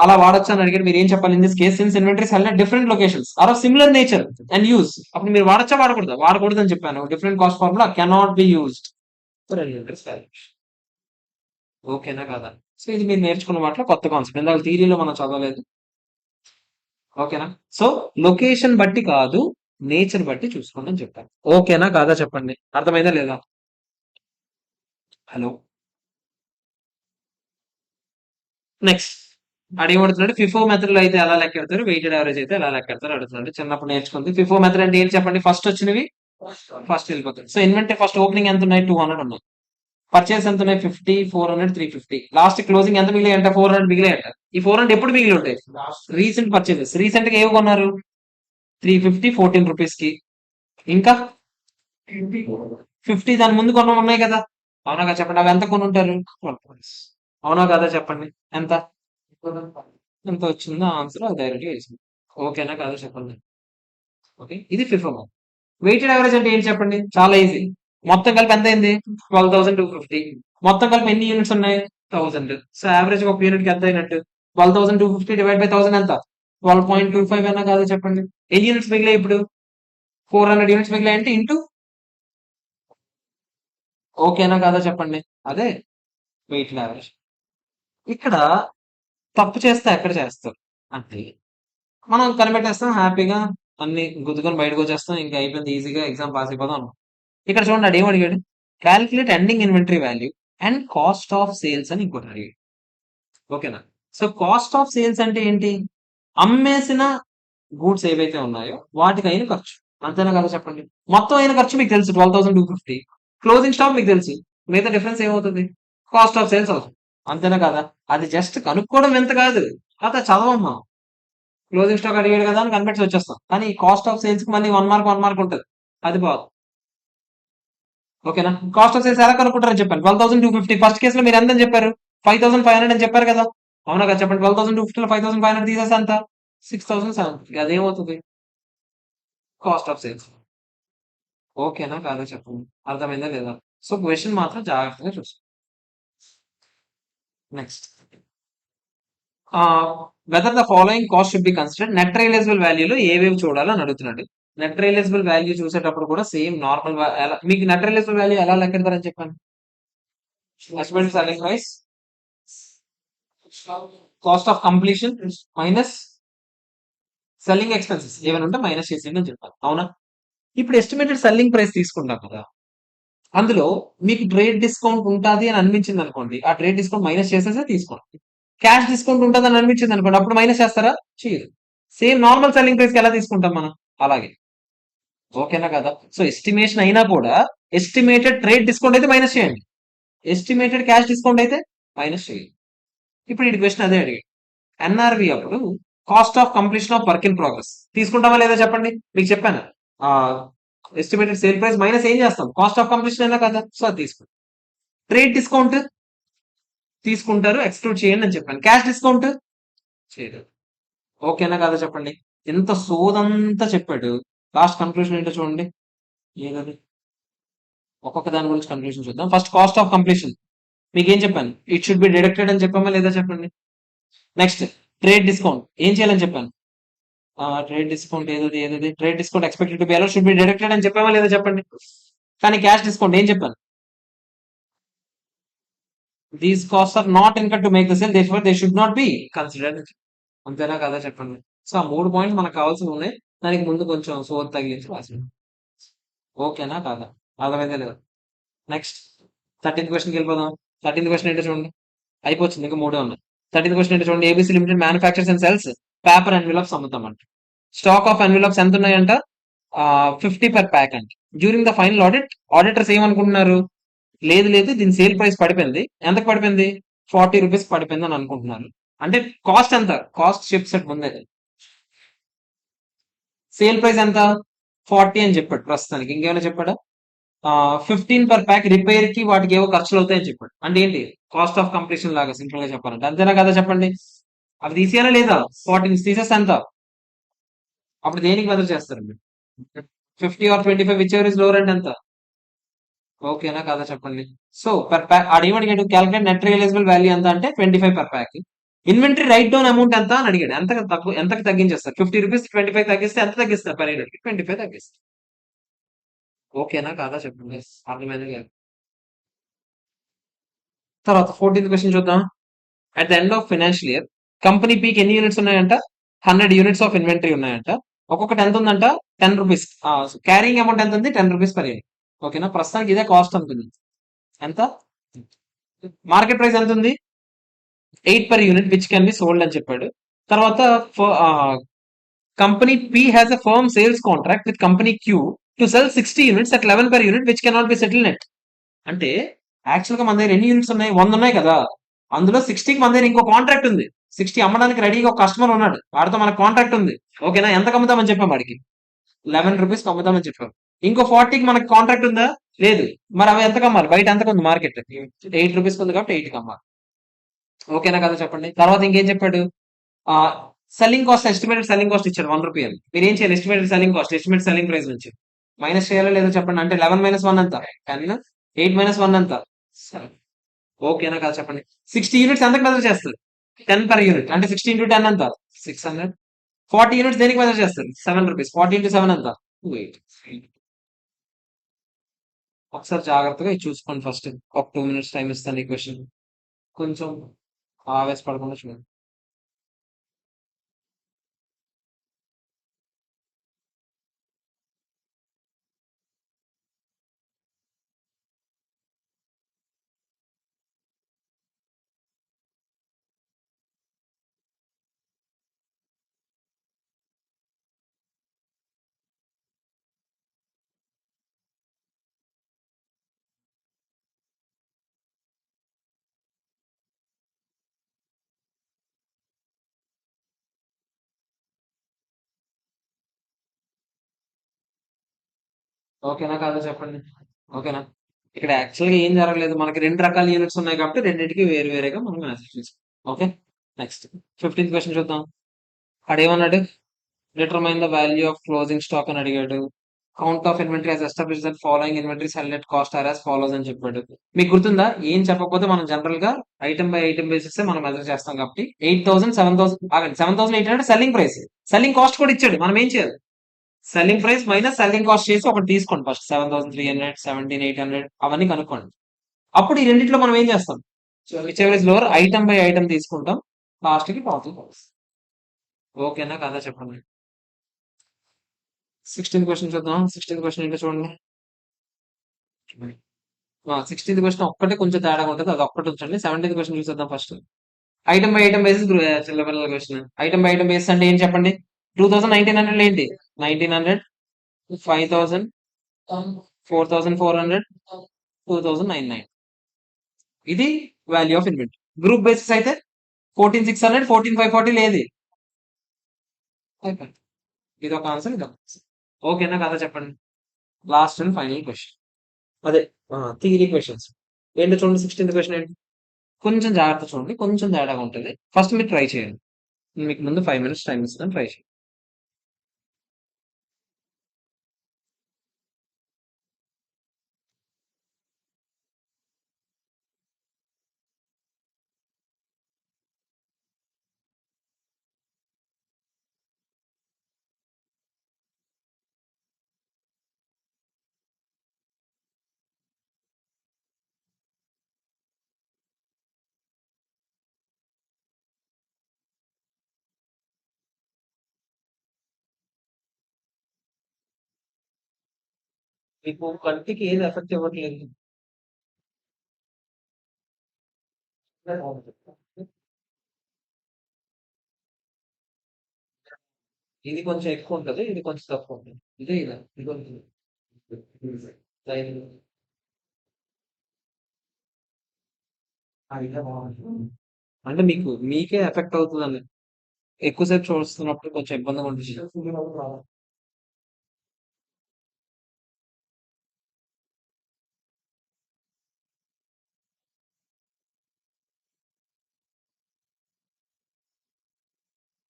అలా వాడొచ్చు అని అడిగాడు. మీరు ఏం చెప్పాలి? In this case since inventories held at different locations are of similar nature and use. అప్పుడు మీరు వాడచ్చా వాడకూడదు? వాడకూడదు అని చెప్పాను. Different cost formula cannot be used for inventories valuation. ఓకేనా కదా? సో ఇది మీరు నేర్చుకున్న వాటిలో కొత్త కాన్సెప్ట్, ఇందాక థియరీలో మనం చదవలేదు. ఓకేనా? సో లొకేషన్ బట్టి కాదు, నేచర్ బట్టి చూసుకోండి అని చెప్పాను. ఓకేనా కాదా చెప్పండి, అర్థమైందా లేదా? Hello, next. అడిగబడుతున్నాడు ఫిఫో మెథడ్ లో అయితే ఎలా లెక్కెడతారు, వెయిటెడ్ యావరేజ్ అయితే ఎలా లెక్కెడతారు అడుగుతున్నాడు. చిన్నప్పుడు నేర్చుకుంది. ఫిఫో మెథడ్ అంటే ఏంటి చెప్పండి? ఫస్ట్ వచ్చినవి ఫస్ట్ వెళ్ళిపోతుంది. సో ఇన్వెంటరీ ఫస్ట్ ఓపెనింగ్ ఎంత ఉన్నాయి? 200 ఉన్నాయి. పర్చేస్ ఎంత ఉన్నాయి? 50, 400, 350. లాస్ట్ క్లోజింగ్ ఎంత మిగిలి అంట? 400 మిగిలి అంట. ఈ 400 ఎప్పుడు మిగిలి ఉంటాయి? Recent purchases. రీసెంట్ గా ఏవి కొన్నారు? 350, 14 రూపీస్ కి. ఇంకా 50 దాని ముందు కొన్న ఉన్నాయి కదా. అవునా కదా చెప్పండి? అవి ఎంత కొని ఉంటారు? అవునా కదా చెప్పండి? ఎంత ఎంత వచ్చిందో ఆన్సర్ డైరెక్ట్ గా వేసింది. ఓకేనా కదా చెప్పండి. ఓకే, ఇది ఫిఫో. వెయిటెడ్ యావరేజ్ అంటే ఏంటి చెప్పండి? చాలా ఈజీ. మొత్తం కలిపి ఎంత అయింది? 12,250. మొత్తం కలిపి ఎన్ని యూనిట్స్ ఉన్నాయి? 1000. సో యావరేజ్ ఒక యూనిట్ కి ఎంత అయినట్టు? 12,250 డివైడ్ బై 1000 ఎంత? 12.25 అయినా కాదా చెప్పండి? ఎన్ని యూనిట్స్ మిగిలాయి ఇప్పుడు? 400 యూనిట్స్ మిగిలాయి అంటే ఇంటూ. ఓకేనా కాదా చెప్పండి? అదే వెయిటెడ్ యావరేజ్. ఇక్కడ తప్పు చేస్తే ఎక్కడ చేస్తారు అంటే మనం కనిపెట్టేస్తాం, హ్యాపీగా అన్ని గుద్దుకొని బయటకు వచ్చేస్తాం, ఇంకా అయిపోయింది, ఈజీగా ఎగ్జామ్ పాస్ అయిపోదాం అనుకో. ఇక్కడ చూడండి అడు ఏం అడిగాడు? Calculate ending inventory value and cost of sales అని ఇంకోటి అడిగాడు. ఓకేనా? సో కాస్ట్ ఆఫ్ సేల్స్ అంటే ఏంటి? అమ్మేసిన గూడ్స్ ఏవైతే ఉన్నాయో వాటికి అయిన ఖర్చు. అంతేనా కదా చెప్పండి? మొత్తం అయిన ఖర్చు మీకు తెలుసు 12,250. క్లోజింగ్ స్టాక్ మీకు తెలుసు, మిగతా డిఫరెన్స్ ఏమవుతుంది? కాస్ట్ ఆఫ్ సేల్స్ అవుతుంది. అంతేనా కదా? అది జస్ట్ కనుక్కోవడం ఎంత కాదు, అదే చదవమ్మా. క్లోజింగ్ స్టాక్ అడిగాడు కదా అని కనిపెట్టి వచ్చేస్తాం, కానీ కాస్ట్ ఆఫ్ సేల్స్ కి మళ్ళీ 1 మార్క్ ఉంటుంది. అది బాగు. ఓకేనా? కాస్ట్ ఆఫ్ సేల్స్ ఎలా కనుక్కుంటారని చెప్పాను. 12,250. ఫస్ట్ కేసులో మీరు ఎంత అని చెప్పారు? 5,500 అని చెప్పారు కదా. అవునా కదా చెప్పండి? 12,250 5,500 తీసేసి అంత 6,750. అదేమవుతుంది? Cost of sales. ఓకేనా కాదా చెప్పండి? అర్థమైందా లేదా? సో క్వశ్చన్ మాత్రం జాగ్రత్తగా చూసుకోండి. Next, whether the following cost should be considered. Net realisable వాల్యూలో ఏవేవి చూడాలని అడుగుతున్నాడు. నెట్ రియలైజబుల్ వాల్యూ చూసేటప్పుడు కూడా సేమ్ నార్మల్. మీకు నెట్ రియలైజబుల్ వాల్యూ ఎలా లెక్కెడతారని చెప్పాను? Estimated selling price cost of completion minus selling expenses ఏమైనా ఉంటే మైనస్ చేసేయండి అని చెప్పాను. అవునా? ఇప్పుడు ఎస్టిమేటెడ్ సెల్లింగ్ ప్రైస్ తీసుకుంటాం కదా, అందులో మీకు ట్రేడ్ డిస్కౌంట్ ఉంటుంది అని అనిపించింది అనుకోండి, ఆ ట్రేడ్ డిస్కౌంట్ మైనస్ చేసేసే తీసుకోండి. క్యాష్ డిస్కౌంట్ ఉంటుంది అని అనిపించింది అనుకోండి, అప్పుడు మైనస్ చేస్తారా? చేయరు. సేమ్ నార్మల్ సెల్లింగ్ ప్రైస్ కి ఎలా తీసుకుంటాం మనం, అలాగే. ఓకేనా కదా? సో ఎస్టిమేషన్ అయినా కూడా ఎస్టిమేటెడ్ ట్రేడ్ డిస్కౌంట్ అయితే మైనస్ చేయండి, ఎస్టిమేటెడ్ క్యాష్ డిస్కౌంట్ అయితే మైనస్ చేయండి. ఇప్పుడు ఈ క్వశ్చన్ అదే అడిగాడు. ఎన్ఆర్వి అప్పుడు cost of completion of work in progress తీసుకుంటామా లేదా చెప్పండి? మీకు చెప్పాను ఎస్టిమేటెడ్ సేల్ ప్రైస్ మైనస్ ఏం చేస్తాం, కాస్ట్ ఆఫ్ కంప్లీషన్ అయినా కదా, సో అది తీసుకోండి. ట్రేడ్ డిస్కౌంట్ తీసుకుంటారు, ఎక్స్క్లూడ్ చేయండి అని చెప్పాను. క్యాష్ డిస్కౌంట్ చేయరు. ఓకేనా కదా చెప్పండి. ఎంత సోదంతా చెప్పాడు, లాస్ట్ కన్క్లూజన్ ఏంటో చూడండి. ఏదది, ఒక్కొక్క దాని గురించి కన్క్లూజన్ చూద్దాం. ఫస్ట్ కాస్ట్ ఆఫ్ కంప్లీషన్ మీకు ఏం చెప్పాను, ఇట్ షుడ్ బి డిడక్టెడ్ అని చెప్పామా లేదా చెప్పండి. నెక్స్ట్ ట్రేడ్ డిస్కౌంట్ ఏం చేయాలని చెప్పాను. ట్రేడ్ డిస్కౌంట్ ఏదది trade discount expected to be allowed should be deducted అని చెప్పామా లేదా చెప్పండి. కానీ క్యాష్ డిస్కౌంట్ ఏం చెప్పాను, these cost are not income to make the sale, there they should not be considered. అంతేనా కదా చెప్పండి. సో ఆ 3 పాయింట్స్ మనకు కావాల్సి ఉన్నాయి. దానికి ముందు కొంచెం సోర్ తగిలించి రాసి. ఓకేనా కాదా, అర్థమైందా లేదా. నెక్స్ట్ 13th క్వశ్చన్కి వెళ్ళిపోదాం. 13th క్వశ్చన్ ఏంటో చూడండి, అయిపోతుంది ఇంకా 3 ఉన్నాయి. 13th క్వశ్చన్ ఏంటో చూడండి. ABC limited manufactures and sells paper envelopes అమ్ముతామంట. స్టాక్ ఆఫ్ ఎన్విలాప్స్ ఎంత ఉన్నాయంట, 50 per ప్యాక్ అంట. During the final audit auditors ఏమనుకుంటున్నారు, లేదు లేదు దీని సేల్ ప్రైస్ పడిపోయింది, ఎంతకు పడిపోయింది, 40 రూపీస్ పడిపోయింది అని అనుకుంటున్నారు. అంటే కాస్ట్ ఎంత, కాస్ట్ షిప్ సెట్ ముందే, సేల్ ప్రైస్ ఎంత 40 అని చెప్పాడు ప్రస్తుతానికి. ఇంకేమైనా చెప్పాడా, 15 per ప్యాక్ రిపేర్ కి వాటికి ఏవో ఖర్చులు అవుతాయని చెప్పాడు. అంటే ఏంటి, కాస్ట్ ఆఫ్ కంప్లీషన్ లాగా సింపుల్ గా చెప్పాలంటే. అంతేనా కదా చెప్పండి. అవి తీసేయాలా లేదా, 40 తీసేస్తే ఎంత, అప్పుడు దేనికి బదులు చేస్తారు మీరు, 50 or 25 whichever is lower అంటే ఎంత. ఓకేనా కదా చెప్పండి. సో పర్ ప్యాక్ అడిగాడు క్యాలిక్యులేట్ నెట్ రియలైజబుల్ వాల్యూ ఎంత అంటే 25 per pack. Inventory write down amount ఎంత అని అడిగాడు. ఎంతకు తగ్గించేస్తారు, 50 రూపీస్ 25 తగ్గిస్తే ఎంత తగ్గిస్తారు పర్ యూనిట్, 25 తగ్గిస్తారు. ఓకేనా కాదా చెప్పండి, అర్థమైంది కదా. తర్వాత 14th క్వశ్చన్ చూద్దాం. At the end of financial year company peak ఎన్ని యూనిట్స్ ఉన్నాయంట, 100 యూనిట్స్ ఆఫ్ ఇన్వెంటరీ ఉన్నాయంట. ఒక్కొక్కటి ఎంత ఉందంట, 10 రూపీస్. క్యారింగ్ అమౌంట్ ఎంత ఉంది, 10 రూపీస్ పర్ యూనిట్. ఓకేనా, ప్రస్తుతానికి ఇదే కాస్ట్ అనుకుంది. ఎంత, మార్కెట్ ప్రైస్ ఎంత ఉంది, 8 per unit which can be sold అని చెప్పాడు. తర్వాత company P has a firm sales contract with company Q to sell 60 units at 11 per unit which cannot be settle net. అంటే యాక్చువల్ గా మన దగ్గర ఎన్ని యూనిట్స్ ఉన్నాయి, 100 ఉన్నాయి కదా. అందులో 60కి మన దగ్గర ఇంకో కాంట్రాక్ట్ ఉంది, 60 అమ్మడానికి రెడీగా ఒక కస్టమర్ ఉన్నాడు, వాడితో మనకు కాంట్రాక్ట్ ఉంది. ఓకేనా, ఎంత అమ్ముతామని చెప్పాం వాడికి, 11 రూపీస్ అమ్ముతామని చెప్పాం. ఇంకో 40కి మనకి కాంట్రాక్ట్ ఉందా, లేదు. మరి అవి ఎంతకు అమ్మాలి, బయట ఎంతకు ఉంది మార్కెట్, 8 రూపీస్ ఉంది కాబట్టి 8కి అమ్మాలి. ఓకేనా కదా చెప్పండి. తర్వాత ఇంకేం చెప్పాడు, selling cost estimated selling cost ఇచ్చాడు 1 రూపీ అని. మీరు ఏం చేయాలి, estimated selling cost estimate selling price నుంచి మైనస్ చేయాలో లేదో చెప్పండి. అంటే 11 - 1 ఎంత, 10. 8 - 1 ఎంత, 7. ఓకేనా కదా చెప్పండి. 60 యూనిట్స్ ఎంతకు మెజర్ చేస్తారు, 10 per యూనిట్. అంటే 60 into 10 ఎంత, 600. 40 యూనిట్స్ దేనికి మెజర్ చేస్తారు, 7 రూపీస్. 40 into 7 ఎంత, 280. ఒకసారి జాగ్రత్తగా ఇది చూసుకోండి. ఫస్ట్ ఒక 2 minutes టైం ఇస్తాను ఈ క్వశ్చన్, కొంచెం ఆవేశపడకుండా చూడండి. ఓకేనా కాదా చెప్పండి. ఓకేనా, ఇక్కడ యాక్చువల్గా ఏం జరగలేదు, మనకి 2 రకాల యూనిట్స్ ఉన్నాయి కాబట్టి రెండింటికి వేరు వేరేగా మనం మ్యాసేజ్ చేసుకోం. ఓకే, నెక్స్ట్ 15th క్వశ్చన్ చూద్దాం. అడేమన్నాడు, determine the value of closing stock అని అడిగాడు. Count of inventory has establish that following inventories held at cost are as follows అని చెప్పాడు. మీకు గుర్తుందా, ఏం చెప్పకపోతే మనం జనరల్ గా ఐటమ్ బై ఐటమ్ బేసిస్ మనం మెజర్ చేస్తాం కాబట్టి 8,000 7,000 ఆగండి 7,800 సెల్లింగ్ ప్రైస్. సెల్లింగ్ కాస్ట్ కూడా ఇచ్చాడు, మనం ఏం చేయాలి, selling price minus selling cost చేసి ఒకటి తీసుకోండి ఫస్ట్. 7,300 17,800 అవన్నీ కనుక్కోండి. అప్పుడు ఈ రెండింటిలో మనం ఏం చేస్తాం, which ever is lower item by item తీసుకుంటాం, లాస్ట్ కి ప్రాఫిట్. ఓకేనా కదా చెప్పండి. 16th క్వశ్చన్ చూద్దాం. 16th క్వశ్చన్ ఏంటో చూడండి. 16th క్వశ్చన్ ఒక్కటే కొంచెం తేడాగా ఉంటుంది, అది ఒక్కటి ఉంచండి. 17th క్వశ్చన్ చూసేద్దాం first. Item by item basis చిల్లపిల్లల question. Item by item basis అంటే ఏం చెప్పండి, 2,000 1,900 ఏంటి, 1,900 5,000 4,400 2,990. ఇది value of inventory. Group basis అయితే 14,600 14,540 లేదు. అయిపోయింది. ఇది ఒక ఆన్సర్, ఇది ఒక ఆన్సర్. ఓకేనా కదా చెప్పండి. Last and final question. అదే థియరీ క్వశ్చన్స్. ఏంటో చూడండి, 16th క్వశ్చన్ ఏంటి? కొంచెం జాగ్రత్త చూడండి, కొంచెం తేడాగా ఉంటుంది. ఫస్ట్ మీరు ట్రై చేయండి. మీకు ముందు 5 మినిట్స్ టైం ఇస్తాను, ట్రై చేయండి. మీకు కంటికి ఏది ఎఫెక్ట్ ఇవ్వట్లేదు. ఇది కొంచెం ఎక్కువ ఉంటది, ఇది కొంచెం తక్కువ ఉంటుంది. ఇదే ఇలా ఇది కొంచెం లైన్. అంటే మీకే ఎఫెక్ట్ అవుతుందండి. ఎక్కువసేపు చూస్తున్నప్పుడు కొంచెం ఇబ్బందిగా ఉంటుంది.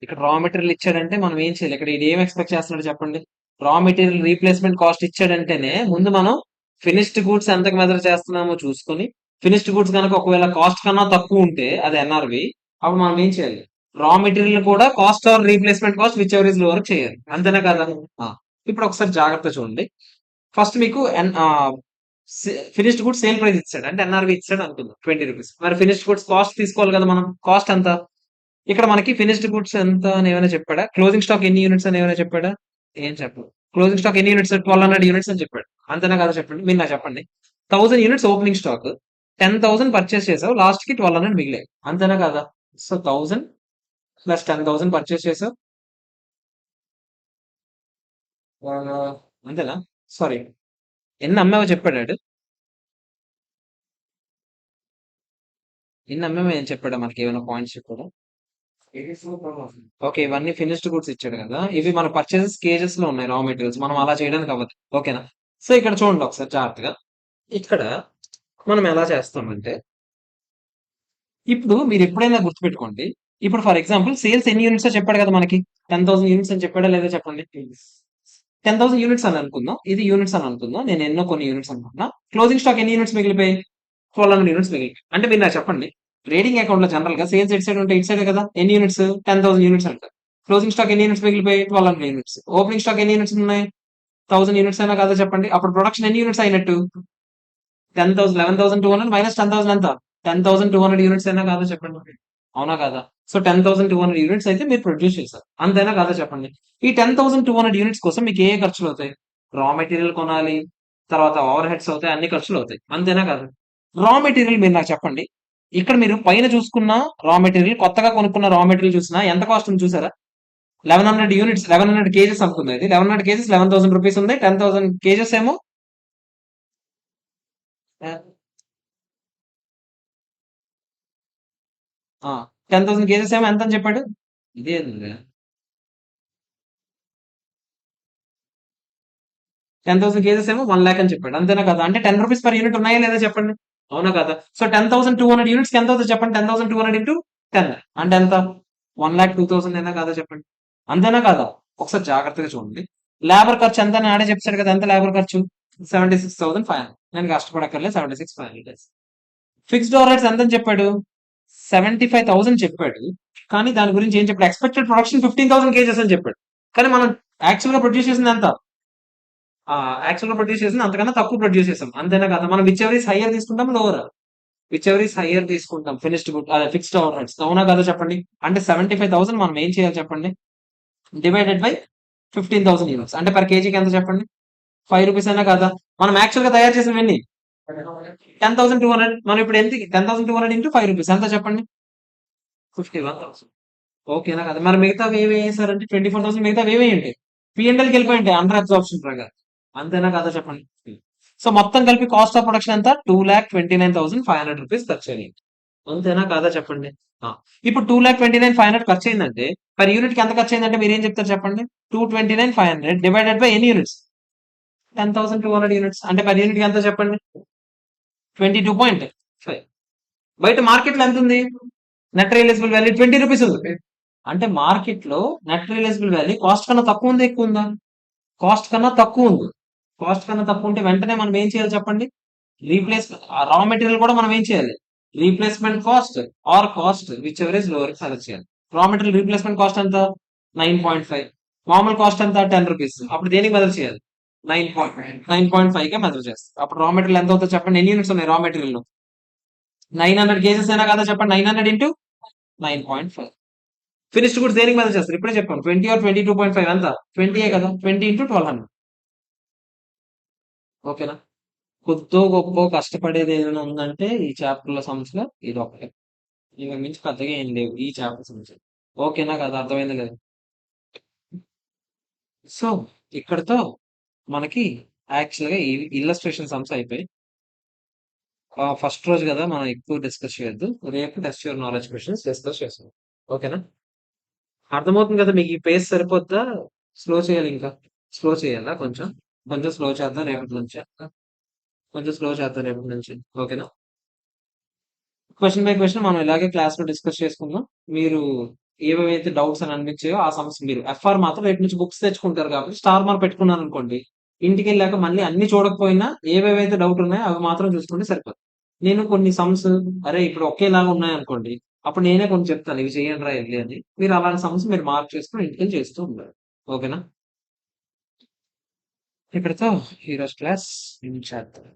ఇక్కడ రా మెటీరియల్ ఇచ్చాడంటే మనం ఏం చేయాలి? ఇక్కడ ఇది ఏం ఎక్స్పెక్ట్ చేస్తున్నాడు చెప్పండి? రా మెటీరియల్ రీప్లేస్మెంట్ కాస్ట్ ఇచ్చాడంటేనే ముందు మనం ఫినిష్డ్ గూడ్స్ ఎంతకు మెజర్ చేస్తున్నామో చూసుకొని, ఫినిష్డ్ గూడ్స్ కనుక ఒకవేళ కాస్ట్ కన్నా తక్కువ ఉంటే అది ఎన్ఆర్వి. అప్పుడు మనం ఏం చేయాలి? రా మెటీరియల్ కూడా cost or replacement cost whichever is lower చేయాలి. అంతేనా కదా? ఆ, ఇప్పుడు ఒకసారి జాగ్రత్త చూడండి. ఫస్ట్ మీకు ఫినిష్డ్ గుడ్స్ సేల్ ప్రైస్ ఇచ్చాడు అంటే ఎన్ఆర్వి ఇచ్చాడు అనుకుందాం 20 రూపీస్. మరి ఫినిష్డ్ గుడ్స్ కాస్ట్ తీసుకోవాలి కదా మనం. కాస్ట్ ఎంత? ఇక్కడ మనకి ఫినిష్డ్ గుడ్స్ ఎంత అని ఏమైనా చెప్పాడా? క్లోజింగ్ స్టాక్ ఎన్ని యూనిట్స్ అని ఏమైనా చెప్పాడా? ఏం చెప్పడు. క్లోజింగ్ స్టాక్ ఎన్ని యూనిట్స్? 1200 యూనిట్స్ అని చెప్పాడు. అంతేనా కదా? చెప్పండి, మీరు నాకు చెప్పండి. 1000 యూనిట్స్ ఓపెనింగ్ స్టాక్, 10,000 పర్చేస్ చేసావు, లాస్ట్ కి 1200 మిగిలాయి. అంతేనా కదా? సో 1000 ప్లస్ 10,000 పర్చేస్ చేసావు. ఆ, అంతేనా? సారీ, ఎన్ని అమ్మావో చెప్పాడు. ఎన్ని అమ్మామో ఏం చెప్పాడా? మనకి ఏమైనా పాయింట్స్ చెప్పాడా? ఓకే, ఇవన్నీ ఫినిష్డ్ గుడ్స్ ఇచ్చాడు కదా. ఇవి మన పర్చేసెస్ కేజెస్ లో ఉన్నాయి, రా మెటీరియల్స్. మనం అలా చేయడానికి అవ్వదు. ఓకేనా? సో ఇక్కడ చూడండి ఒకసారి జాగ్రత్తగా. ఇక్కడ మనం ఎలా చేస్తామంటే, ఇప్పుడు మీరు ఎప్పుడైనా గుర్తుపెట్టుకోండి. ఇప్పుడు ఫర్ ఎగ్జాంపుల్ సేల్స్ ఎన్ని యూనిట్స్ చెప్పాడు కదా మనకి. 10,000 యూనిట్స్ అని చెప్పాడా లేదా చెప్పండి. 10,000 యూనిట్స్ అని అనుకుందాం, ఇది యూనిట్స్ అని అనుకుందాం. నేను ఎన్నో కొన్ని యూనిట్స్ అనుకున్నా. క్లోజింగ్ స్టాక్ ఎన్ని యూనిట్స్ మిగిలిపోయి? 1200 యూనిట్స్ మిగిలిపోయి. అంటే మీరు నాకు చెప్పండి, ట్రేడింగ్ అకౌంట్ లో జనరల్ గా సేల్స్ ఎట్ సైడ్ ఉంటే ఇట్ సైడ్ కదా. ఎన్ని యూనిట్స్? 10,000 యూనిట్స్ అంటారు. క్లోజింగ్ స్టాక్ ఎన్ని యూనిట్స్ మిగిలిపోయి? 1200 యూనిట్స్. ఓపెనింగ్ స్టాక్ ఎన్ని యూనిట్స్ ఉన్నాయి? 1000 యూనిట్స్ అయినా కదా చెప్పండి. అప్పుడు ప్రొడక్షన్ ఎన్ని యూనిట్స్ అయినట్టు? 10,000, 11,200 మైనస్ 10,000 ఎంత? 10,200 యూనిట్స్ అయినా కాదా చెప్పండి. అవునా కాదా? సో 10,200 యూనిట్స్ అయితే మీరు ప్రొడ్యూస్ చేశారు. అంతేనా కాదా చెప్పండి. ఈ 10,200 యూనిట్స్ కోసం మీకు ఏ ఖర్చులు అవుతాయి? రా మెటీరియల్ కొనాలి, తర్వాత ఓవర్ హెడ్స్ అవుతాయి, అన్ని ఖర్చులు అవుతాయి. అంతేనా కాదు? రా మెటీరియల్ మీరు నాకు చెప్పండి. ఇక్కడ మీరు పైన చూసుకున్న రా మెటీరియల్, కొత్తగా కొనుక్కున్న రా మెటీరియల్ చూసినా ఎంత కాస్ట్ ఉంది చూసారా? 1100 యూనిట్స్, 1100 కేజెస్ అనుకుంది. ఇది 1100 కేజెస్ 11,000 రూపీస్ ఉంది. 10,000 కేజెస్ ఏమో 10,000 కేజెస్ ఏమో ఎంత అని చెప్పాడు? ఇదే 10,000 కేజెస్ ఏమో 1 lakh అని చెప్పాడు. అంతేనా కదా? అంటే 10 రూపీస్ పర్ యూనిట్ ఉన్నాయా లేదా చెప్పండి. అవునా కదా? సో 10,200 యూనిట్స్ ఎంత అవుతుంది చెప్పండి. 10,200 ఇంటూ 10 అంటే ఎంత? 1,02,000 అయినా కాదా చెప్పండి. అంతేనా కాదా? ఒకసారి జాగ్రత్తగా చూడండి. లేబర్ ఖర్చు ఎంత అని ఆడే చెప్తాడు కదా. ఎంత లేబర్ ఖర్చు? 76,500. నేను కష్టపడక్కర్లేదు, 76,500. ఫిక్స్డ్ ఓవర్ హెడ్స్ ఎంత అని చెప్పాడు? 75,000 చెప్పాడు. కానీ దాని గురించి ఏం చెప్పాడు? ఎక్స్పెక్టెడ్ ప్రొడక్షన్ 15,000 కేజెస్ అని చెప్పాడు. కానీ మనం యాక్చువల్ గా ప్రొడ్యూస్ చేసింది ఎంత? యాక్చువల్ గా ప్రొడ్యూస్ చేసింది అంతకన్నా తక్కువ ప్రొడ్యూస్ చేసాం. అంతేనా కదా? మనం విచ్ ఎవర్ ఇస్ హయ్యర్ తీసుకుంటాం, lower? Which ever is higher తీసుకుంటాం. ఫినిష్డ్ గుడ్, అదే ఫిక్స్డ్ ఓవర్ హెడ్స్. అవునా కదా చెప్పండి. అంటే 75,000 మనం ఏం చేయాలి చెప్పండి? డివైడెడ్ బై 15,000 యూనిట్స్ అంటే పర్ కేజీకి ఎంత చెప్పండి? 5 రూపీస్ అయినా కదా? మనం యాక్చువల్ గా తయారు చేసిన ఎన్ని? 10,200. మనం ఇప్పుడు ఎంత? 10,200 ఇంటూ 5 రూపీస్ ఎంత చెప్పండి? 51,000. ఓకేనా కదా? మరి మిగతా ఏమి వేసారంటే 24,000. మిగతా ఏమేయండి? పిఎన్ఎల్కి వెళ్ళిపోయింటాయి అండర్ అబ్జార్ప్షన్ ప్రకారం. అంతేనా కదా చెప్పండి. సో మొత్తం కలిపి కాస్ట్ ఆఫ్ ప్రొడక్షన్ ఎంత? 2,29,500 రూపీస్ ఖర్చు అయింది. అంతేనా కాదా చెప్పండి. ఆ, ఇప్పుడు 2,29,500 ఖర్చు అయిందంటే పర్ యూనిట్ కి ఎంత ఖర్చు అయిందంటే మీరు ఏం చెప్తారు చెప్పండి? 229,500 డివైడెడ్ బై ఎన్ని యూనిట్స్? 10,200 యూనిట్స్ అంటే పర్ యూనిట్ ఎంత చెప్పండి? 22.5. బయట మార్కెట్లో ఎంత ఉంది? నెట్ రియలైజబుల్ వాల్యూ 20 రూపీస్ ఉంది. అంటే మార్కెట్ లో నెట్ రియలైజబుల్ వాల్యూ కాస్ట్ కన్నా తక్కువ ఉందా, ఎక్కువ ఉందా? కాస్ట్ కన్నా తక్కువ ఉంది. కాస్ట్ కన్నా తక్కువ ఉంటే వెంటనే మనం ఏం చేయాలి చెప్పండి? రీప్లేస్ రా మెటీరియల్ కూడా మనం ఏం చేయాలి? Replacement cost or cost whichever is lower select చేయాలి. రా మెటీరియల్ రీప్లేస్మెంట్ కాస్ట్ ఎంత? 9.5. మామూలు కాస్ట్ ఎంత? 10 రూపీస్. అప్పుడు దేనికి మెజర్ చేయాలి? 9.5 గా మెజర్ చేస్తాం. అప్పుడు రా మెటీరియల్ ఎంత అవుతుందో చెప్పండి? ఎన్ని యూనిట్స్ ఉన్నాయి రా మెటీరియల్ లో? 900 కేజెస్ అయినా కదా చెప్పండి? 900 ఇంటూ 9.5. ఫినిష్డ్ గుడ్స్ దేనికి మెజర్ చేస్తారు? ఇప్పుడే చెప్పాను 20 ఆర్ 22.5 ఎంత? 20 కదా, 20 ఇంటూ 1200. ఓకేనా? కొద్దో గొప్ప కష్టపడేది ఏదైనా ఉందంటే ఈ చాప్టర్ లో సమ్స్ లో ఇది ఒకటే. ఇక మించి పెద్దగా ఏం లేవు ఈ చాప్టర్ సమ్స్. ఓకేనా కదా, అర్థమైంది లేదు? సో ఇక్కడతో మనకి యాక్చువల్ గా ఈ ఇల్లస్ట్రేషన్ సమ్స్ అయిపోయి ఫస్ట్ రోజు కదా, మనం ఎక్కువ డిస్కస్ చేయొద్దు. రేపు test your knowledge questions discuss చేస్తాం. ఓకేనా? అర్థమవుతుంది కదా మీకు? ఈ పేస్ సరిపోద్దా? స్లో చేయాలి ఇంకా? స్లో చేయాలా కొంచెం? కొంచెం స్లో చేద్దాం రేపటి నుంచి. కొంచెం స్లో చేద్దాం రేపటి నుంచి. ఓకేనా? క్వశ్చన్ బై క్వశ్చన్ మనం ఇలాగే క్లాస్ లో డిస్కస్ చేసుకుందాం. మీరు ఏవేవైతే డౌట్స్ అని అనిపించాయో ఆ సమస్య మీరు ఎఫ్ఆర్ మాత్రం రేపు నుంచి బుక్స్ తెచ్చుకుంటారు కాబట్టి స్టార్ మార్క్ పెట్టుకున్నాను అనుకోండి, ఇంటికి వెళ్ళాక మళ్ళీ అన్ని చూడకపోయినా ఏవేవైతే డౌట్ ఉన్నాయో అవి మాత్రం చూసుకుంటే సరిపోతుంది. నేను కొన్ని సమ్స్ అరే ఇప్పుడు ఒకేలాగా ఉన్నాయి అనుకోండి, అప్పుడు నేనే కొన్ని చెప్తాను ఇవి చేయండి రా వెళ్ళి అని. మీరు అలాంటి సమ్స్ మీరు మార్క్ చేసుకుని ఇంటికి వెళ్ళి చేస్తూ ఉంటారు. ఓకేనా? ఇక్కడితో ఈరోజు క్లాస్ చేద్దాం.